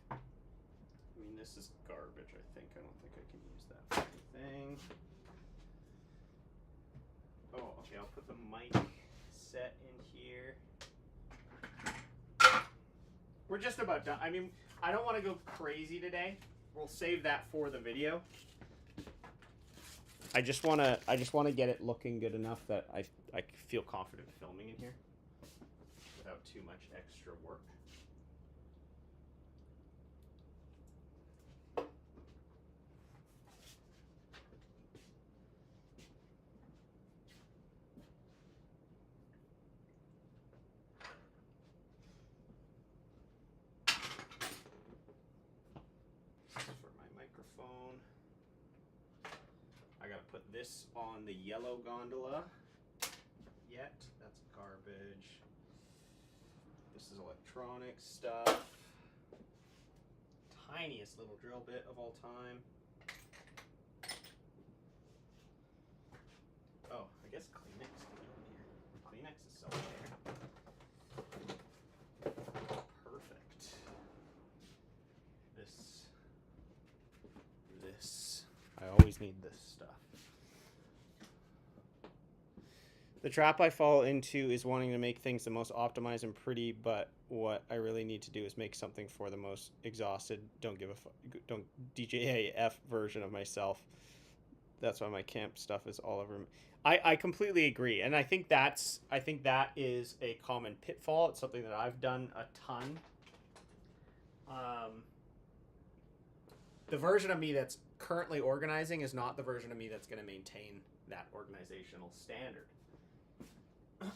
I mean, this is garbage, I think. I don't think I can use that for anything. Oh, okay, I'll put the mic set in here. We're just about done. I mean, I don't want to go crazy today. We'll save that for the video. I just want to get it looking good enough that I feel confident filming in here without too much extra work. For my microphone, I gotta put this on the yellow gondola yet. That's garbage. This is electronic stuff. Tiniest little drill bit of all time. Oh, I guess Kleenex can go in here. Kleenex is somewhere. Perfect. This. I always need this stuff. The trap I fall into is wanting to make things the most optimized and pretty, but what I really need to do is make something for the most exhausted, don't DJAF version of myself. That's why my camp stuff is all over me. I completely agree, and I think that is a common pitfall. It's something that I've done a ton. The version of me that's currently organizing is not the version of me that's going to maintain that organizational standard. Okay.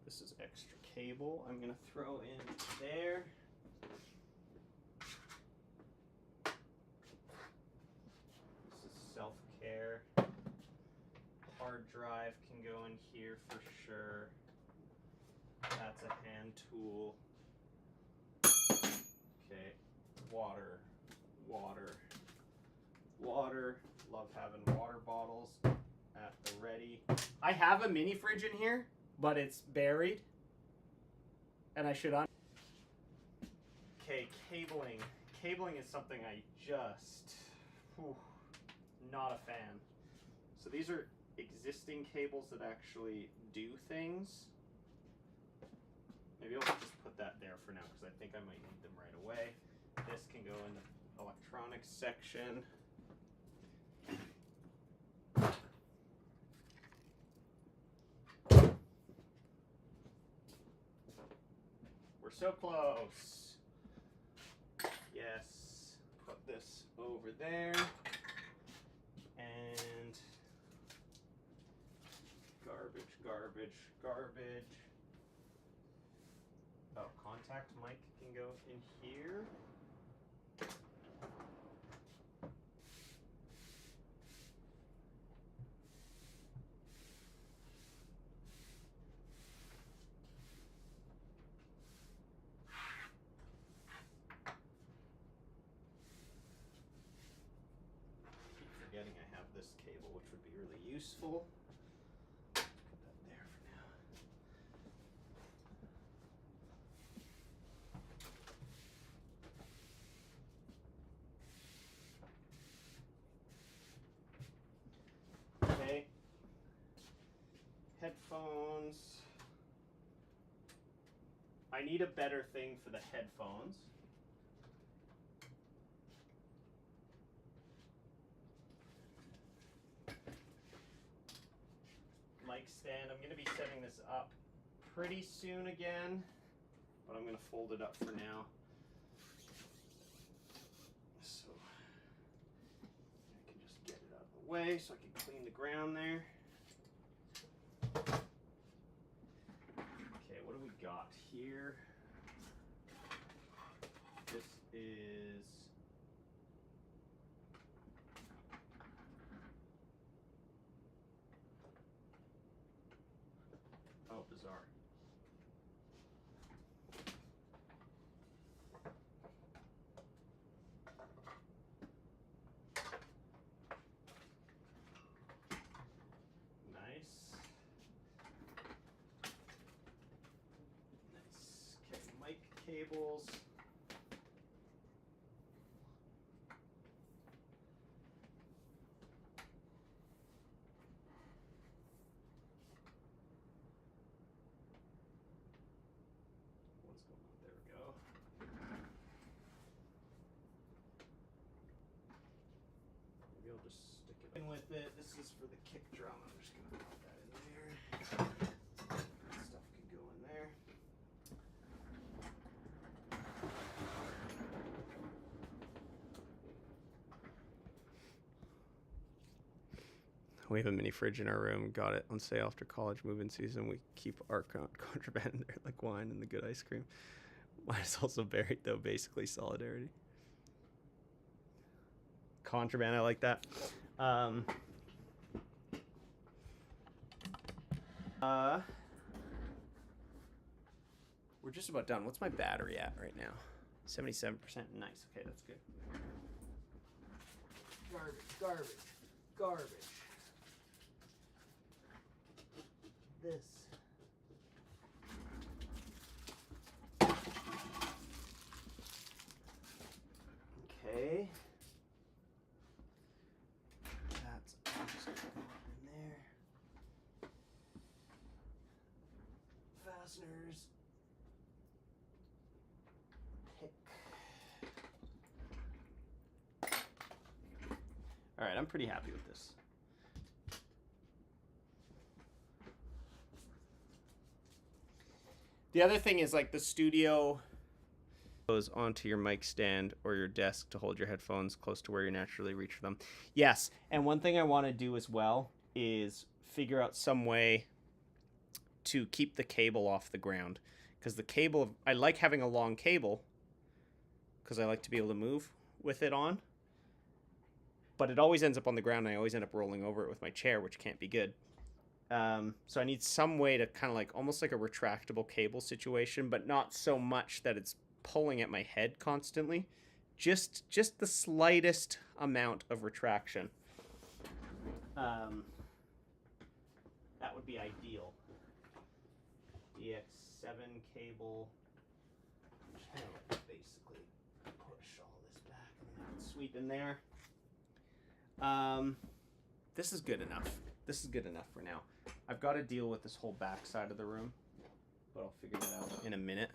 This is extra cable I'm going to throw in there. This is self-care. Hard drive can go in here for sure. That's a hand tool. water, water, water. Love having water bottles at the ready. I have a mini fridge in here, but it's buried. And I should Okay, cabling. Cabling is something I just... not a fan. So these are existing cables that actually do things. Maybe I'll just put that there for now because I think I might need them right away. This can go in the electronics section. We're so close. Yes. Put this over there. And garbage, garbage, garbage. Oh, contact mic can go in here. Keep forgetting I have this cable, which would be really useful. Put that there for now. Okay. Headphones. I need a better thing for the headphones. Mic stand. I'm going to be setting this up pretty soon again, but I'm going to fold it up for now. So I can just get it out of the way so I can clean the ground there. Okay, what do we got here? This is bizarre. Nice. Okay, mic cables. What's going on? There we go. Maybe I'll just stick it in with it. This is for the kick drum. I'm just gonna put that in there. That stuff can go in there. We have a mini fridge in our room. Got it on sale after college move-in season. We keep our contraband in there like wine and the good ice cream. Mine is also buried though, basically solidarity. Contraband, I like that. We're just about done. What's my battery at right now? 77%. Nice. Okay, that's good. Garbage, garbage, garbage. This. Okay. That's just gonna go up in there. Fasteners. Pick. All right, I'm pretty happy with this. The other thing is like the studio goes onto your mic stand or your desk to hold your headphones close to where you naturally reach for them. Yes, and one thing I want to do as well is figure out some way to keep the cable off the ground. Because the cable, I like having a long cable because I like to be able to move with it on. But it always ends up on the ground and I always end up rolling over it with my chair, which can't be good. So I need some way to kind of like almost like a retractable cable situation, but not so much that it's pulling at my head constantly, just the slightest amount of retraction. That would be ideal. DX7 cable. Just kind of basically push all this back and then I can sweep in there. This is good enough. This is good enough for now. I've got to deal with this whole back side of the room, but I'll figure that out in a minute.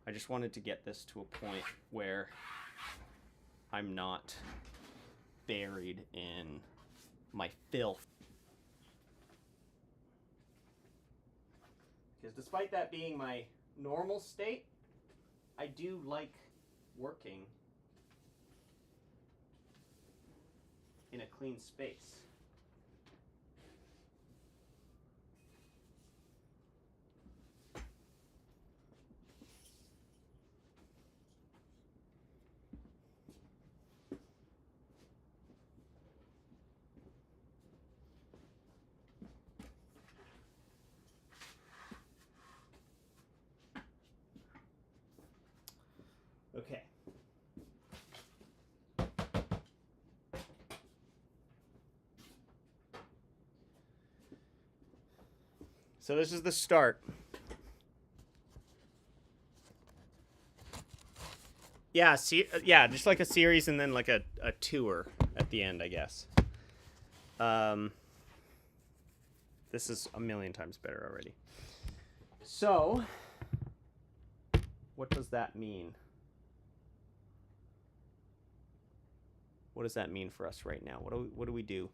I just wanted to get this to a point where I'm not buried in my filth. Because despite that being my normal state, I do like working in a clean space. Okay. So this is the start. Yeah, yeah, just like a series and then like a tour at the end, I guess. This is a million times better already. So, what does that mean? What does that mean for us right now? What do we do?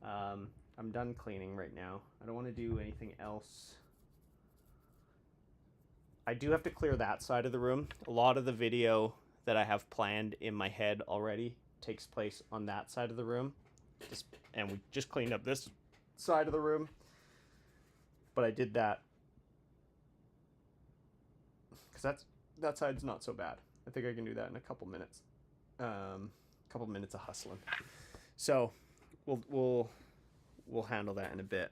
I'm done cleaning right now. I don't want to do anything else. I do have to clear that side of the room. A lot of the video that I have planned in my head already takes place on that side of the room. And we just cleaned up this side of the room. But I did that because that side's not so bad. I think I can do that in a couple minutes. Couple minutes of hustling. So we'll handle that in a bit.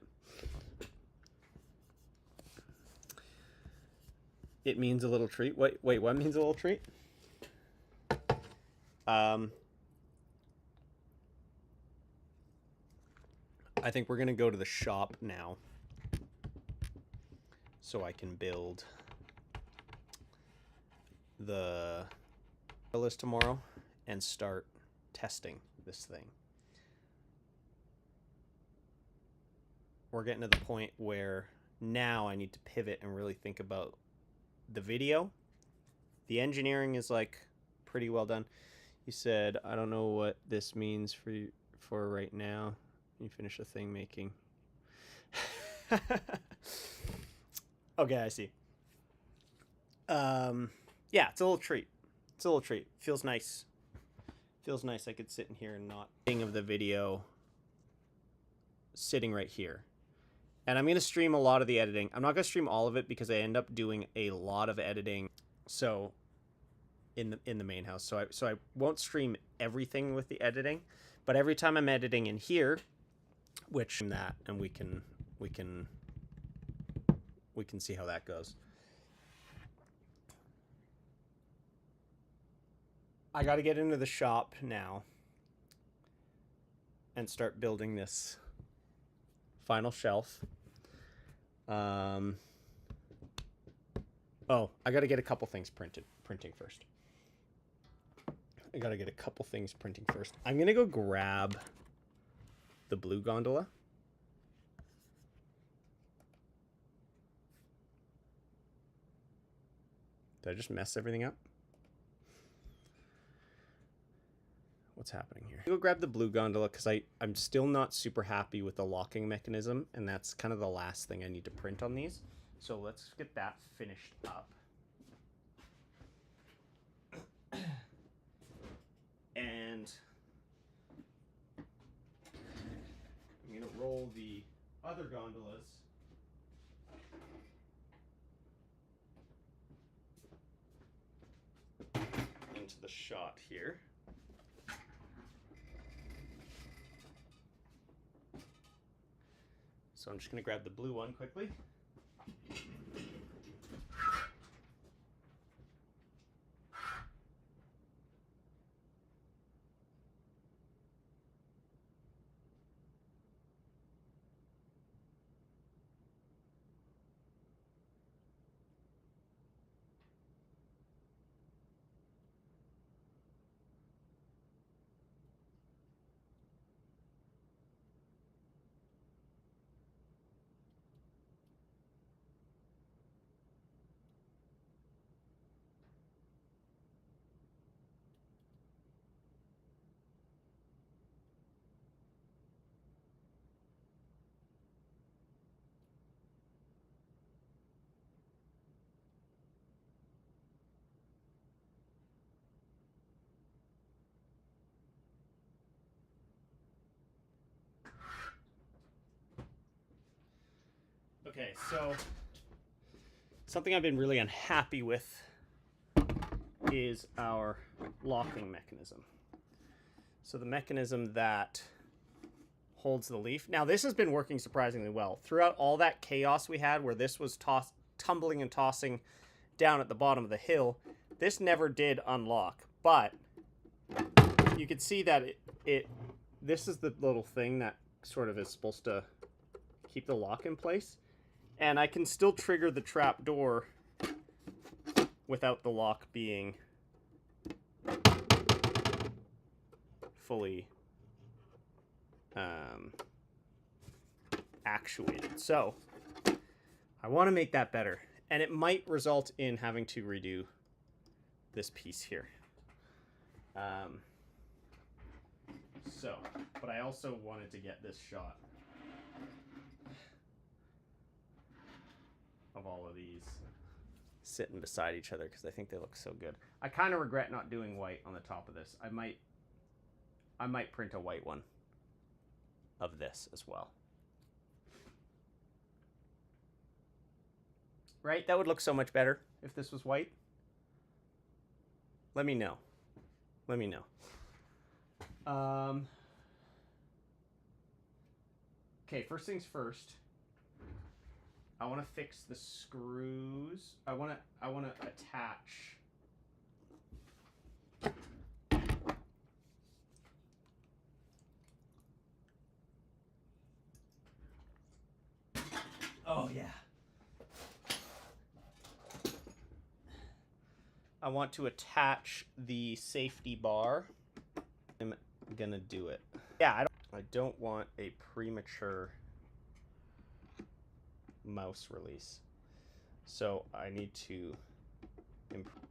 It means a little treat. Wait, what means a little treat? I think we're gonna go to the shop now so I can build the list tomorrow and start testing this thing. We're getting to the point where now I need to pivot and really think about the video. The engineering is like pretty well done. You said, I don't know what this means for right now. You finish the thing making. Okay, I see. Yeah, it's a little treat. It's a little treat. Feels nice. Feels nice I could sit in here and not think of the video sitting right here. And I'm going to stream a lot of the editing. I'm not going to stream all of it because I end up doing a lot of editing. So in the main house. So I won't stream everything with the editing, but every time I'm editing in here, which that, and we can see how that goes. I got to get into the shop now and start building this final shelf. Oh, I got to get a couple things printing first. I'm going to go grab the blue gondola. Did I just mess everything up? What's happening here? Go grab the blue gondola because I'm still not super happy with the locking mechanism, and that's kind of the last thing I need to print on these. So let's get that finished up. And I'm going to roll the other gondolas into the shot here. So I'm just going to grab the blue one quickly. Okay, so something I've been really unhappy with is our locking mechanism. So the mechanism that holds the leaf. Now this has been working surprisingly well. Throughout all that chaos we had where this was tumbling and tossing down at the bottom of the hill, this never did unlock. But you can see that this is the little thing that sort of is supposed to keep the lock in place. And I can still trigger the trap door without the lock being fully actuated. So I want to make that better, and it might result in having to redo this piece here. But I also wanted to get this shot of all of these sitting beside each other because I think they look so good. I kind of regret not doing white on the top of this. I might print a white one of this as well. Right? That would look so much better if this was white. Let me know. Let me know. Okay, first things first. I want to fix the screws. I want to attach Oh yeah. I want to attach the safety bar. I'm gonna do it. Yeah, I don't want a premature mouse release. So I need to improve.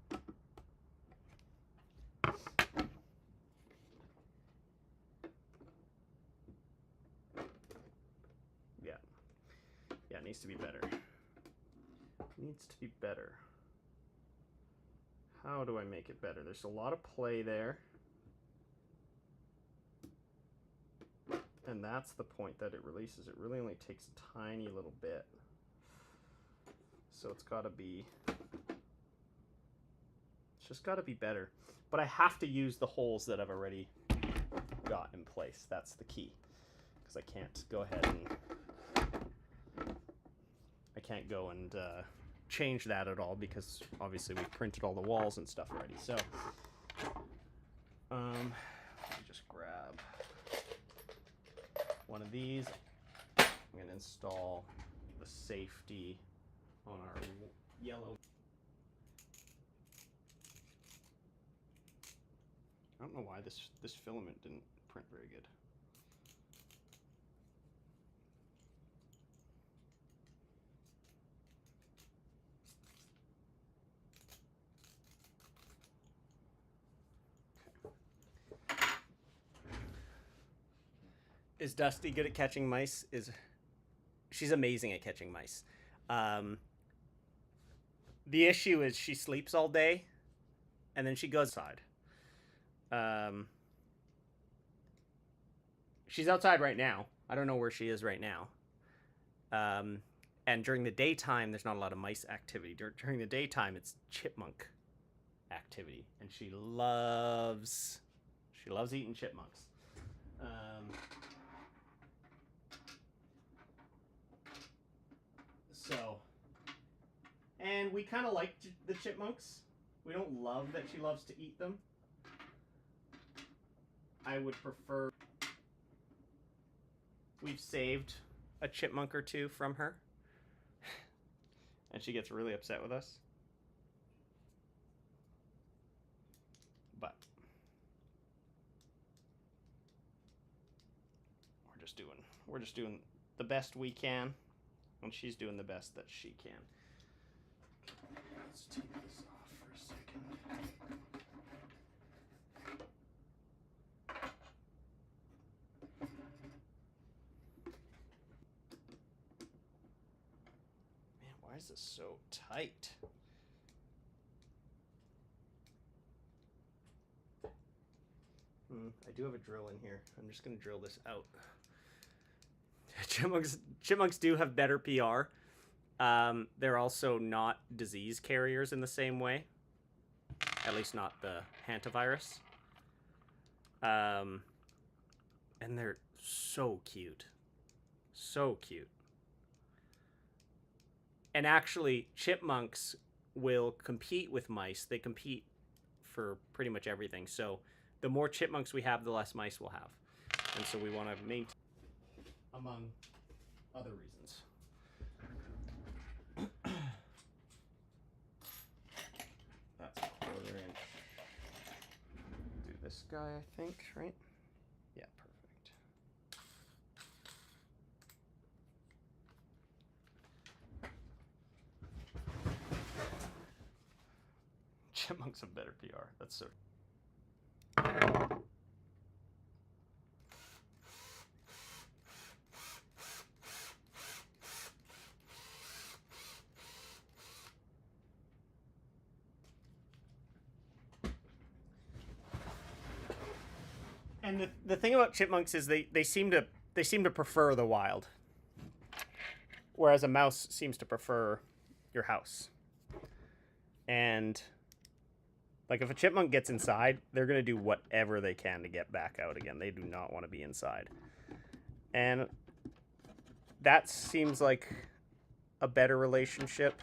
Yeah, it needs to be better. Needs to be better. How do I make it better? There's a lot of play there. And that's the point that it releases. It really only takes a tiny little bit. So it's got to be... It's just got to be better. But I have to use the holes that I've already got in place. That's the key. Because I can't go ahead and... I can't go and change that at all because obviously we've printed all the walls and stuff already. So, let me just grab one of these. I'm going to install the safety on our yellow. I don't know why this filament didn't print very good. Is Dusty good at catching mice? She's amazing at catching mice. The issue is she sleeps all day, and then she goes outside. She's outside right now. I don't know where she is right now. And during the daytime, there's not a lot of mice activity. During the daytime, it's chipmunk activity, and she loves eating chipmunks. So, and we kind of like the chipmunks. We don't love that she loves to eat them. I would prefer... We've saved a chipmunk or two from her. And she gets really upset with us. But we're just doing the best we can. And she's doing the best that she can. Let's take this off for a second. Man, why is this so tight? I do have a drill in here. I'm just going to drill this out. Chipmunks do have better PR. They're also not disease carriers in the same way. At least not the hantavirus. And they're so cute. So cute. And actually, chipmunks will compete with mice. They compete for pretty much everything. So the more chipmunks we have, the less mice we'll have. And so we want to maintain, among other reasons. That's a 1/4 inch. Do this guy, I think, right? Yeah, perfect. Chipmunks have better PR. That's so. And the thing about chipmunks is they seem to prefer the wild, whereas a mouse seems to prefer your house. And like if a chipmunk gets inside, they're gonna do whatever they can to get back out again. They do not want to be inside, and that seems like a better relationship.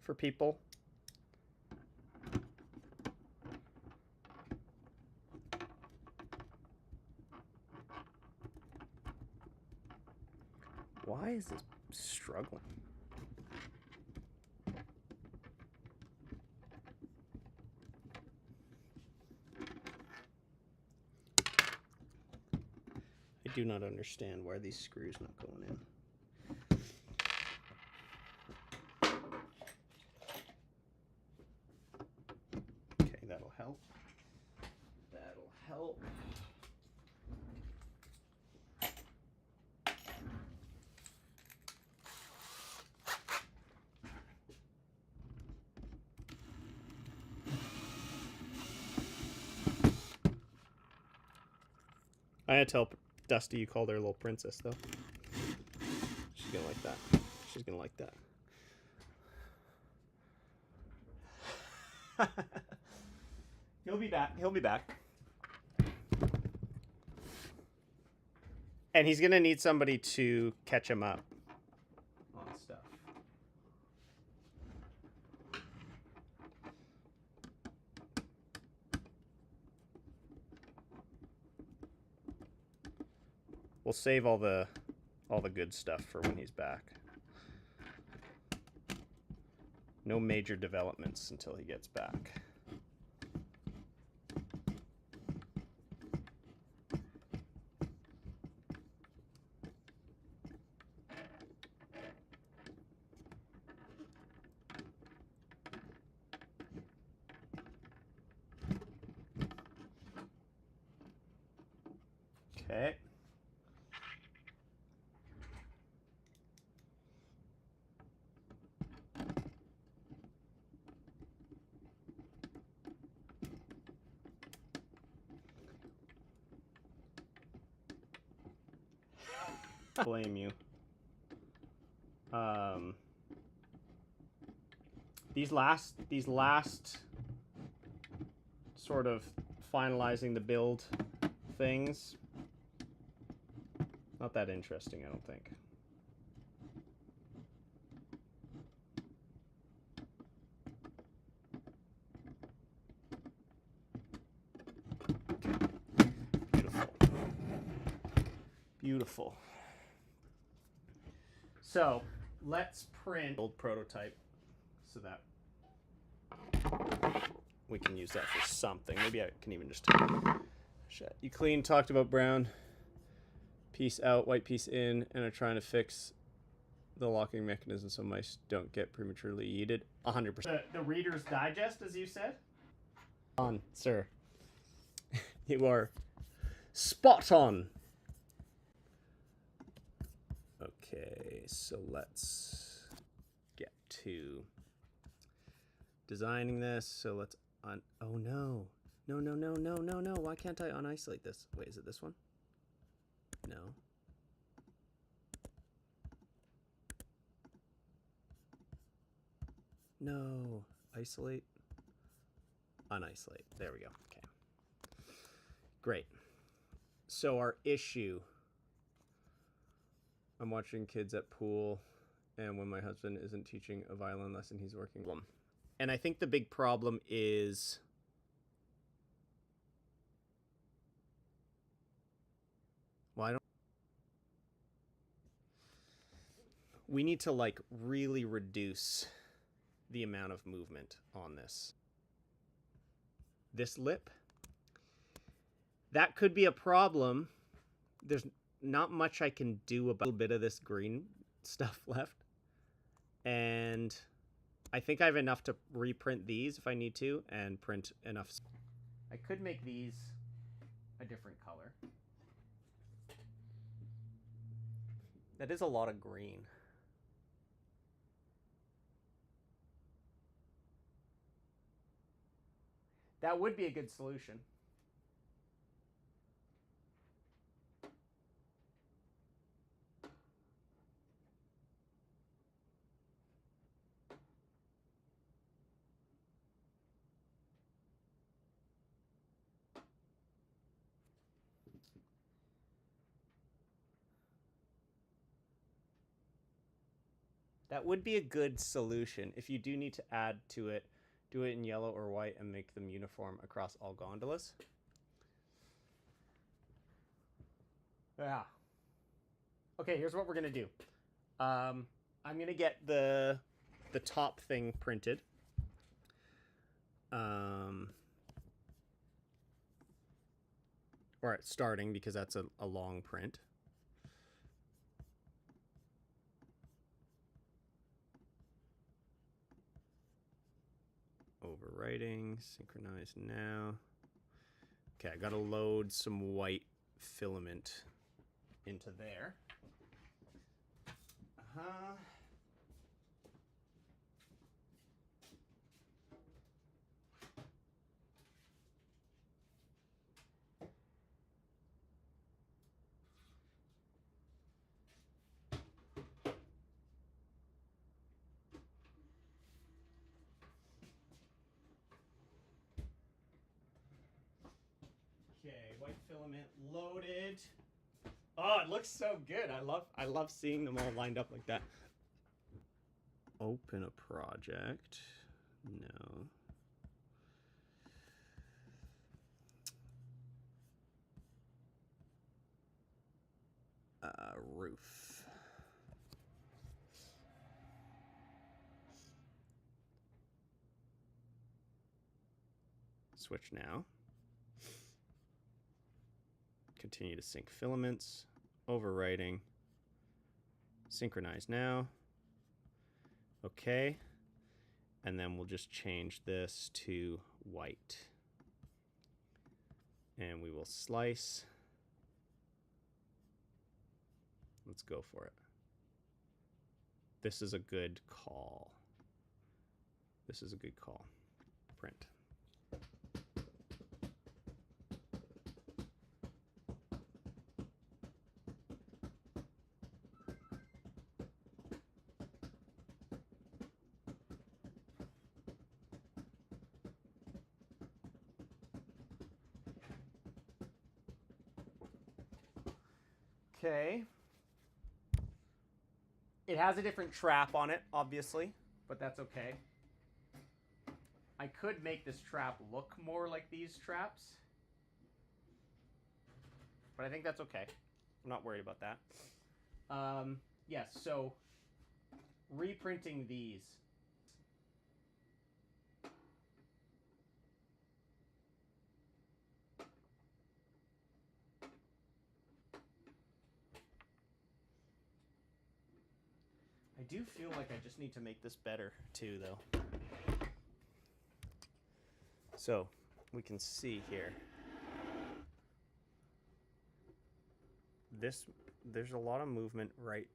For people. Why is this struggling? I do not understand why these screws not going in. Okay, that'll help. That'll help. I had to tell Dusty you called her a little princess, though. She's gonna like that. She's gonna like that. He'll be back. He'll be back. And he's gonna need somebody to catch him up on stuff. We'll save all the good stuff for when he's back. No major developments until he gets back. Okay. Blame you. These last sort of finalizing the build things, not that interesting, I don't think. Beautiful. Beautiful. So let's print old prototype so that we can use that for something. Maybe I can even just you clean talked about brown piece out, white piece in, and are trying to fix the locking mechanism so mice don't get prematurely yeeted. 100%. The Reader's Digest, as you said? On, sir. You are spot on. Okay, so let's get to designing this. So let's oh no. No. Why can't I unisolate this? Wait, is it this one? No. No. Isolate. Unisolate. There we go. Okay. Great. So our issue. I'm watching kids at pool, and when my husband isn't teaching a violin lesson, he's working. And I think the big problem is we need to like really reduce the amount of movement on this lip. That could be a problem. There's not much I can do about a little bit of this green stuff left. And I think I have enough to reprint these if I need to and print enough. I could make these a different color. That is a lot of green. That would be a good solution. That would be a good solution. If you do need to add to it, do it in yellow or white and make them uniform across all gondolas. Yeah. Okay, here's what we're gonna do. I'm gonna get the top thing printed. Or starting, because that's a long print. Overwriting, synchronize now. Okay, I gotta load some white filament into there. Okay, white filament loaded. Oh, it looks so good. I love seeing them all lined up like that. Open a project. No. Roof. Switch now. Continue to sync filaments. Overwriting. Synchronize now. Okay. And then we'll just change this to white. And we will slice. Let's go for it. This is a good call. This is a good call. Print. Okay. It has a different trap on it, obviously, but that's okay. I could make this trap look more like these traps, but I think that's okay. I'm not worried about that. Yes, so reprinting these. I do feel like I just need to make this better too, though. So we can see here. There's a lot of movement right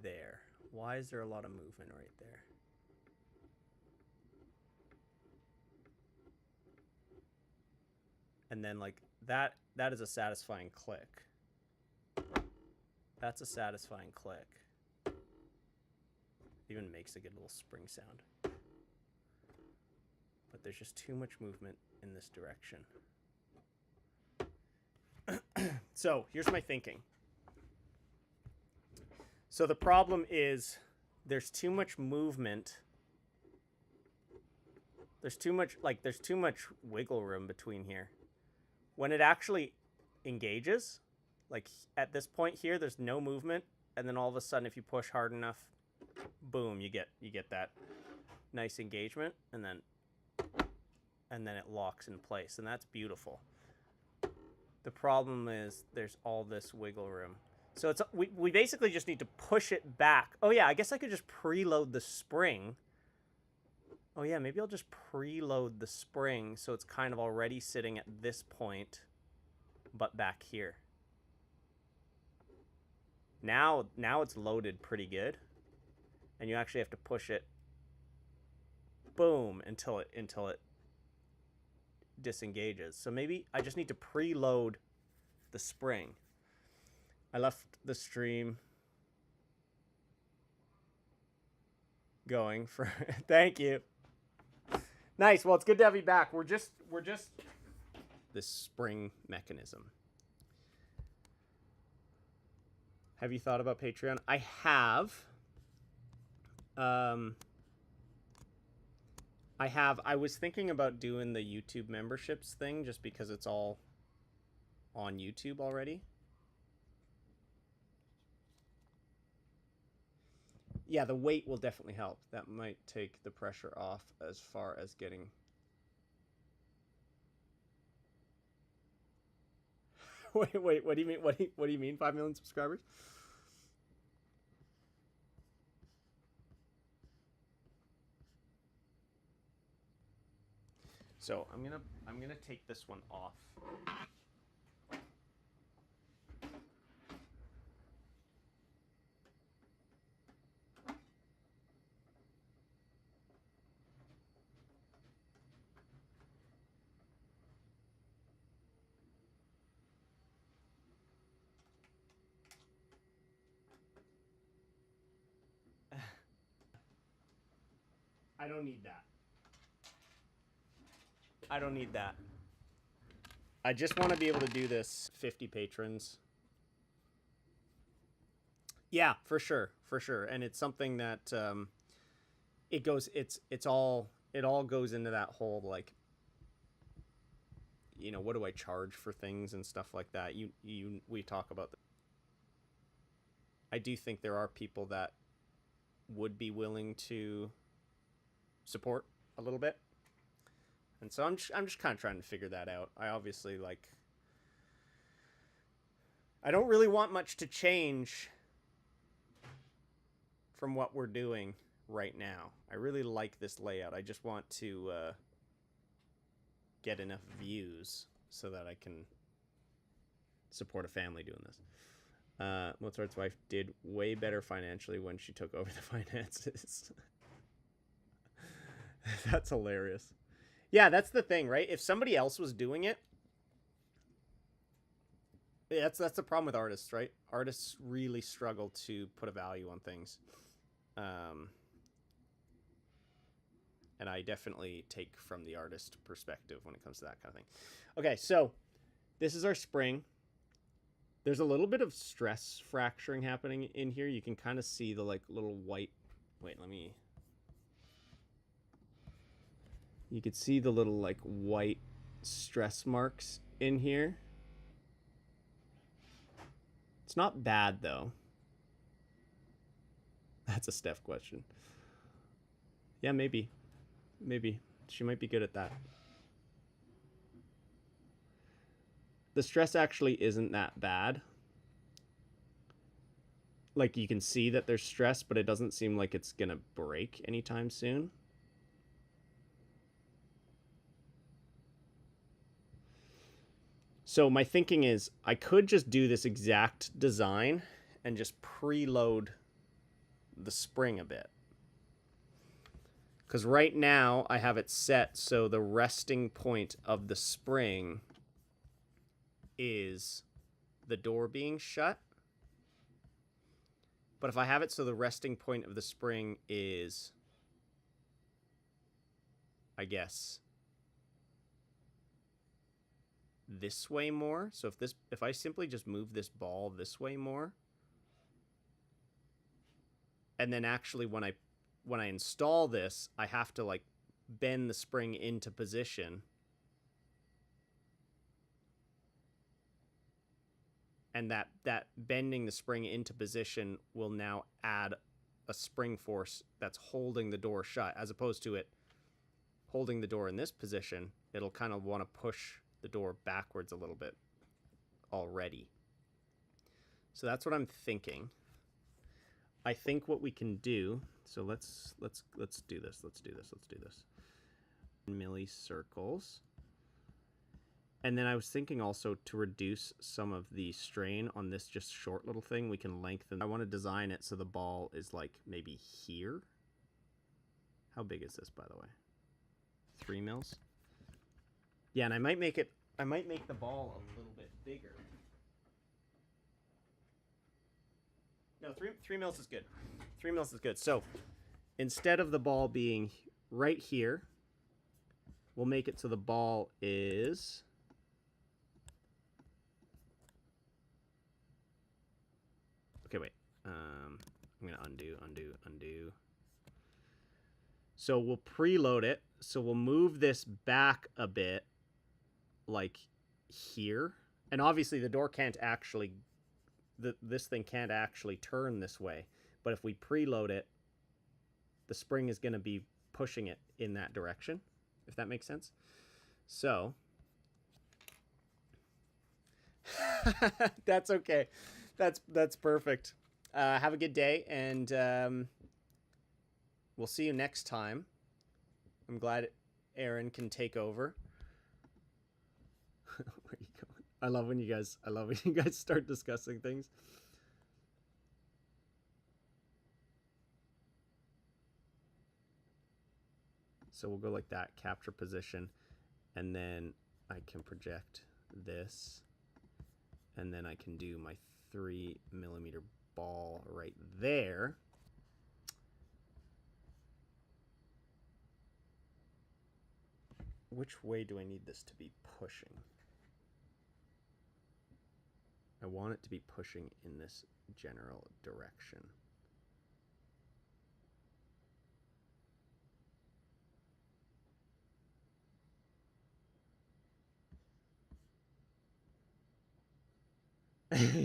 there. Why is there a lot of movement right there? And then like that is a satisfying click. That's a satisfying click. Even makes a good little spring sound. But there's just too much movement in this direction. So here's my thinking. So the problem is there's too much movement. There's too much wiggle room between here. When it actually engages, like at this point here, there's no movement, and then all of a sudden, if you push hard enough, boom, you get that nice engagement, and then it locks in place, and that's beautiful. The problem is there's all this wiggle room. So it's we basically just need to push it back. Oh yeah, I guess I could just preload the spring. Oh yeah, maybe I'll just preload the spring so it's kind of already sitting at this point, but back here. Now it's loaded pretty good, and you actually have to push it, boom, until it disengages. So maybe I just need to preload the spring. I left the stream going for thank you. Nice. Well, it's good to have you back. We're just this spring mechanism. Have you thought about Patreon? I have. I was thinking about doing the YouTube memberships thing just because it's all on YouTube already. Yeah, the weight will definitely help. That might take the pressure off as far as getting... wait, what do you mean? What do you mean 5 million subscribers? So I'm gonna take this one off. I don't need that. I don't need that. I just want to be able to do this 50 patrons. Yeah, for sure. And it's something that it all goes into that whole, like, you know, what do I charge for things and stuff like that. We talk about that. I do think there are people that would be willing to support a little bit. And so I'm just kind of trying to figure that out. I obviously, like, I don't really want much to change from what we're doing right now. I really like this layout. I just want to get enough views so that I can support a family doing this. Mozart's wife did way better financially when she took over the finances. That's hilarious. Yeah, that's the thing, right? If somebody else was doing it, that's the problem with artists, right? Artists really struggle to put a value on things. And I definitely take from the artist perspective when it comes to that kind of thing. Okay, so this is our spring. There's a little bit of stress fracturing happening in here. You can kind of see the, like, little white... Wait, let me... You could see the little, like, white stress marks in here. It's not bad, though. That's a Steph question. Yeah, maybe. Maybe. She might be good at that. The stress actually isn't that bad. Like, you can see that there's stress, but it doesn't seem like it's gonna break anytime soon. So my thinking is I could just do this exact design and just preload the spring a bit. Because right now I have it set so the resting point of the spring is the door being shut. But if I have it so the resting point of the spring is, I guess, this way more. So if I simply just move this ball this way more, and then actually when I install this, I have to like bend the spring into position. And that bending the spring into position will now add a spring force that's holding the door shut, as opposed to it holding the door in this position. It'll kind of want to push the door backwards a little bit already. So that's what I'm thinking. I think what we can do, so let's do this. Let's do this. Millicircles. And then I was thinking also to reduce some of the strain on this just short little thing, we can lengthen. I want to design it so the ball is like maybe here. How big is this, by the way? 3 mils? Yeah, and I might make the ball a little bit bigger. No, 3 mils is good. 3 mils is good. So instead of the ball being right here, we'll make it so the ball is... Okay, wait. I'm going to undo. So we'll preload it. So we'll move this back a bit, like here. And obviously the door can't actually, this thing can't actually turn this way. But if we preload it, the spring is going to be pushing it in that direction, if that makes sense. So that's okay. That's perfect. Have a good day, and we'll see you next time. I'm glad Aaron can take over. Where are you going? I love when you guys start discussing things. So we'll go like that, capture position, and then I can project this, and then I can do my 3 millimeter ball right there. Which way do I need this to be pushing? I want it to be pushing in this general direction.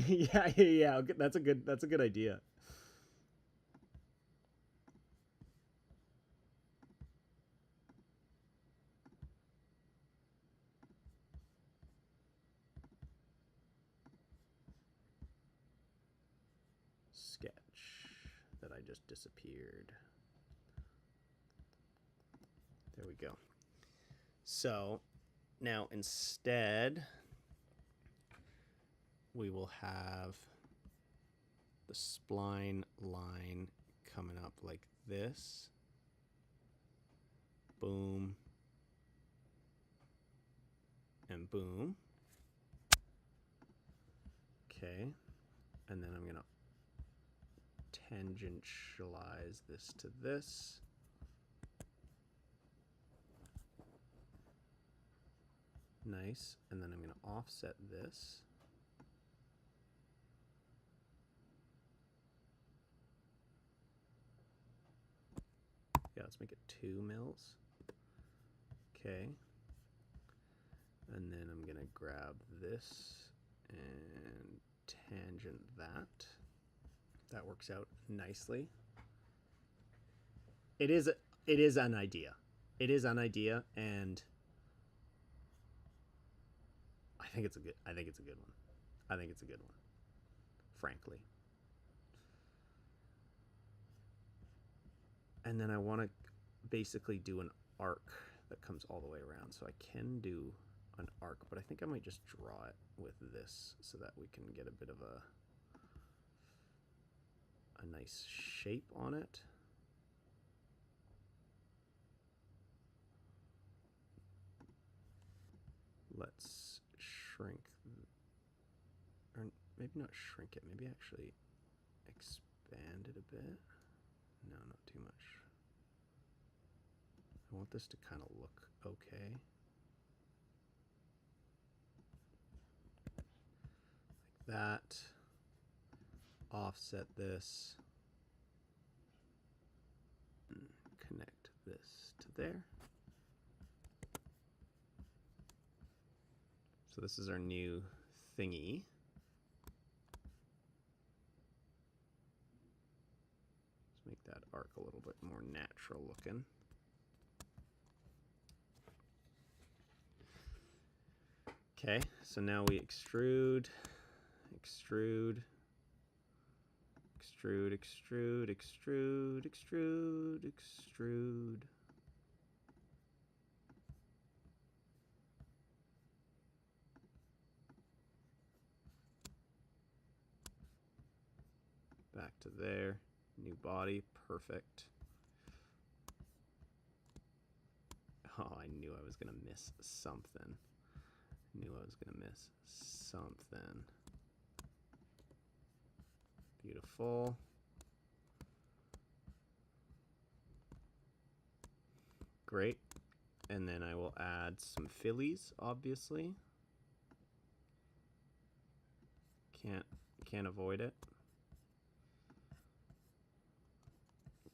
Yeah. That's a good idea. Sketch that I just disappeared. There we go. So now instead, we will have the spline line coming up like this. Boom. And boom. Okay. And then I'm going to tangentialize this to this. Nice. And then I'm going to offset this. Yeah, let's make it 2 mils. Okay. And then I'm going to grab this and tangent that. That works out nicely. It is an idea. It is an idea, and I think it's a good one. I think it's a good one, frankly. And then I want to basically do an arc that comes all the way around. So I can do an arc, but I think I might just draw it with this so that we can get a bit of a nice shape on it. Let's shrink, or maybe not shrink it, maybe actually expand expand it a bit. No, not too much. I want this to kind of look okay. Like that. Offset this. Connect this to there. So this is our new thingy. Let's make that arc a little bit more natural looking. Okay, so now we extrude, extrude, extrude, extrude, extrude, extrude, extrude. Back to there, new body, perfect. Oh, I knew I was gonna miss something. Knew I was gonna miss something. Beautiful. Great. And then I will add some fillies, obviously. Can't avoid it.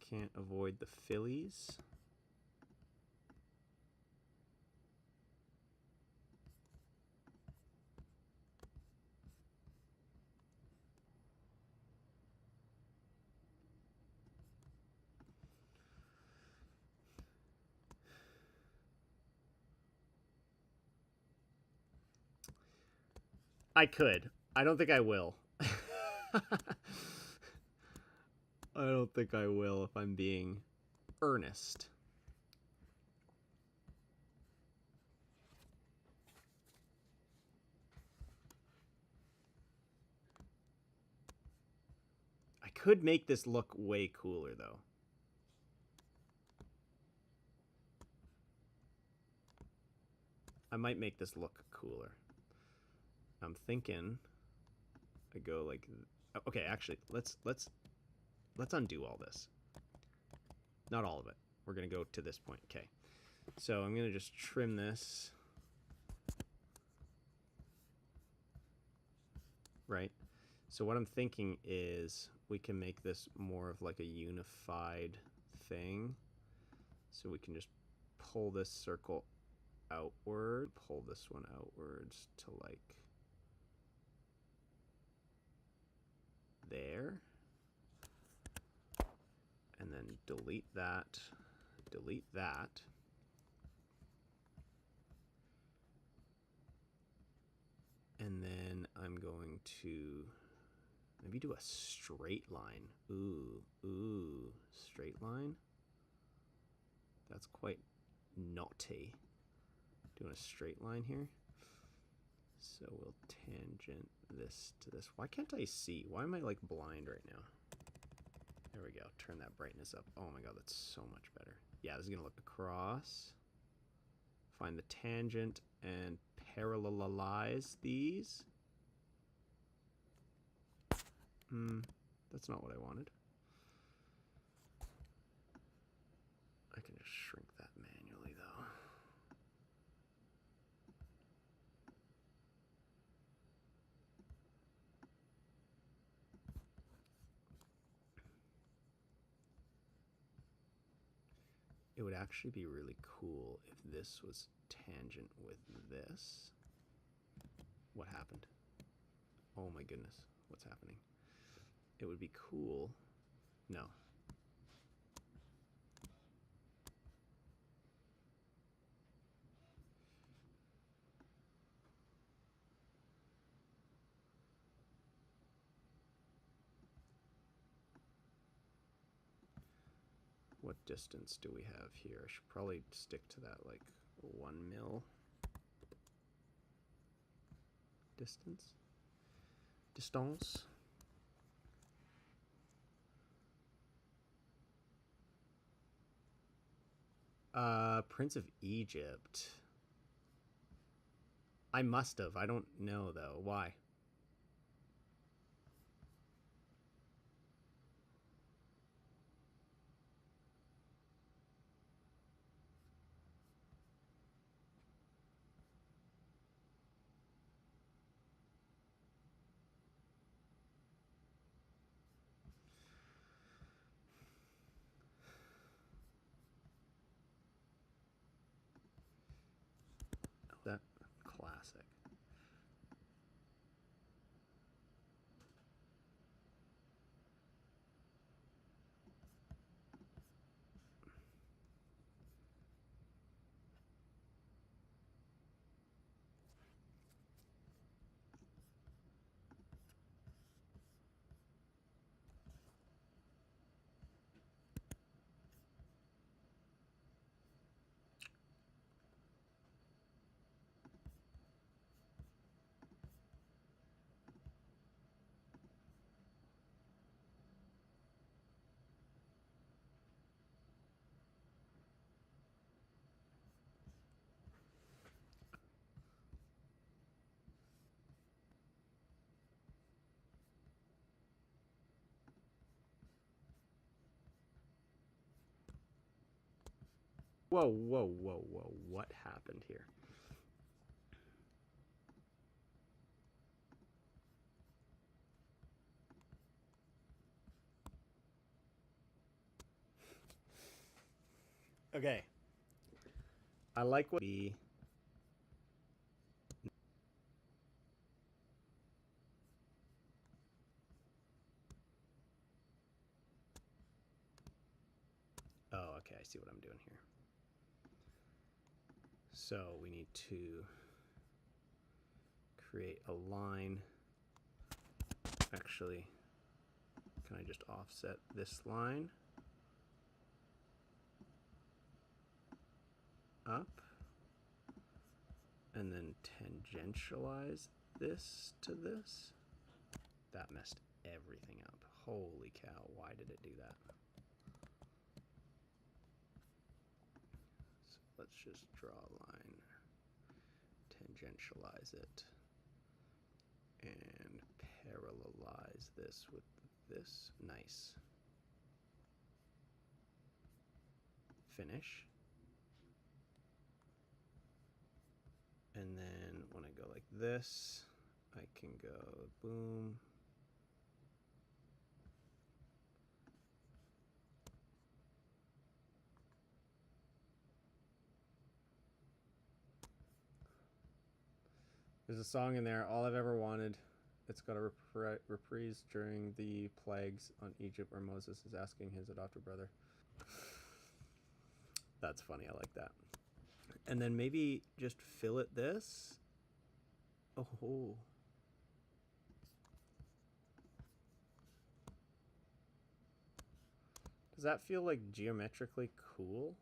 Can't avoid the fillies. I could. I don't think I will. I don't think I will if I'm being earnest. I could make this look way cooler, though. I might make this look cooler. I'm thinking I go like, okay, actually, let's undo all this. Not all of it. We're gonna go to this point. Okay. So I'm gonna just trim this. Right. So what I'm thinking is we can make this more of like a unified thing. So we can just pull this circle outward, pull this one outwards to like there. And then delete that, delete that. And then I'm going to maybe do a straight line. Ooh, straight line. That's quite naughty. Doing a straight line here. So we'll tangent this to this. Why can't I see? Why am I like blind right now? There we go. Turn that brightness up. Oh my god, that's so much better. Yeah, this is gonna look across. Find the tangent and parallelize these. That's not what I wanted. I can just shrink that manually though. It would actually be really cool if this was tangent with this. What happened? Oh my goodness, what's happening? It would be cool. No. What distance do we have here? I should probably stick to that like 1 mil distance. Distance. Prince of Egypt. I must have. I don't know though. Why? Classic. Whoa, whoa, whoa, whoa. What happened here? Okay. I like what be. Oh, okay. I see what I'm doing here. So we need to create a line. Actually, can I just offset this line up and then tangentialize this to this? That messed everything up. Holy cow, why did it do that? So let's just draw a line, tangentialize it, and parallelize this with this. Nice. Finish. And then when I go like this, I can go boom. There's a song in there, All I've Ever Wanted. It's got a reprise during the plagues on Egypt where Moses is asking his adopted brother. That's funny, I like that. And then maybe just fillet this. Oh. Does that feel like geometrically cool?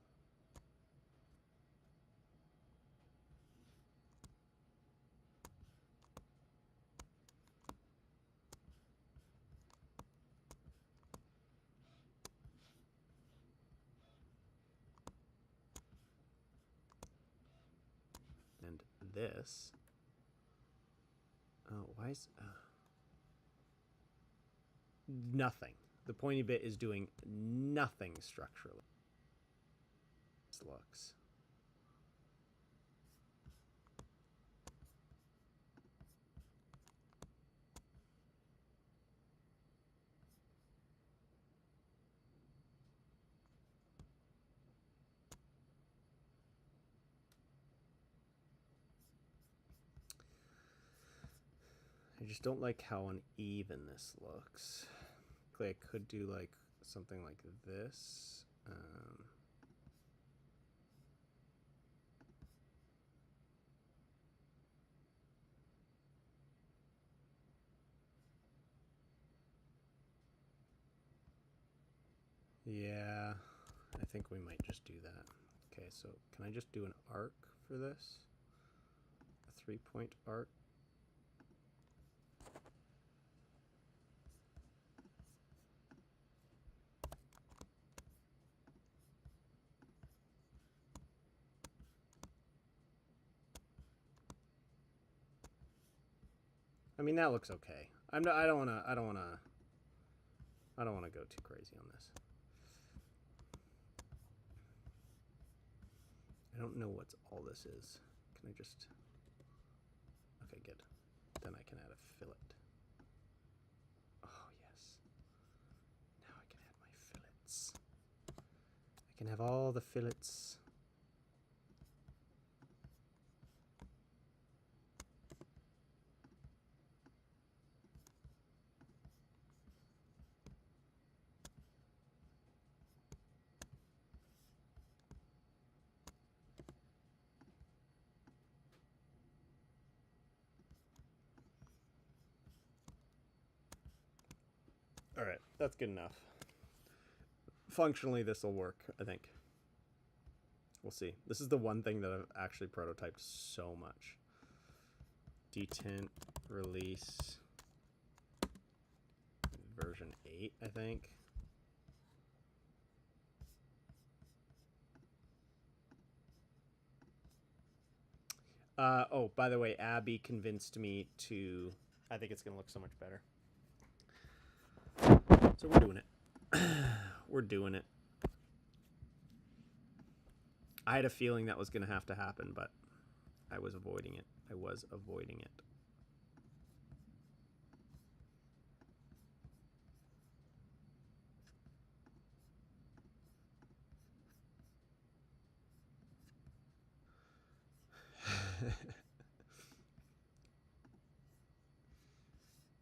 And this. Oh, why is... nothing. The pointy bit is doing nothing structurally. This looks. I just don't like how uneven this looks. I could do like something like this. Yeah, I think we might just do that. Okay, so can I just do an arc for this? A 3-point arc? I mean, that looks okay. I don't want to go too crazy on this. I don't know what all this is. Can I just... Okay, good. Then I can add a fillet. Oh, yes. Now I can add my fillets. I can have all the fillets. All right, that's good enough. Functionally, this will work, I think. We'll see. This is the one thing that I've actually prototyped so much. Detent release version 8, I think. Oh, by the way, Abby convinced me to... I think it's going to look so much better. So we're doing it. We're doing it. I had a feeling that was going to happen, but I was avoiding it. I was avoiding it.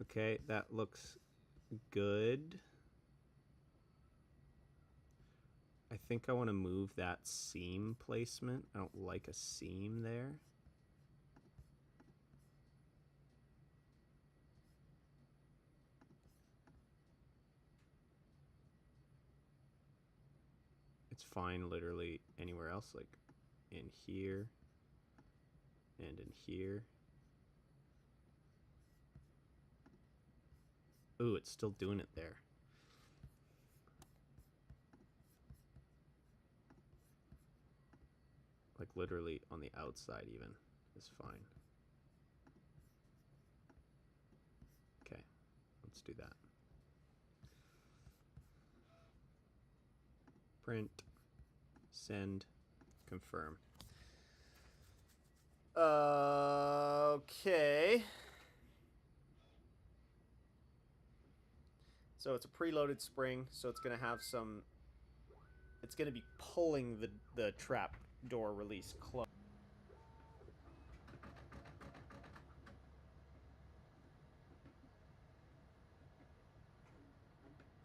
Okay, that looks good. I think I want to move that seam placement. I don't like a seam there. It's fine literally anywhere else, like in here and in here. Ooh, it's still doing it there. Like literally on the outside even is fine. Okay, let's do that. Print, send, confirm. Okay. So it's a preloaded spring, so it's going to have some... It's going to be pulling the trap door release close.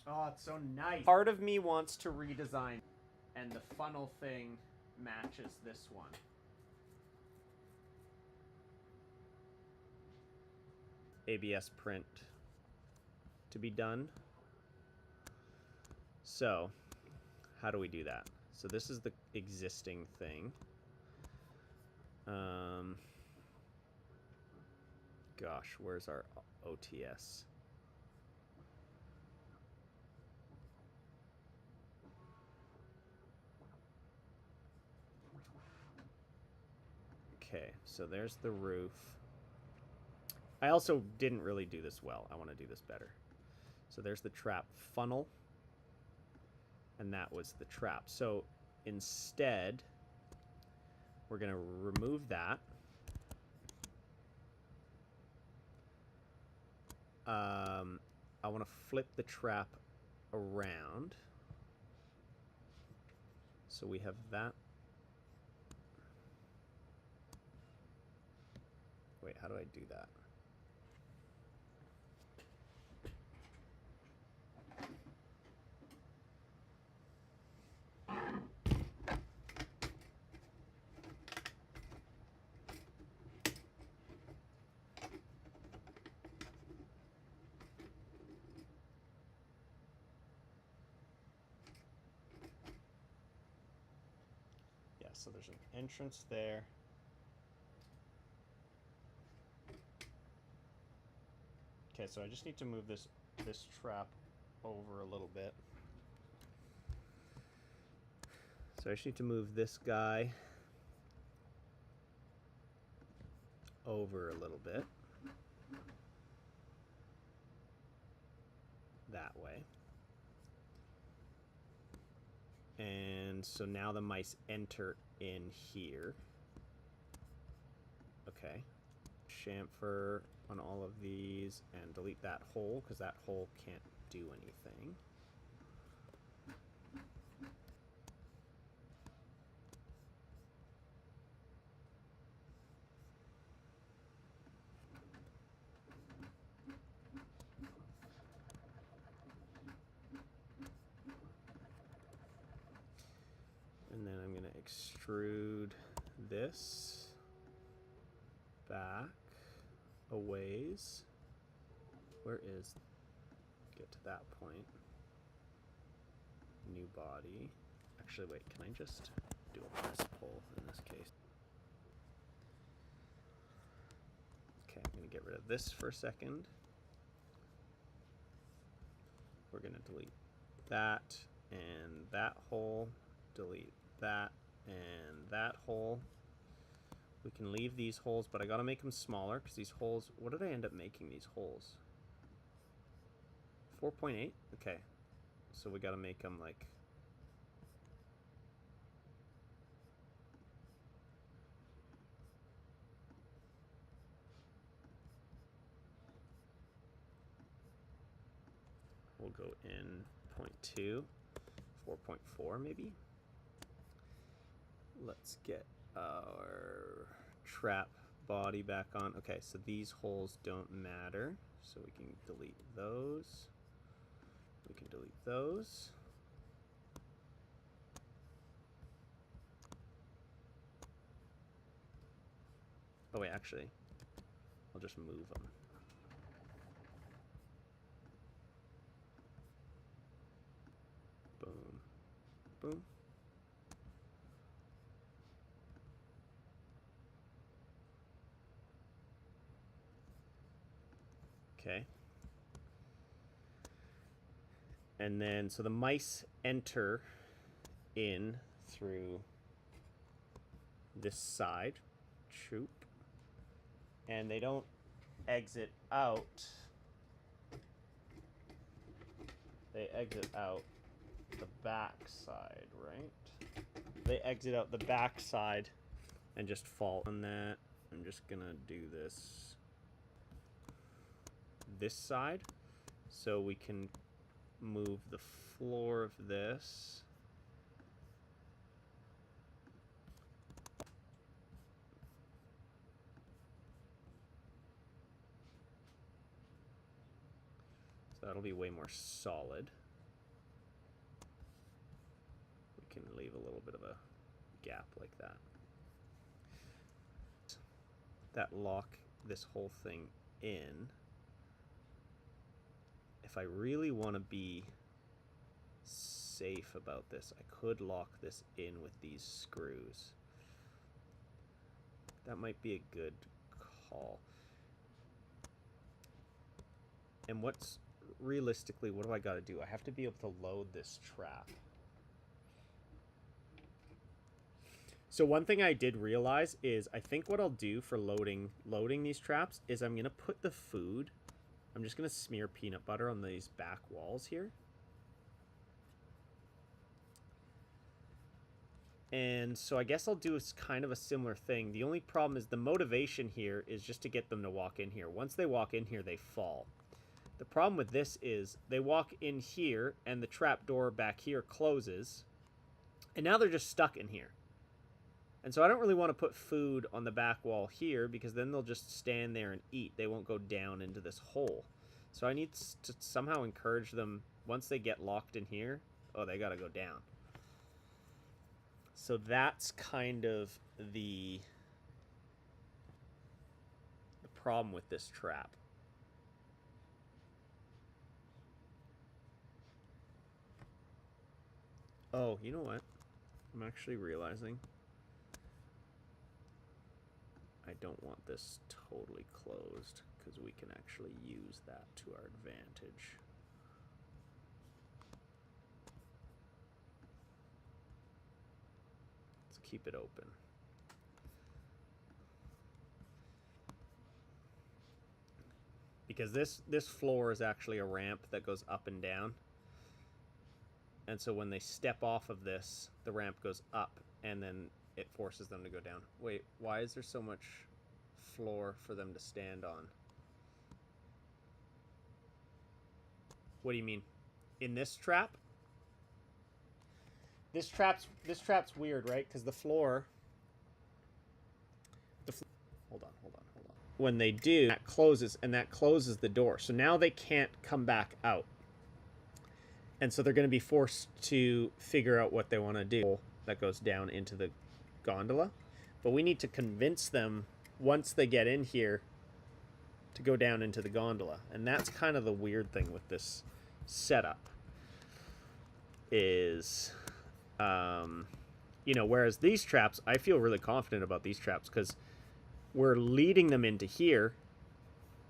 Oh, it's so nice. Part of me wants to redesign, and the funnel thing matches this one. ABS print to be done. So, how do we do that? So this is the existing thing. Gosh, where's our OTS? Okay, so there's the roof. I also didn't really do this well. I want to do this better. So there's the trap funnel. And that was the trap. So instead, we're going to remove that. I want to flip the trap around. So we have that. Wait, how do I do that? Yeah, so there's an entrance there. Okay, so I just need to move this trap over a little bit. So I just need to move this guy over a little bit. That way. And so now the mice enter in here. Okay. Chamfer on all of these and delete that hole because that hole can't do anything. And then I'm going to extrude this back a ways. Where is... get to that point. New body. Actually, wait, can I just do a press pull in this case? Okay, I'm going to get rid of this for a second. We're going to delete that and that hole, delete that and that hole. We can leave these holes, but I got to make them smaller because these holes, what did I end up making these holes? 4.8? Okay. So we got to make them like... We'll go in 0.2, 4.4 maybe. Let's get our trap body back on. Okay, so these holes don't matter, so we can delete those. We can delete those. Oh wait, actually, I'll just move them. Boom, boom. Okay. And then, so the mice enter in through this side, choop, and they don't exit out. They exit out the back side, right? They exit out the back side and just fall on that. I'm just gonna do this side so we can move the floor of this. So that'll be way more solid. We can leave a little bit of a gap like that. That lock this whole thing in. If I really want to be safe about this, I could lock this in with these screws. That might be a good call. And what's realistically, what do I got to do? I have to be able to load this trap. So one thing I did realize is I think what I'll do for loading these traps is I'm going to put the food, I'm just going to smear peanut butter on these back walls here. And so I guess I'll do kind of a similar thing. The only problem is the motivation here is just to get them to walk in here. Once they walk in here, they fall. The problem with this is they walk in here and the trap door back here closes. And now they're just stuck in here. And so I don't really want to put food on the back wall here because then they'll just stand there and eat. They won't go down into this hole. So I need to somehow encourage them, once they get locked in here, oh, they got to go down. So that's kind of the problem with this trap. Oh, you know what? I'm actually realizing I don't want this totally closed because we can actually use that to our advantage. Let's keep it open. Because this floor is actually a ramp that goes up and down. And so when they step off of this, the ramp goes up and then it forces them to go down. Wait, why is there so much floor for them to stand on? What do you mean? In this trap? This trap's weird, right? Because the floor... Hold on. When they do, that closes, and that closes the door. So now they can't come back out. And so they're going to be forced to figure out what they want to do. That goes down into the gondola. But we need to convince them, once they get in here, to go down into the gondola. And that's kind of the weird thing with this setup is, you know, whereas these traps, I feel really confident about these traps because we're leading them into here,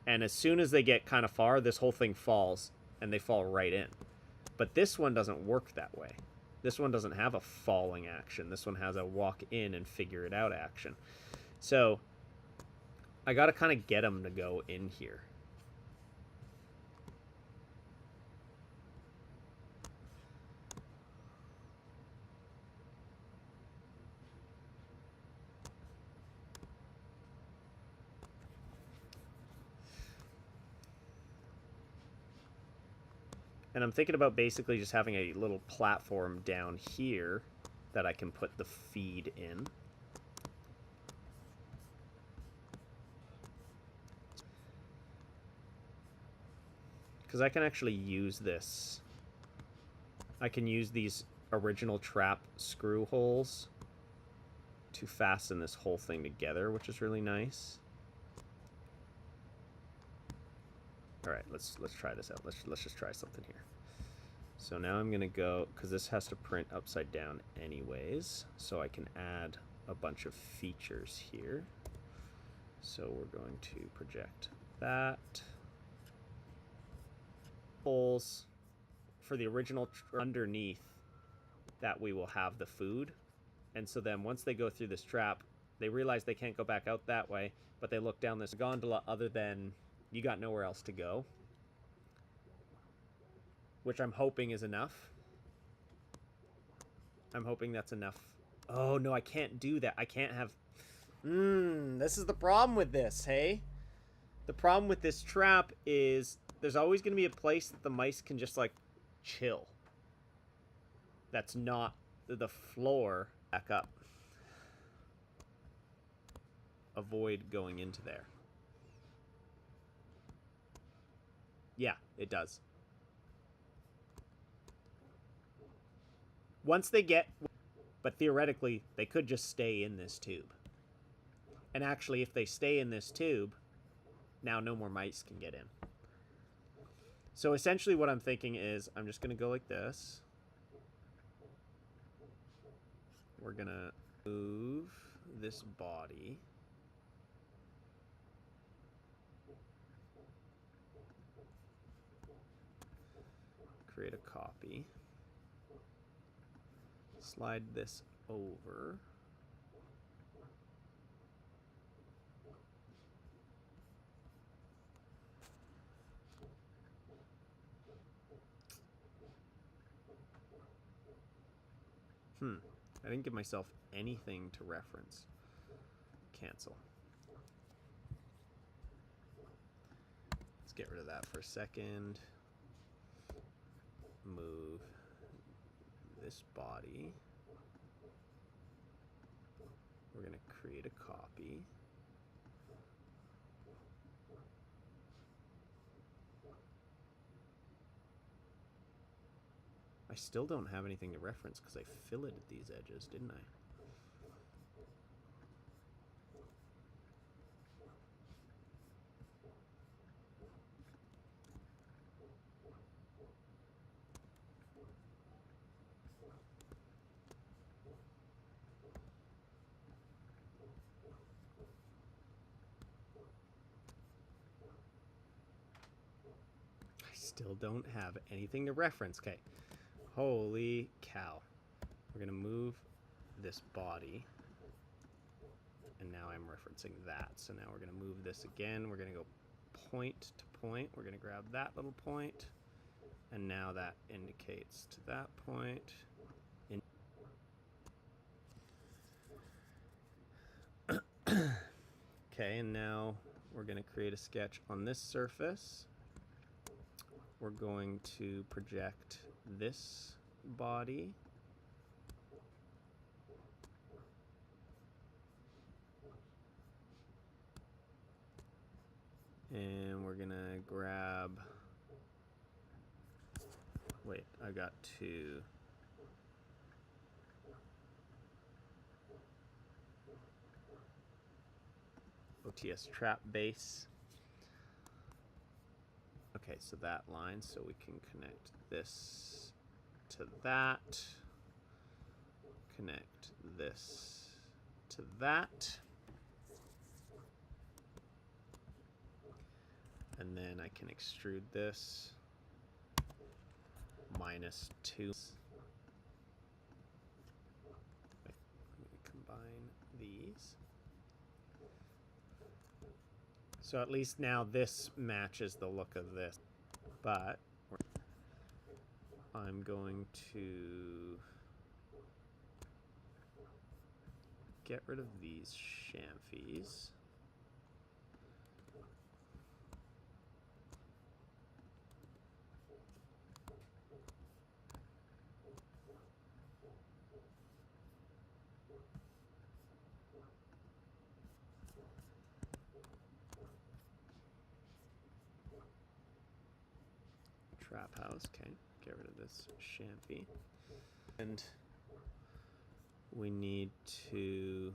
and as soon as they get kind of far, this whole thing falls, and they fall right in. But this one doesn't work that way. This one doesn't have a falling action. This one has a walk in and figure it out action. So I got to kind of get them to go in here. And I'm thinking about basically just having a little platform down here that I can put the feed in. Because I can actually use this. I can use these original trap screw holes to fasten this whole thing together, which is really nice. All right, let's try this out. Let's just try something here. So now I'm gonna go, because this has to print upside down anyways, so I can add a bunch of features here. So we're going to project that. Holes for the original underneath that we will have the food. And so then once they go through this trap, they realize they can't go back out that way, but they look down this gondola other than you got nowhere else to go. Which I'm hoping is enough. I'm hoping that's enough. Oh, no, I can't do that. I can't have... this is the problem with this, hey? The problem with this trap is there's always going to be a place that the mice can just, like, chill. That's not the floor. Back up. Avoid going into there. Yeah, it does. Once they get... But theoretically, they could just stay in this tube. And actually, if they stay in this tube, now no more mice can get in. So essentially what I'm thinking is I'm just going to go like this. We're going to move this body. Create a copy. Slide this over. I didn't give myself anything to reference. Cancel. Let's get rid of that for a second. Move this body. We're going to create a copy. I still don't have anything to reference because I filleted these edges, didn't I? I still don't have anything to reference. Okay. Holy cow. We're going to move this body. And now I'm referencing that. So now we're going to move this again. We're going to go point to point. We're going to grab that little point. And now that indicates to that point. Okay, and now we're going to create a sketch on this surface. We're going to project this body. And we're going to grab... Wait, I got to... OTS trap base. Okay, so that line, so we can connect this to that. Connect this to that. And then I can extrude this -2. Let me combine these. So at least now this matches the look of this. But I'm going to get rid of these chamfers. Trap house, okay. Get rid of this chamfer. And we need to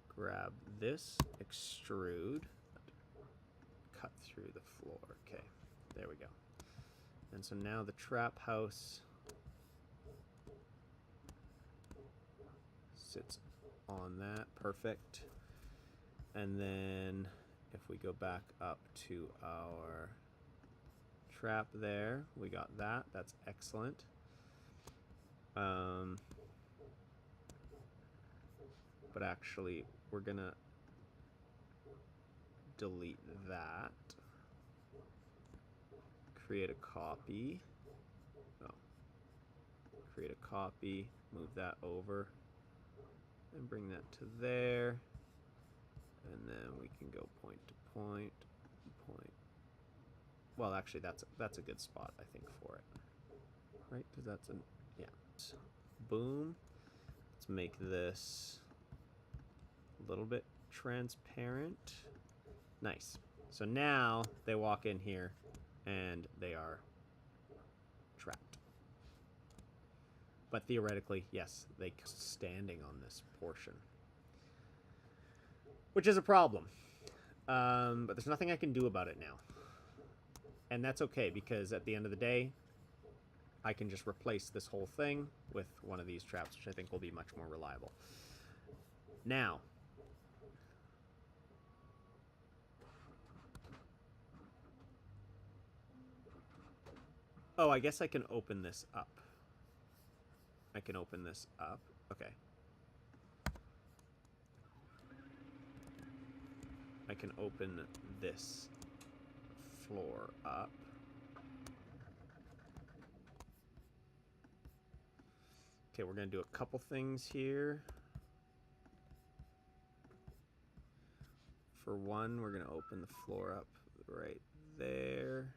grab this, extrude, cut through the floor. Okay, there we go. And so now the trap house sits on that, perfect. And then if we go back up to our trap there, we got that, that's excellent. But actually, we're gonna delete that. Create a copy. Oh. Create a copy, move that over, and bring that to there. And then we can go point to point, point. Well, actually, that's a good spot, I think, for it. Right? Because that's an, yeah. Boom. Let's make this a little bit transparent. Nice. So now they walk in here and they are trapped. But theoretically, yes, they standing on this portion, which is a problem. But there's nothing I can do about it now. And that's okay, because at the end of the day, I can just replace this whole thing with one of these traps, which I think will be much more reliable. Now, oh, I guess I can open this up. I can open this up. Okay. I can open this floor up. Okay, we're going to do a couple things here. For one, we're going to open the floor up right there.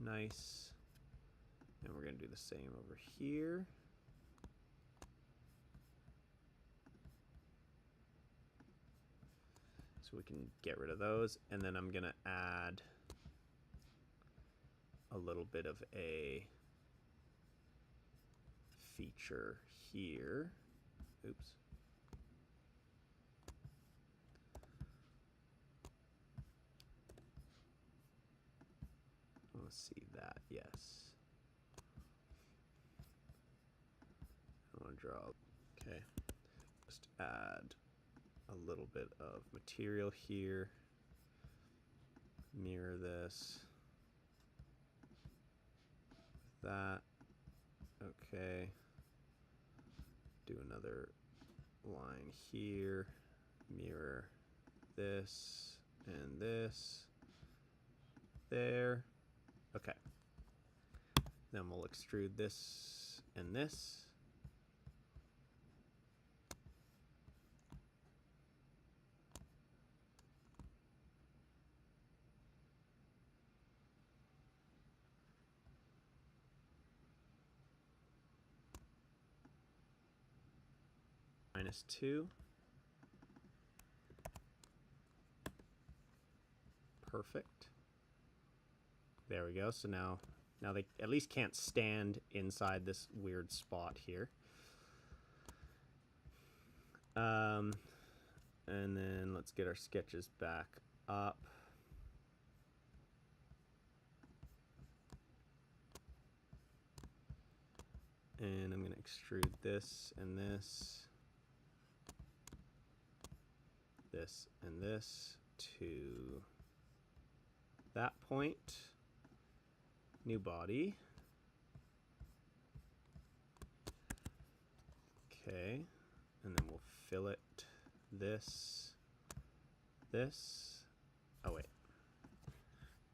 Nice. And we're going to do the same over here. So we can get rid of those. And then I'm going to add a little bit of a feature here. Oops. Let's see that, yes. I want to draw, okay. Just add a little bit of material here. Mirror this. That. Okay. Do another line here. Mirror this and this. There. Okay. Then we'll extrude this and this. -2. Perfect. There we go. So now they at least can't stand inside this weird spot here. And then let's get our sketches back up. And I'm going to extrude this and this and this to that point. New body. Okay, and then we'll fillet this. Oh wait,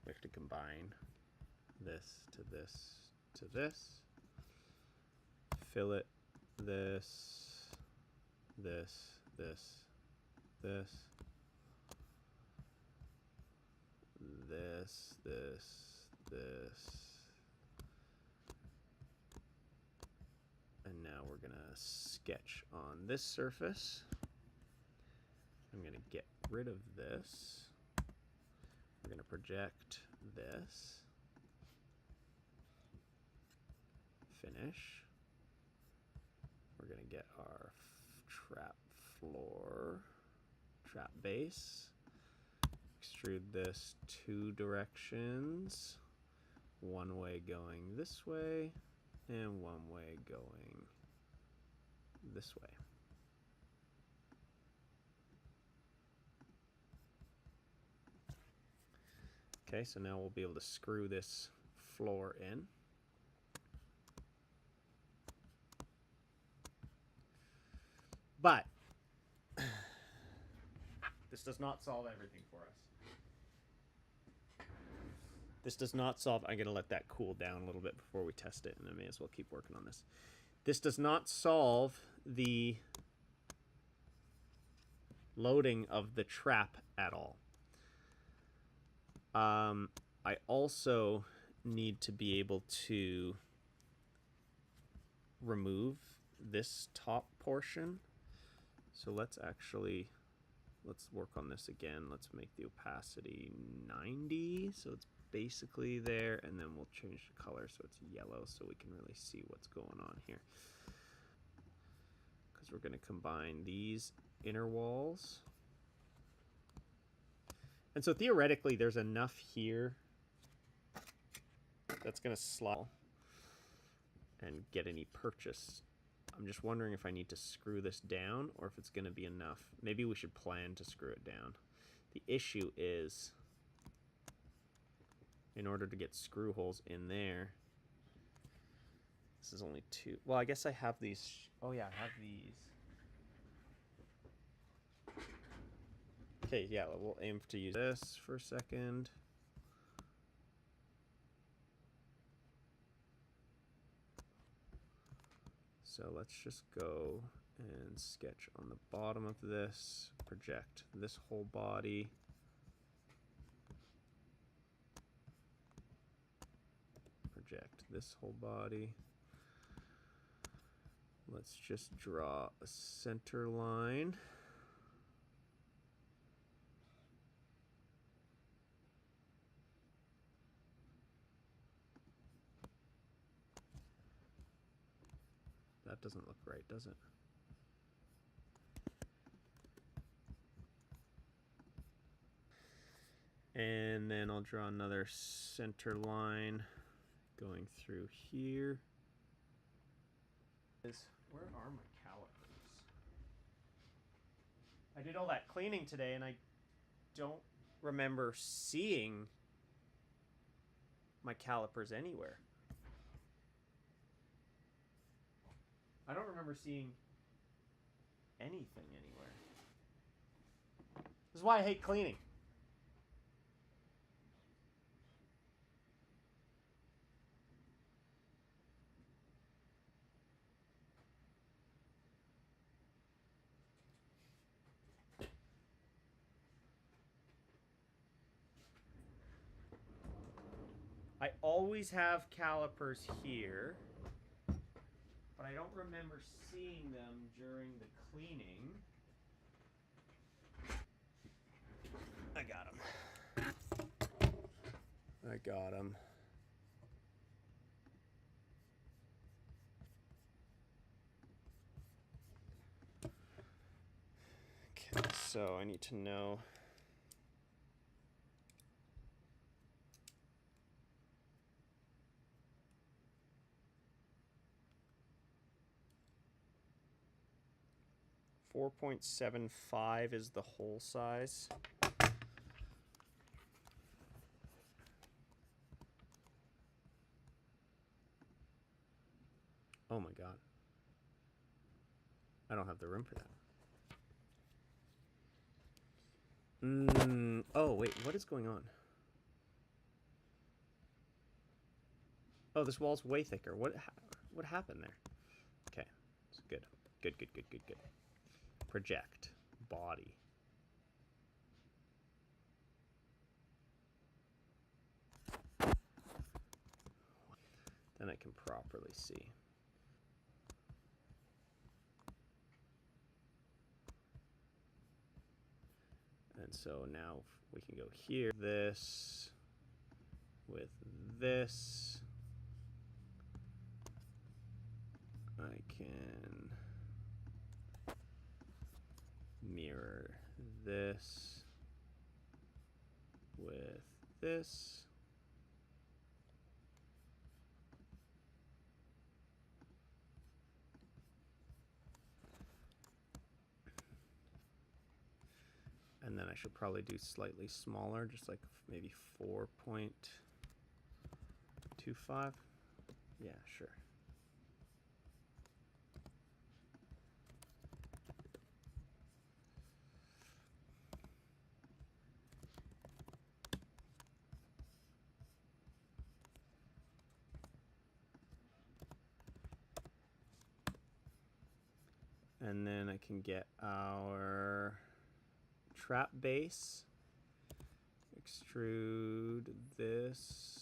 we have to combine this to this to this. Fillet this, this, this, and now we're gonna sketch on this surface. I'm gonna get rid of this. We're gonna project this. Finish. We're gonna get our trap floor, trap base. Extrude this 2 directions. One way going this way, and one way going this way. Okay, so now we'll be able to screw this floor in. But this does not solve everything for us. This does not solve... I'm going to let that cool down a little bit before we test it, and I may as well keep working on this. This does not solve the loading of the trap at all. I also need to be able to remove this top portion. So let's work on this again. Let's make the opacity 90, so it's basically there, and then we'll change the color so it's yellow so we can really see what's going on here. Because we're going to combine these inner walls. And so theoretically there's enough here that's going to slot and get any purchase. I'm just wondering if I need to screw this down or if it's going to be enough. Maybe we should plan to screw it down. The issue is, in order to get screw holes in there, this is only 2. Well, I guess I have these. Oh yeah, I have these. Okay, yeah, we'll aim to use this for a second. So let's just go and sketch on the bottom of this, project this whole body. Project this whole body. Let's just draw a center line. That doesn't look right, does it? And then I'll draw another center line going through here. Where are my calipers? I did all that cleaning today and I don't remember seeing my calipers anywhere. I don't remember seeing anything anywhere. This is why I hate cleaning. I always have calipers here, but I don't remember seeing them during the cleaning. I got them. I got them. Okay, So I need to know. .75 is the hole size. Oh my god. I don't have the room for that. Oh, wait, what is going on? Oh, this wall's way thicker. What happened there? Okay, it's good. Good. Project. Body. Then I can properly see. And so now we can go here, this, with this. I can mirror this with this. And then I should probably do slightly smaller, just like maybe 4.25. Yeah, sure. And then I can get our trap base, extrude this.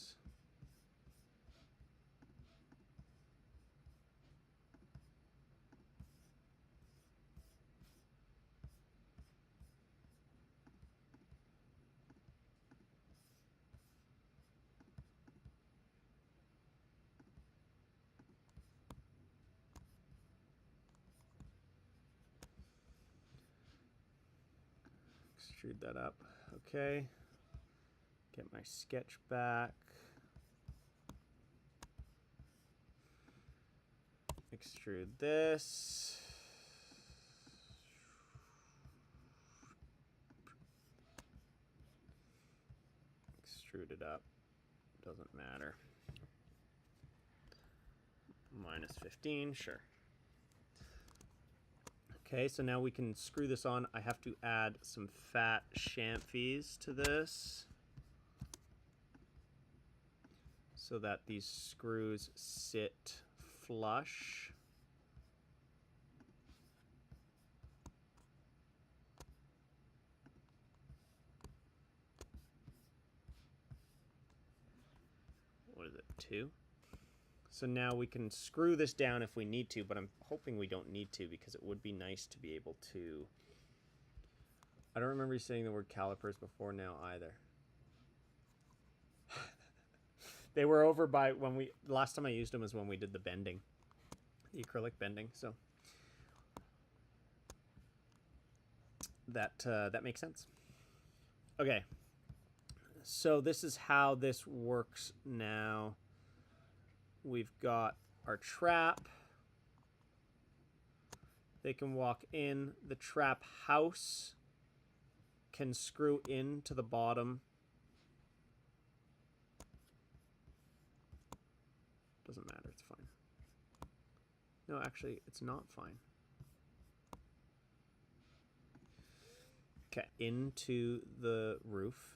Extrude that up. Okay. Get my sketch back. Extrude this. Extrude it up. Doesn't matter. -15, sure. Okay, so now we can screw this on. I have to add some fat chamfers to this so that these screws sit flush. What is it, 2? So now we can screw this down if we need to, but I'm hoping we don't need to because it would be nice to be able to... I don't remember you saying the word calipers before now either. They were over by when we... Last time I used them was when we did the bending. The acrylic bending, so... That makes sense. Okay. So this is how this works now. We've got our trap. They can walk in. The trap house can screw into the bottom. Doesn't matter, it's fine. No, actually, it's not fine. Okay, into the roof.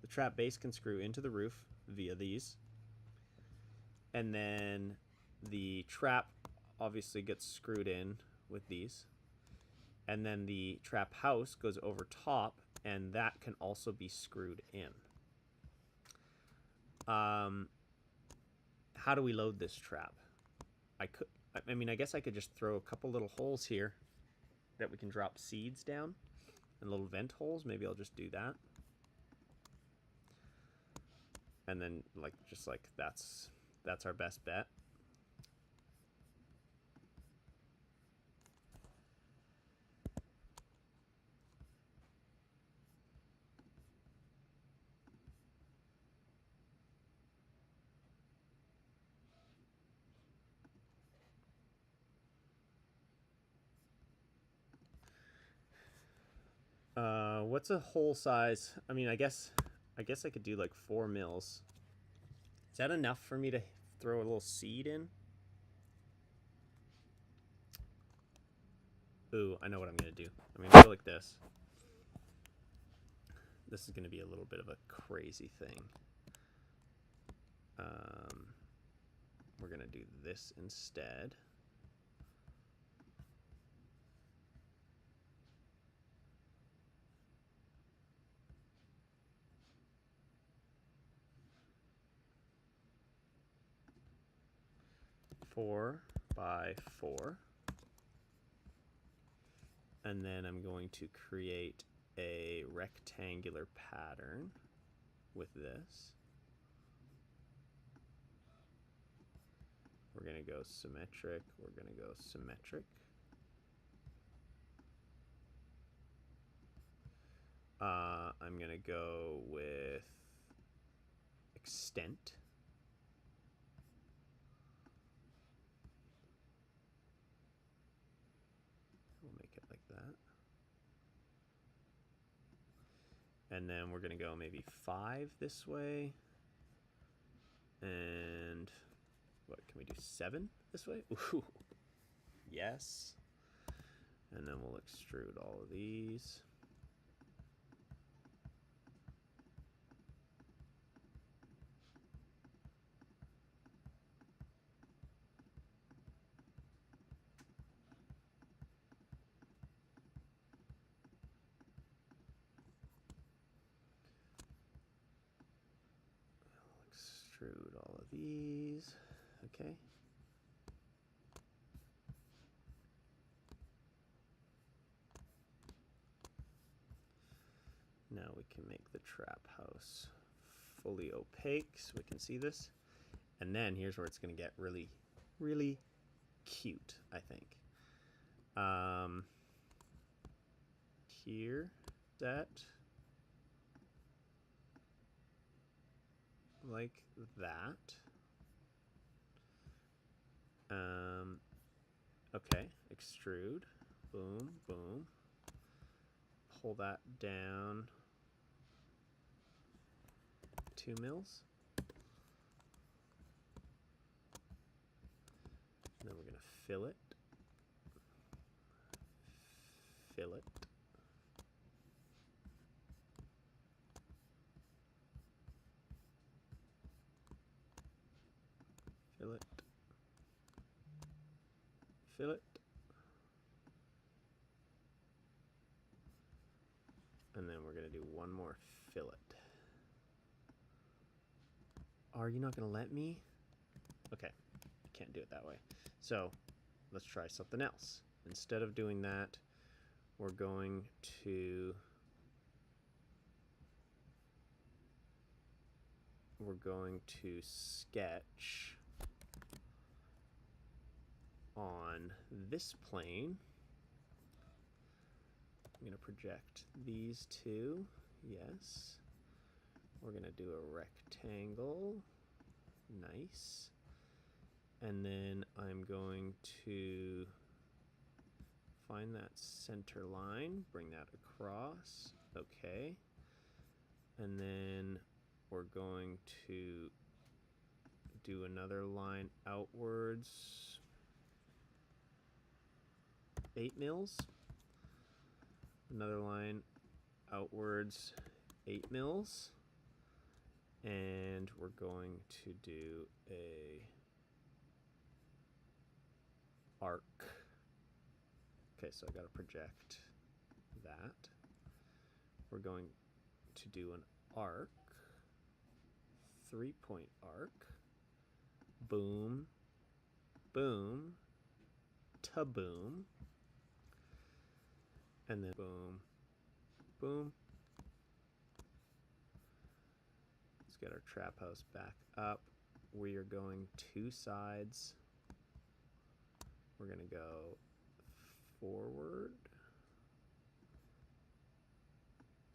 The trap base can screw into the roof via these. And then the trap obviously gets screwed in with these. And then the trap house goes over top, and that can also be screwed in. How do we load this trap? I mean, I guess I could just throw a couple little holes here that we can drop seeds down, and little vent holes. Maybe I'll just do that. And then like just like that's our best bet. What's a hole size? I mean, I guess I could do like 4 mils. Is that enough for me to throw a little seed in? Ooh, I know what I'm gonna do. I'm gonna go like this. This is gonna be a little bit of a crazy thing. We're gonna do this instead. Four by 4. And then I'm going to create a rectangular pattern with this. We're going to go symmetric. We're going to go symmetric. I'm going to go with extent. We'll make it like that. And then we're going to go maybe 5 this way. And what can we do? 7 this way? Ooh. Yes. And then we'll extrude all of these. Extrude all of these. Okay. Now we can make the trap house fully opaque so we can see this. And then here's where it's going to get really, really cute, I think. Here, that, like that. Okay, extrude, boom, boom. Pull that down 2 mils. And then we're going to fill it. Fill it. Fill it. Fill it. And then we're going to do one more fillet. Are you not going to let me? Okay, I can't do it that way. So let's try something else. Instead of doing that, we're going to sketch on this plane. I'm going to project these two. Yes. We're going to do a rectangle. Nice. And then I'm going to find that center line, bring that across. Okay. And then we're going to do another line outwards. 8 mils. Another line outwards 8 mils. And we're going to do a arc. Okay, so I got to project that. We're going to do an arc, 3-point arc. Boom, boom, ta-boom. And then boom, boom. Let's get our trap house back up. We are going 2 sides. We're going to go forward.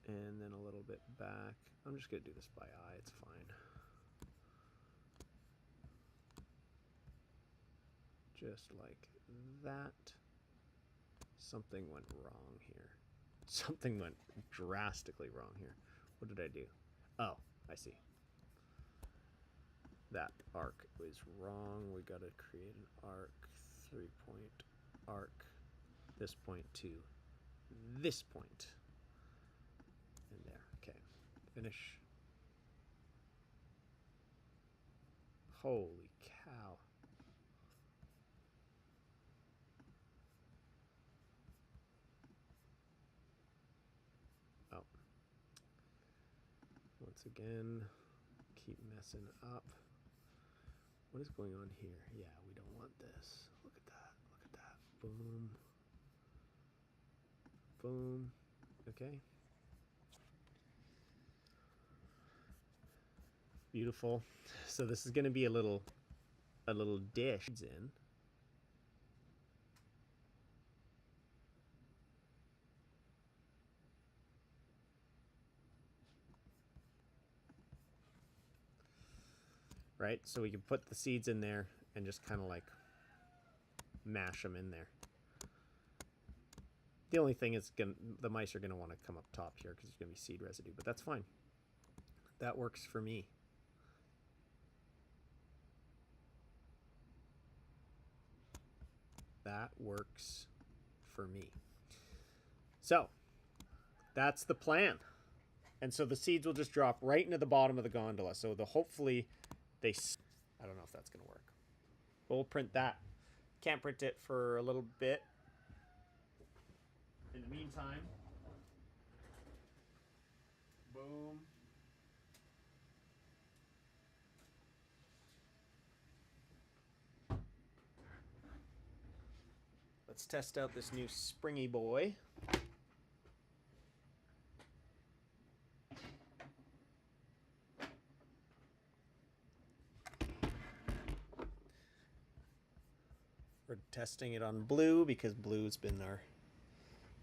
And then a little bit back. I'm just going to do this by eye. It's fine. Just like that. Something went wrong here. Something went drastically wrong here. What did I do? Oh, I see. That arc was wrong. We got to create an arc, 3-point arc. This point to this point. And there. Okay. Finish. Holy cow. Oh. Once again, keep messing up. What is going on here? Yeah, we don't want this. Look at that. Look at that. Boom. Boom. Okay. Beautiful. So this is going to be a little dish in. Right? So we can put the seeds in there and just kind of like mash them in there. The only thing is the mice are going to want to come up top here because there's going to be seed residue, but that's fine. That works for me. That works for me. So that's the plan. And so the seeds will just drop right into the bottom of the gondola. So hopefully they, I don't know if that's going to work. But we'll print that. Can't print it for a little bit. In the meantime, boom. Let's test out this new springy boy. We're testing it on Blue because Blue's been our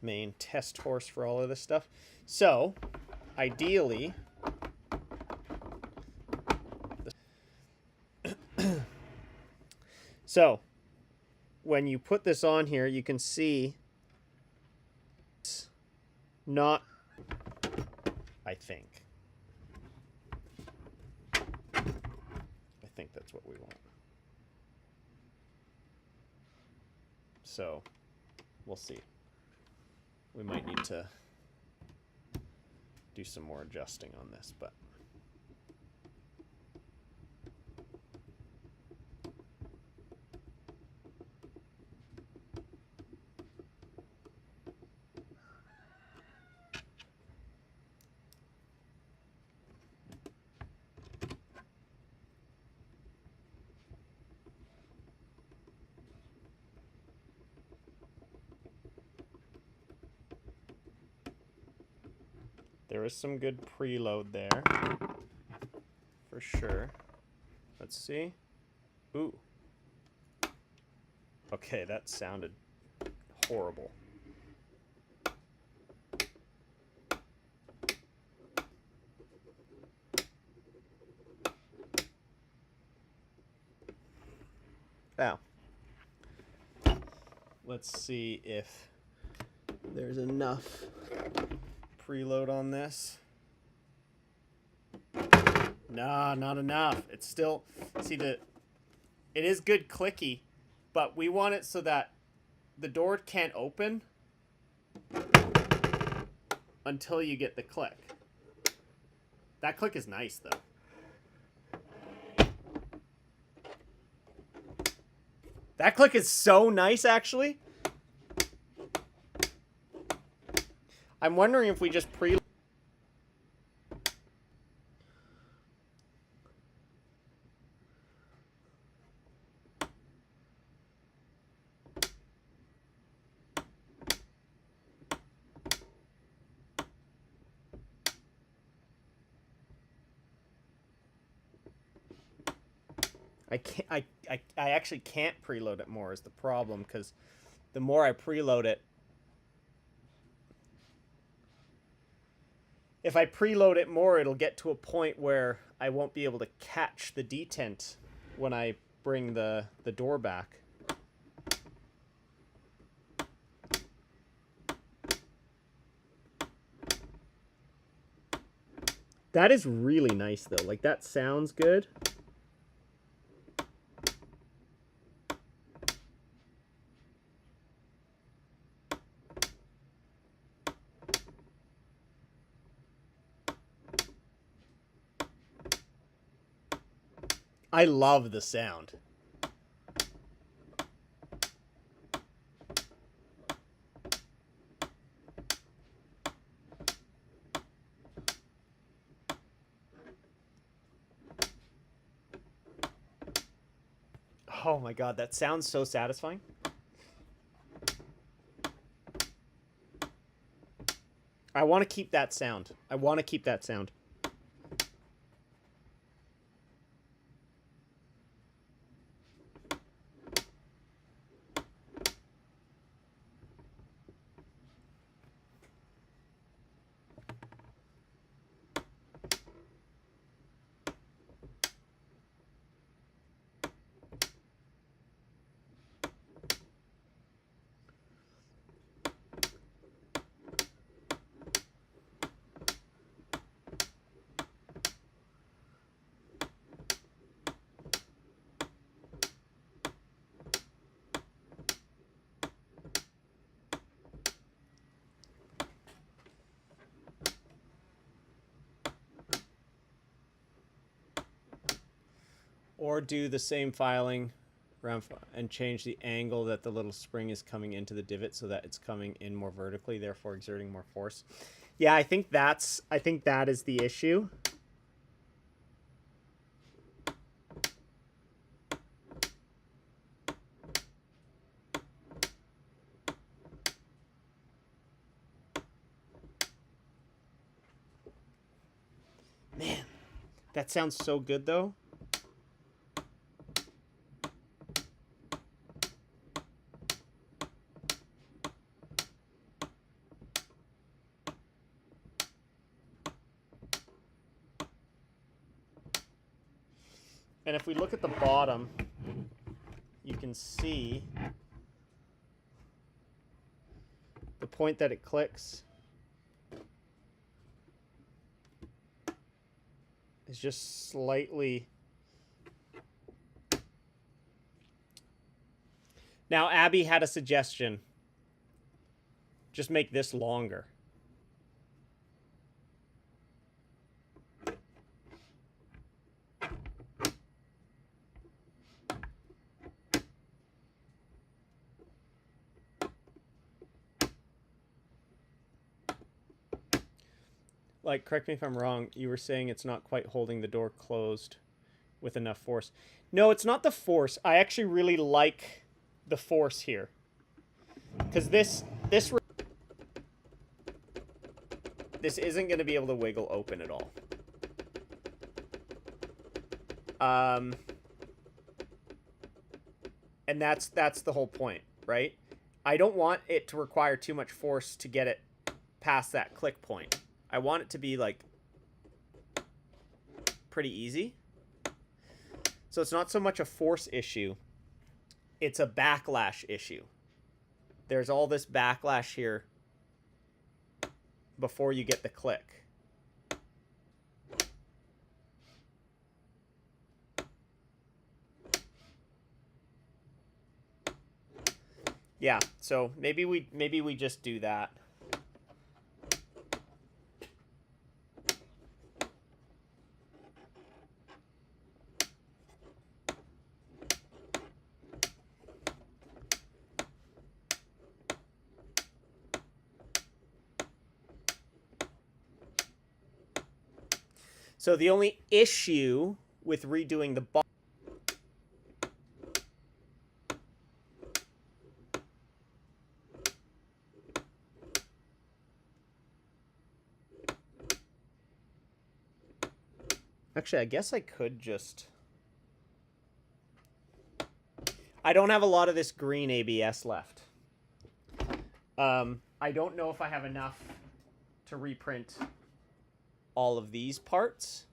main test horse for all of this stuff. So, ideally, so when you put this on here, you can see it's not, I think that's what we want. So we'll see. We might need to do some more adjusting on this, but there is some good preload there, for sure. Let's see. Ooh. Okay, that sounded horrible. Now, let's see if there's enough preload on this. Nah, not enough. It's still, see, it is good clicky, but we want it so that the door can't open until you get the click. That click is nice though. That click is so nice, actually. I'm wondering if we just preload. I can't. I actually can't preload it more is the problem, because the more I preload it, if I preload it more, it'll get to a point where I won't be able to catch the detent when I bring the door back. That is really nice, though. Like, that sounds good. I love the sound. Oh my god, that sounds so satisfying. I want to keep that sound. I want to keep that sound. Or do the same filing and change the angle that the little spring is coming into the divot so that it's coming in more vertically, therefore exerting more force. Yeah, I think that is the issue. Man, that sounds so good though. And if we look at the bottom, you can see the point that it clicks is just slightly. Now, Abby had a suggestion. Just make this longer. Like, correct me if I'm wrong, you were saying it's not quite holding the door closed with enough force. No, it's not the force. I actually really like the force here. Because this isn't going to be able to wiggle open at all. And that's the whole point, right? I don't want it to require too much force to get it past that click point. I want it to be, like, pretty easy. So it's not so much a force issue. It's a backlash issue. There's all this backlash here before you get the click. Yeah, so maybe we just do that. So the only issue with redoing the bottom. Actually, I guess I could just I don't have a lot of this green ABS left. I don't know if I have enough to reprint all of these parts.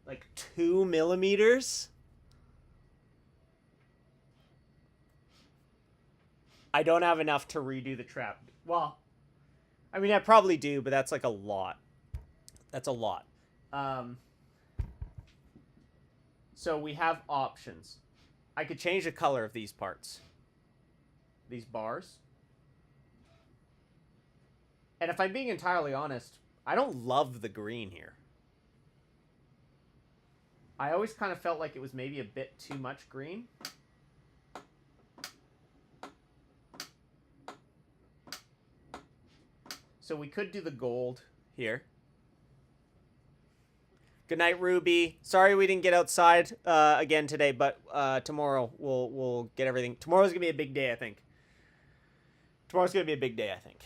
Like 2 millimeters? I don't have enough to redo the trap. Well, I mean, I probably do, but that's like a lot. That's a lot. So we have options. I could change the color of these parts. These bars. And if I'm being entirely honest, I don't love the green here. I always kind of felt like it was maybe a bit too much green. So we could do the gold here. Good night, Ruby. Sorry we didn't get outside again today, but tomorrow we'll get everything. Tomorrow's gonna be a big day, I think. Tomorrow's gonna be a big day, I think.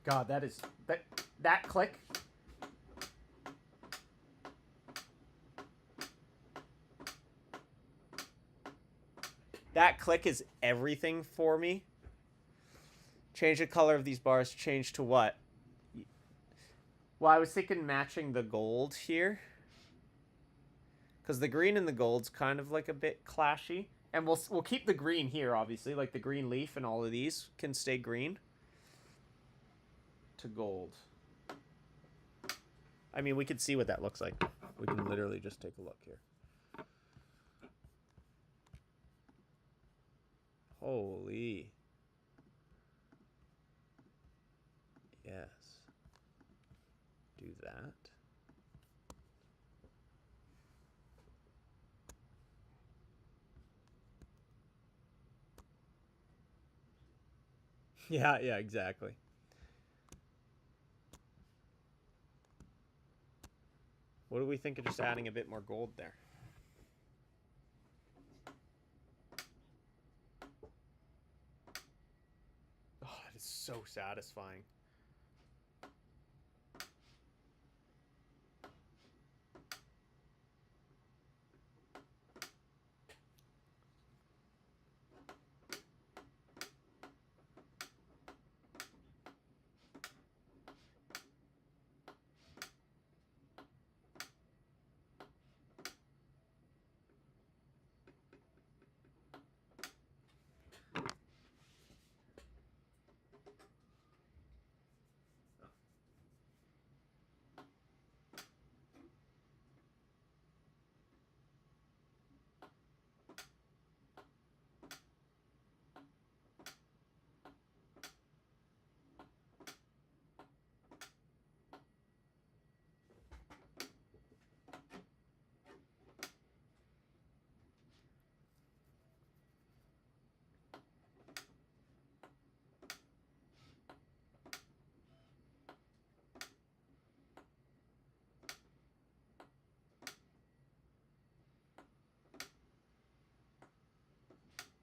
God, that click. That click is everything for me. Change the color of these bars. Change to what? Well, I was thinking matching the gold here. Because the green and the gold's kind of like a bit clashy. And we'll keep the green here, obviously. Like the green leaf and all of these can stay green. To gold. I mean, we could see what that looks like. We can literally just take a look here. Holy. Yes. Do that. Yeah, exactly. What do we think of just adding a bit more gold there? Oh, it is so satisfying.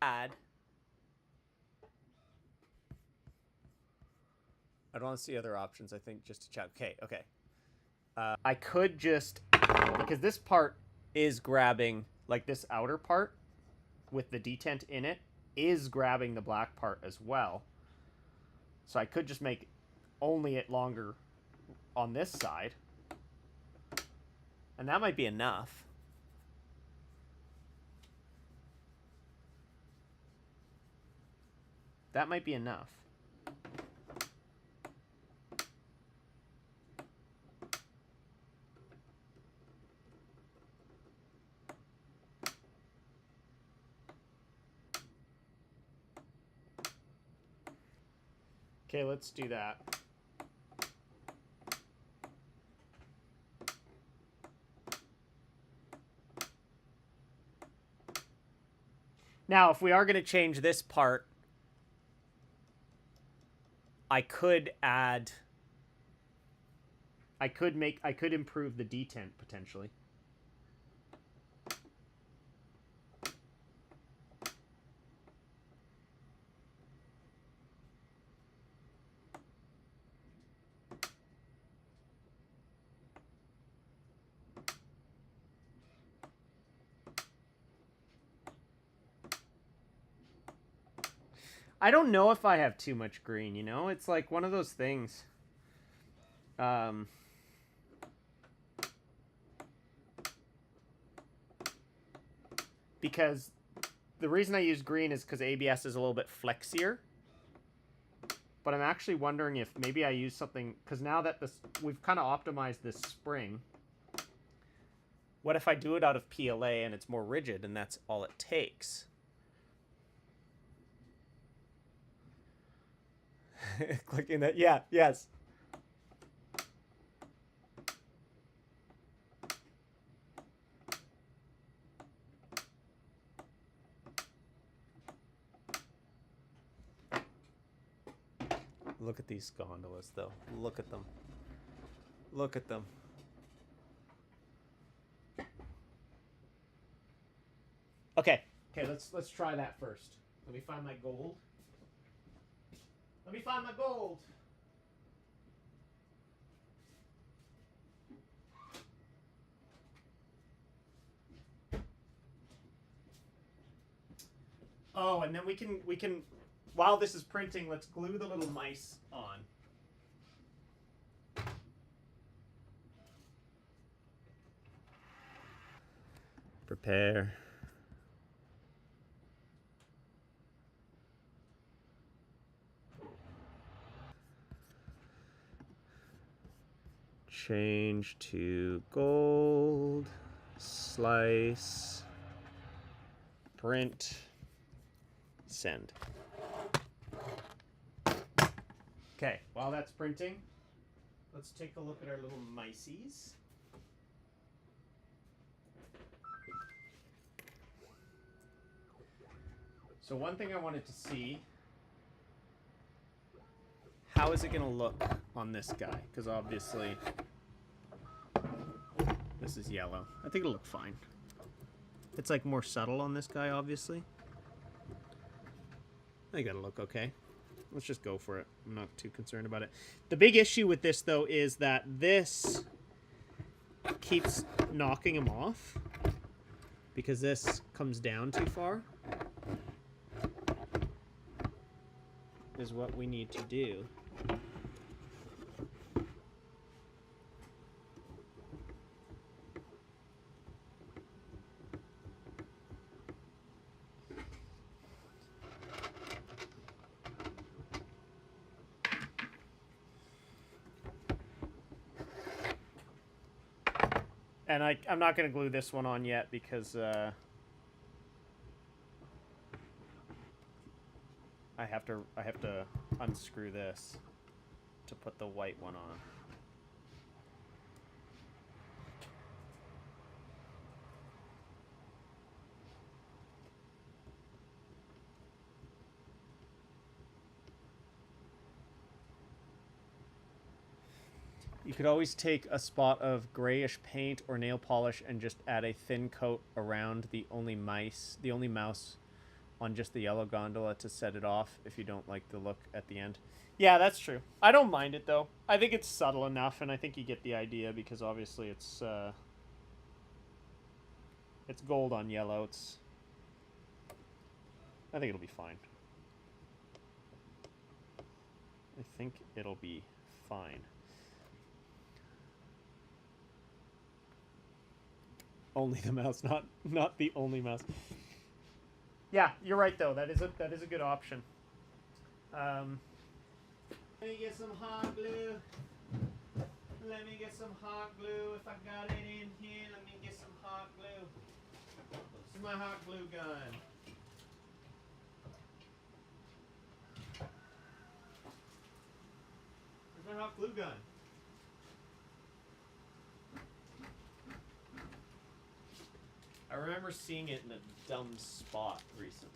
Add. I don't want to see other options, I think, just to check. Okay. I could just, because this part is grabbing, like this outer part with the detent in it is grabbing the black part as well. So I could just make only it longer on this side. And that might be enough. That might be enough. Okay, let's do that. Now, if we are going to change this part, I could add... I could improve the detent, potentially. I don't know if I have too much green, you know? It's like one of those things. Because the reason I use green is because ABS is a little bit flexier. But I'm actually wondering if maybe I use something... Because now that we've kind of optimized this spring, what if I do it out of PLA and it's more rigid and that's all it takes? Clicking that. Yeah, yes. Look at these gondolas, though. Look at them. Look at them. Okay. Okay, let's try that first. Let me find my gold. Let me find my gold. Oh, and then we can while this is printing, let's glue the little mice on. Prepare. Change to gold. Slice. Print. Send. Okay, while that's printing, let's take a look at our little mices. So one thing I wanted to see, how is it going to look on this guy? Because obviously this is yellow. I think it'll look fine. It's like more subtle on this guy, obviously. I think that'll look okay. Let's just go for it. I'm not too concerned about it. The big issue with this, though, is that this keeps knocking him off because this comes down too far. Is what we need to do. And I'm not going to glue this one on yet because I have to unscrew this to put the white one on. You could always take a spot of grayish paint or nail polish and just add a thin coat around the only mouse on just the yellow gondola to set it off if you don't like the look at the end. Yeah, that's true. I don't mind it, though. I think it's subtle enough, and I think you get the idea because obviously it's gold on yellow. I think it'll be fine. I think it'll be fine. Only the mouse, not the only mouse. Yeah, you're right though. That is a good option. Let me get some hot glue. Let me get some hot glue. If I got it in here, let me get some hot glue. This is my hot glue gun. Where's my hot glue gun? All right. remember seeing it in a dumb spot recently.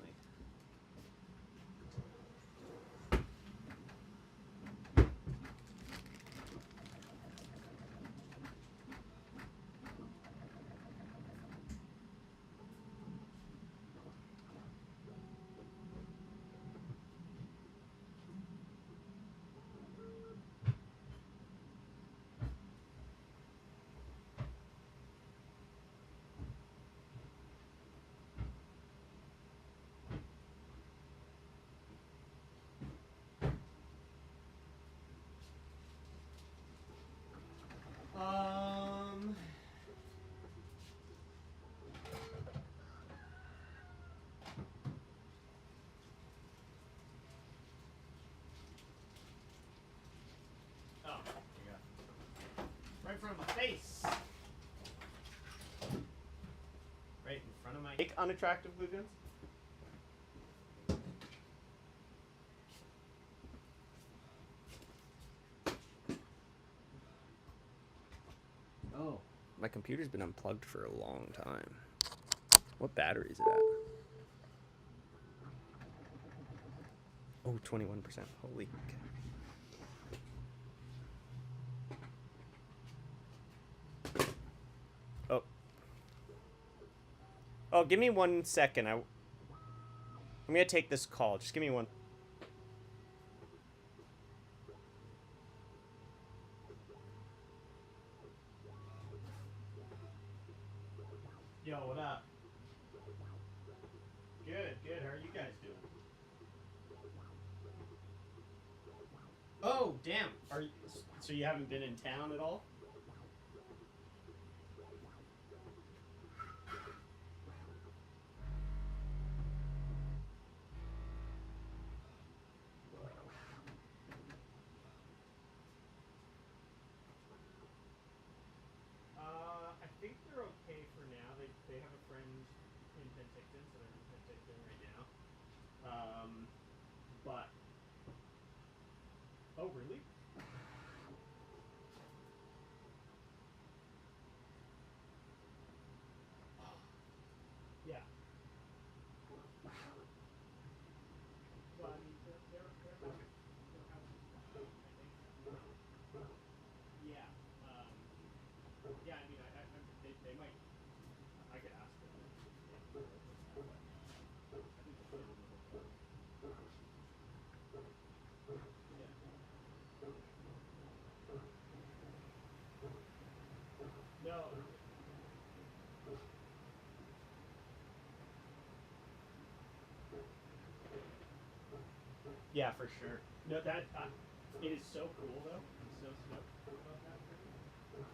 Oh, yeah. Right in front of my face. Right in front of my make unattractive glue guns. Oh, my computer's been unplugged for a long time. What battery is it at? Oh, 21%. Holy. Oh. Oh, give me 1 second. I'm gonna take this call. Just give me one. Yo, what up? Good, good. How are you guys doing? Oh, damn. Are you, so you haven't been in town at all? I think they're okay for now. They have a friend in Penticton, so they're in Penticton right now. But oh, really? Yeah. Well, I mean, their house is fine, I think. Yeah. Um, yeah. I mean, they might. I could ask them if they're open to that, but I think they should be able to. Yeah. No. Yeah, for sure. No, that it is so cool though. I'm so stoked about that for you.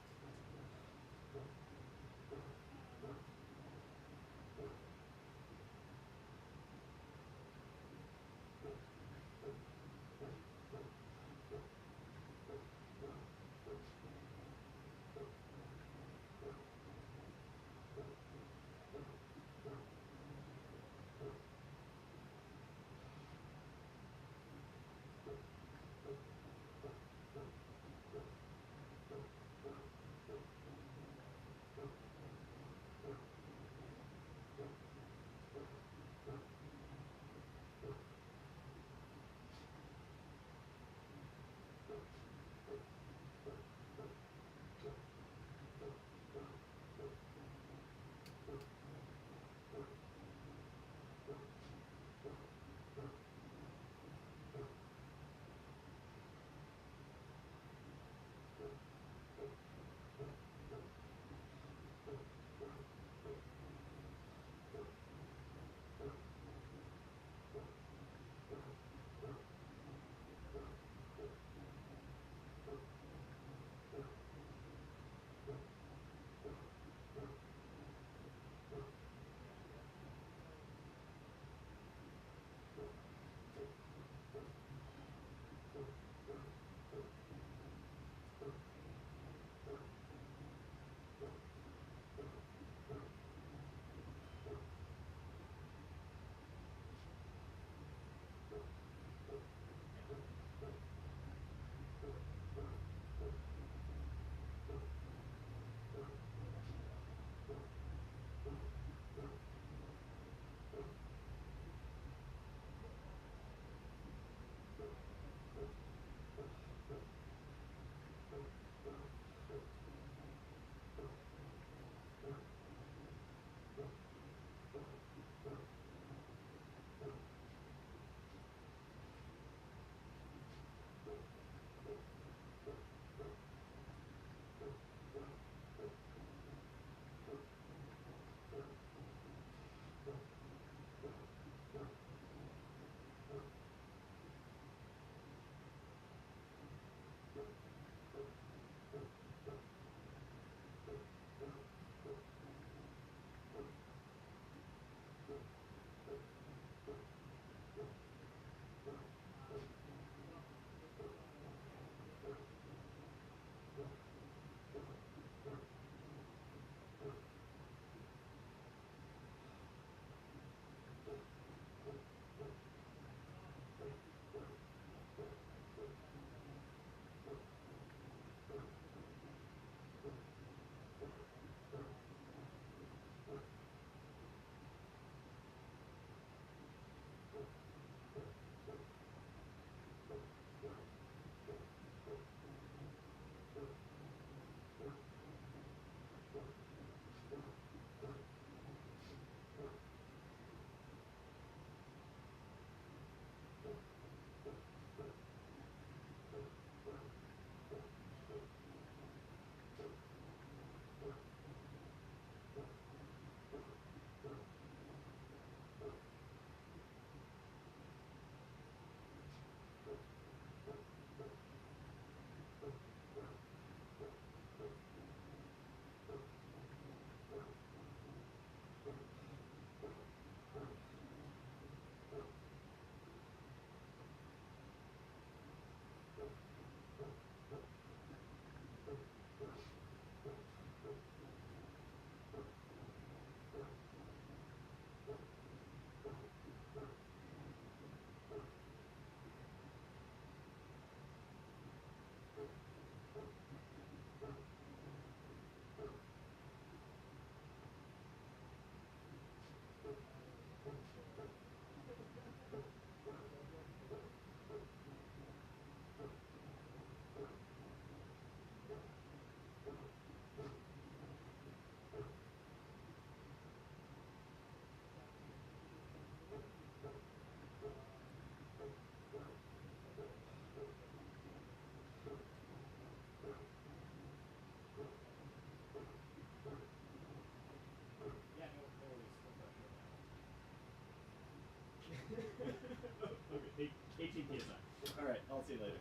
I'll see you later.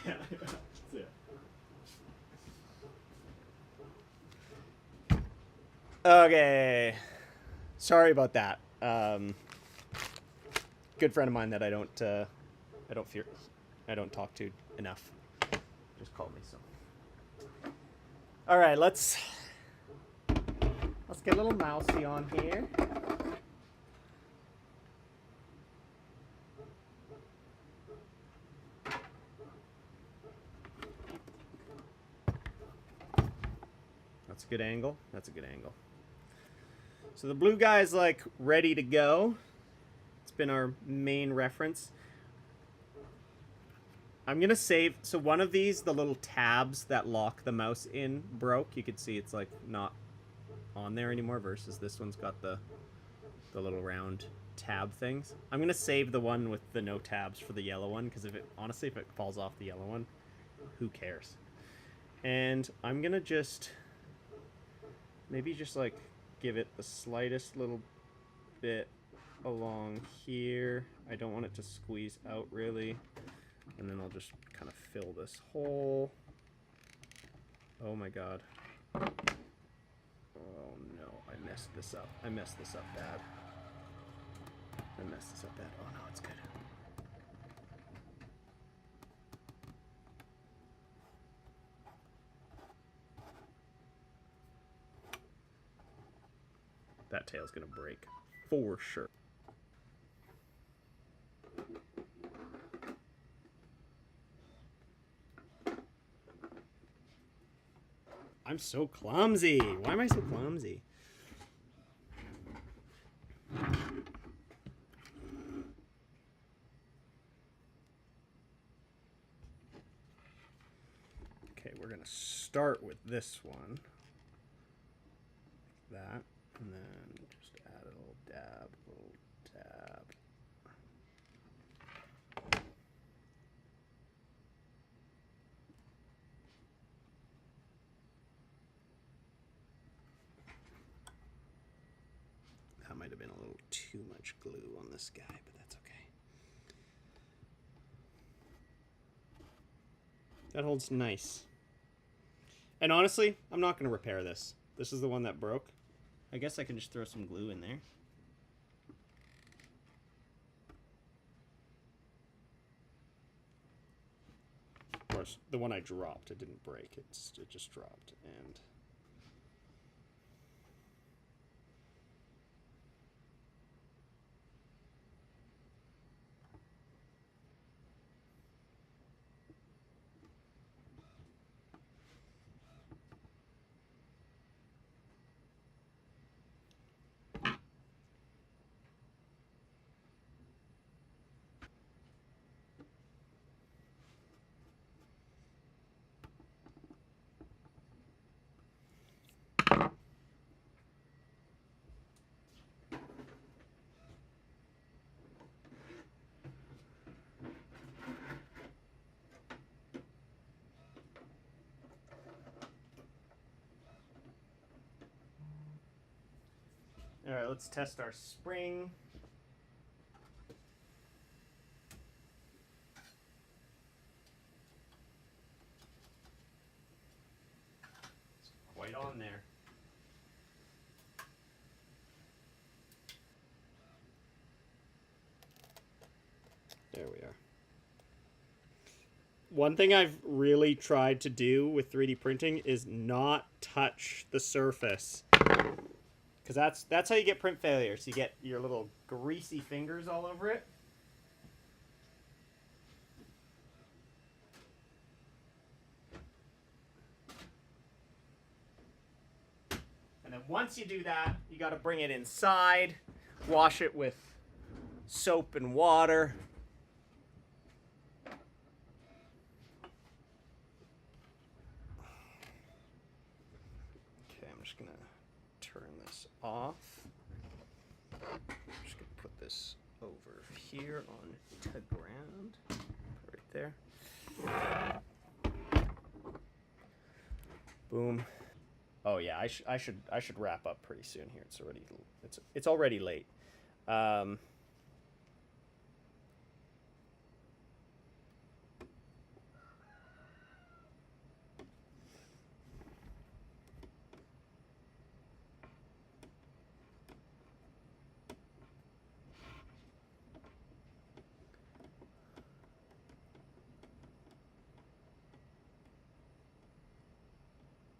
Yeah. See ya. Okay. Sorry about that. Good friend of mine that I don't talk to enough. Just called me, so. All right, let's get a little mousy on here. That's a good angle. That's a good angle. So the blue guy is like ready to go. It's been our main reference. I'm gonna save. So one of these, the little tabs that lock the mouse in, broke. You could see it's like not on there anymore. Versus this one's got the little round tab things. I'm gonna save the one with the no tabs for the yellow one because if it falls off the yellow one, who cares? And I'm gonna just maybe just like give it the slightest little bit along here. I don't want it to squeeze out really. And then I'll just kind of fill this hole. Oh my god. Oh no, I messed this up. I messed this up bad. Oh no, it's good. That tail's gonna break for sure. I'm so clumsy. Why am I so clumsy? Okay, we're gonna start with this one. Like that, and then just add a little dab, That might have been a little too much glue on this guy, but that's okay. That holds nice. And honestly, I'm not going to repair this. This is the one that broke. I guess I can just throw some glue in there. Of course, the one I dropped, it didn't break. It just dropped. And all right, let's test our spring. It's quite on there. There we are. One thing I've really tried to do with 3D printing is not touch the surface. Because that's how you get print failures. You get your little greasy fingers all over it. And then once you do that, you got to bring it inside, wash it with soap and water. Okay, I'm just going to turn this off. I'm just going to put this over here on the ground. Right there. Boom. Oh yeah, I should wrap up pretty soon here. It's already late.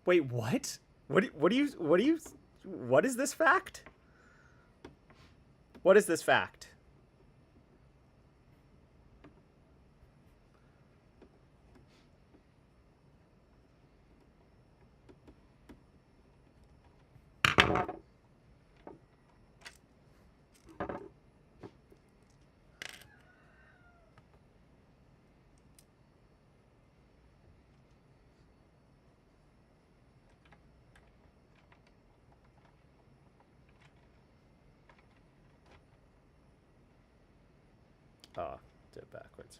Wait, what? What is this fact? What is this fact? Oh, did it backwards.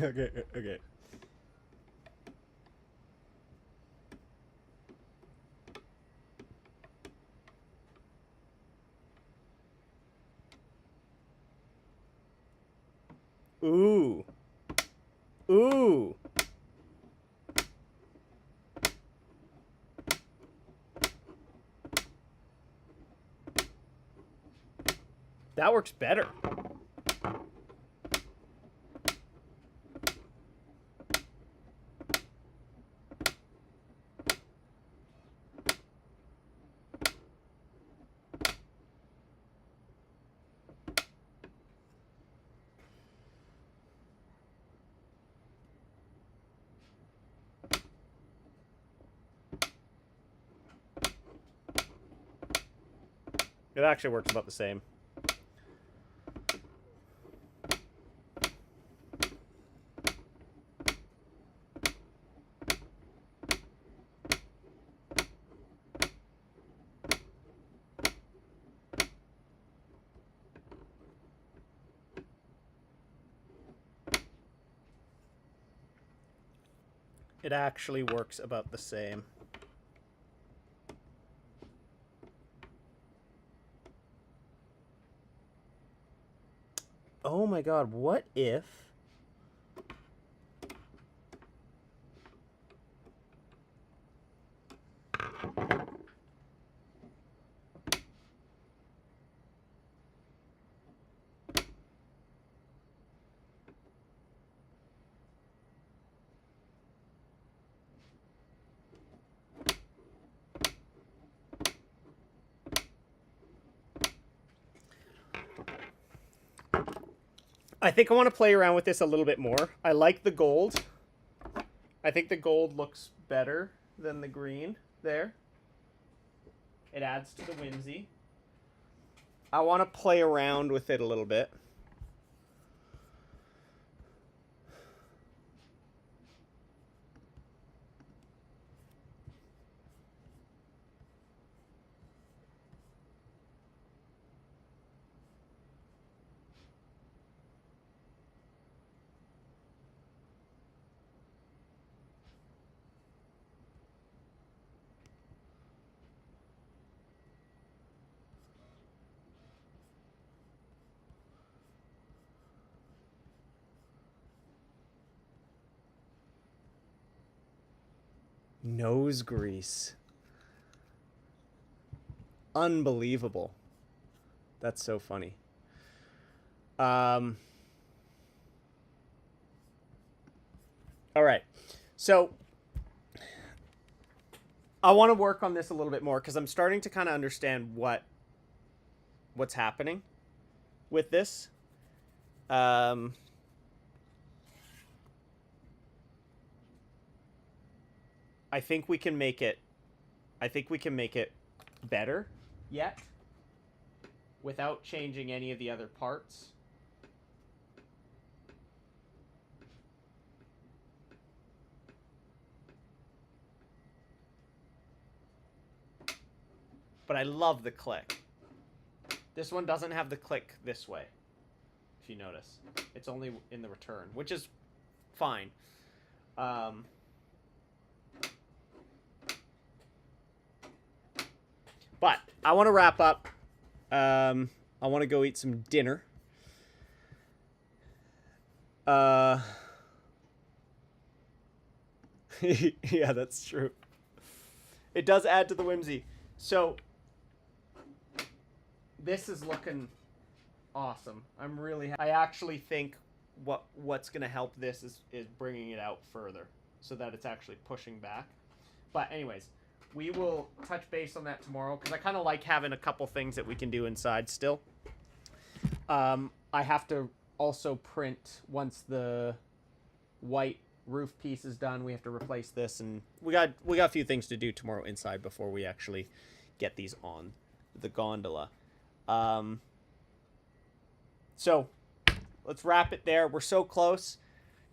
Okay, okay. Ooh. Ooh. That works better. It actually works about the same. It actually works about the same. Oh my god, what if... I think I want to play around with this a little bit more. I like the gold. I think the gold looks better than the green there. It adds to the whimsy. I want to play around with it a little bit. Nose grease. Unbelievable. That's so funny. All right. So I want to work on this a little bit more because I'm starting to kind of understand what's happening with this. I think we can make it better yet without changing any of the other parts. but I love the click. This one doesn't have the click this way, if you notice. It's only in the return, which is fine. But I want to wrap up. I want to go eat some dinner. Yeah, that's true. It does add to the whimsy. So this is looking awesome. I'm really I actually think what's going to help this is bringing it out further so that it's actually pushing back. But anyways, we will touch base on that tomorrow because I kind of like having a couple things that we can do inside still. I have to also print once the white roof piece is done. We have to replace this, and we got a few things to do tomorrow inside before we actually get these on the gondola. So let's wrap it there. We're so close.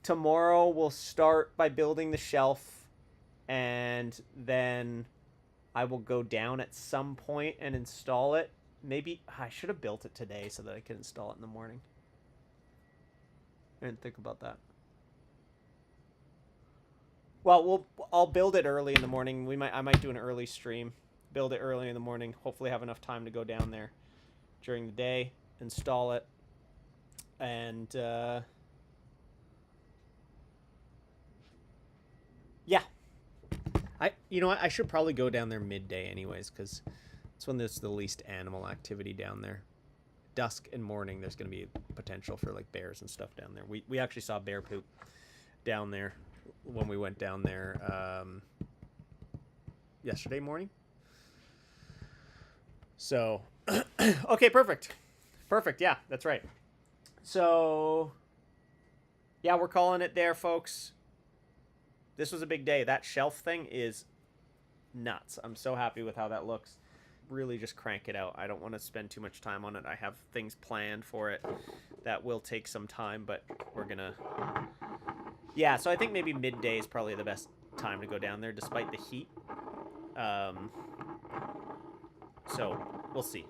Tomorrow we'll start by building the shelf, and then I will go down at some point and install it. Maybe I should have built it today so that I could install it in the morning. I didn't think about that. Well, I'll build it early in the morning. I might do an early stream. Build it early in the morning. Hopefully have enough time to go down there during the day, install it, and yeah. You know what? I should probably go down there midday anyways, because it's when there's the least animal activity down there. Dusk and morning, there's going to be potential for like bears and stuff down there. We actually saw bear poop down there when we went down there yesterday morning. So, okay, perfect. Yeah, that's right. So, yeah, we're calling it there, folks. This was a big day. That shelf thing is nuts. I'm so happy with how that looks. Really just crank it out. I don't want to spend too much time on it. I have things planned for it that will take some time, but we're gonna... Yeah, so I think maybe midday is probably the best time to go down there, despite the heat. So we'll see.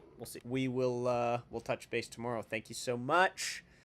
We'll touch base tomorrow. Thank you so much.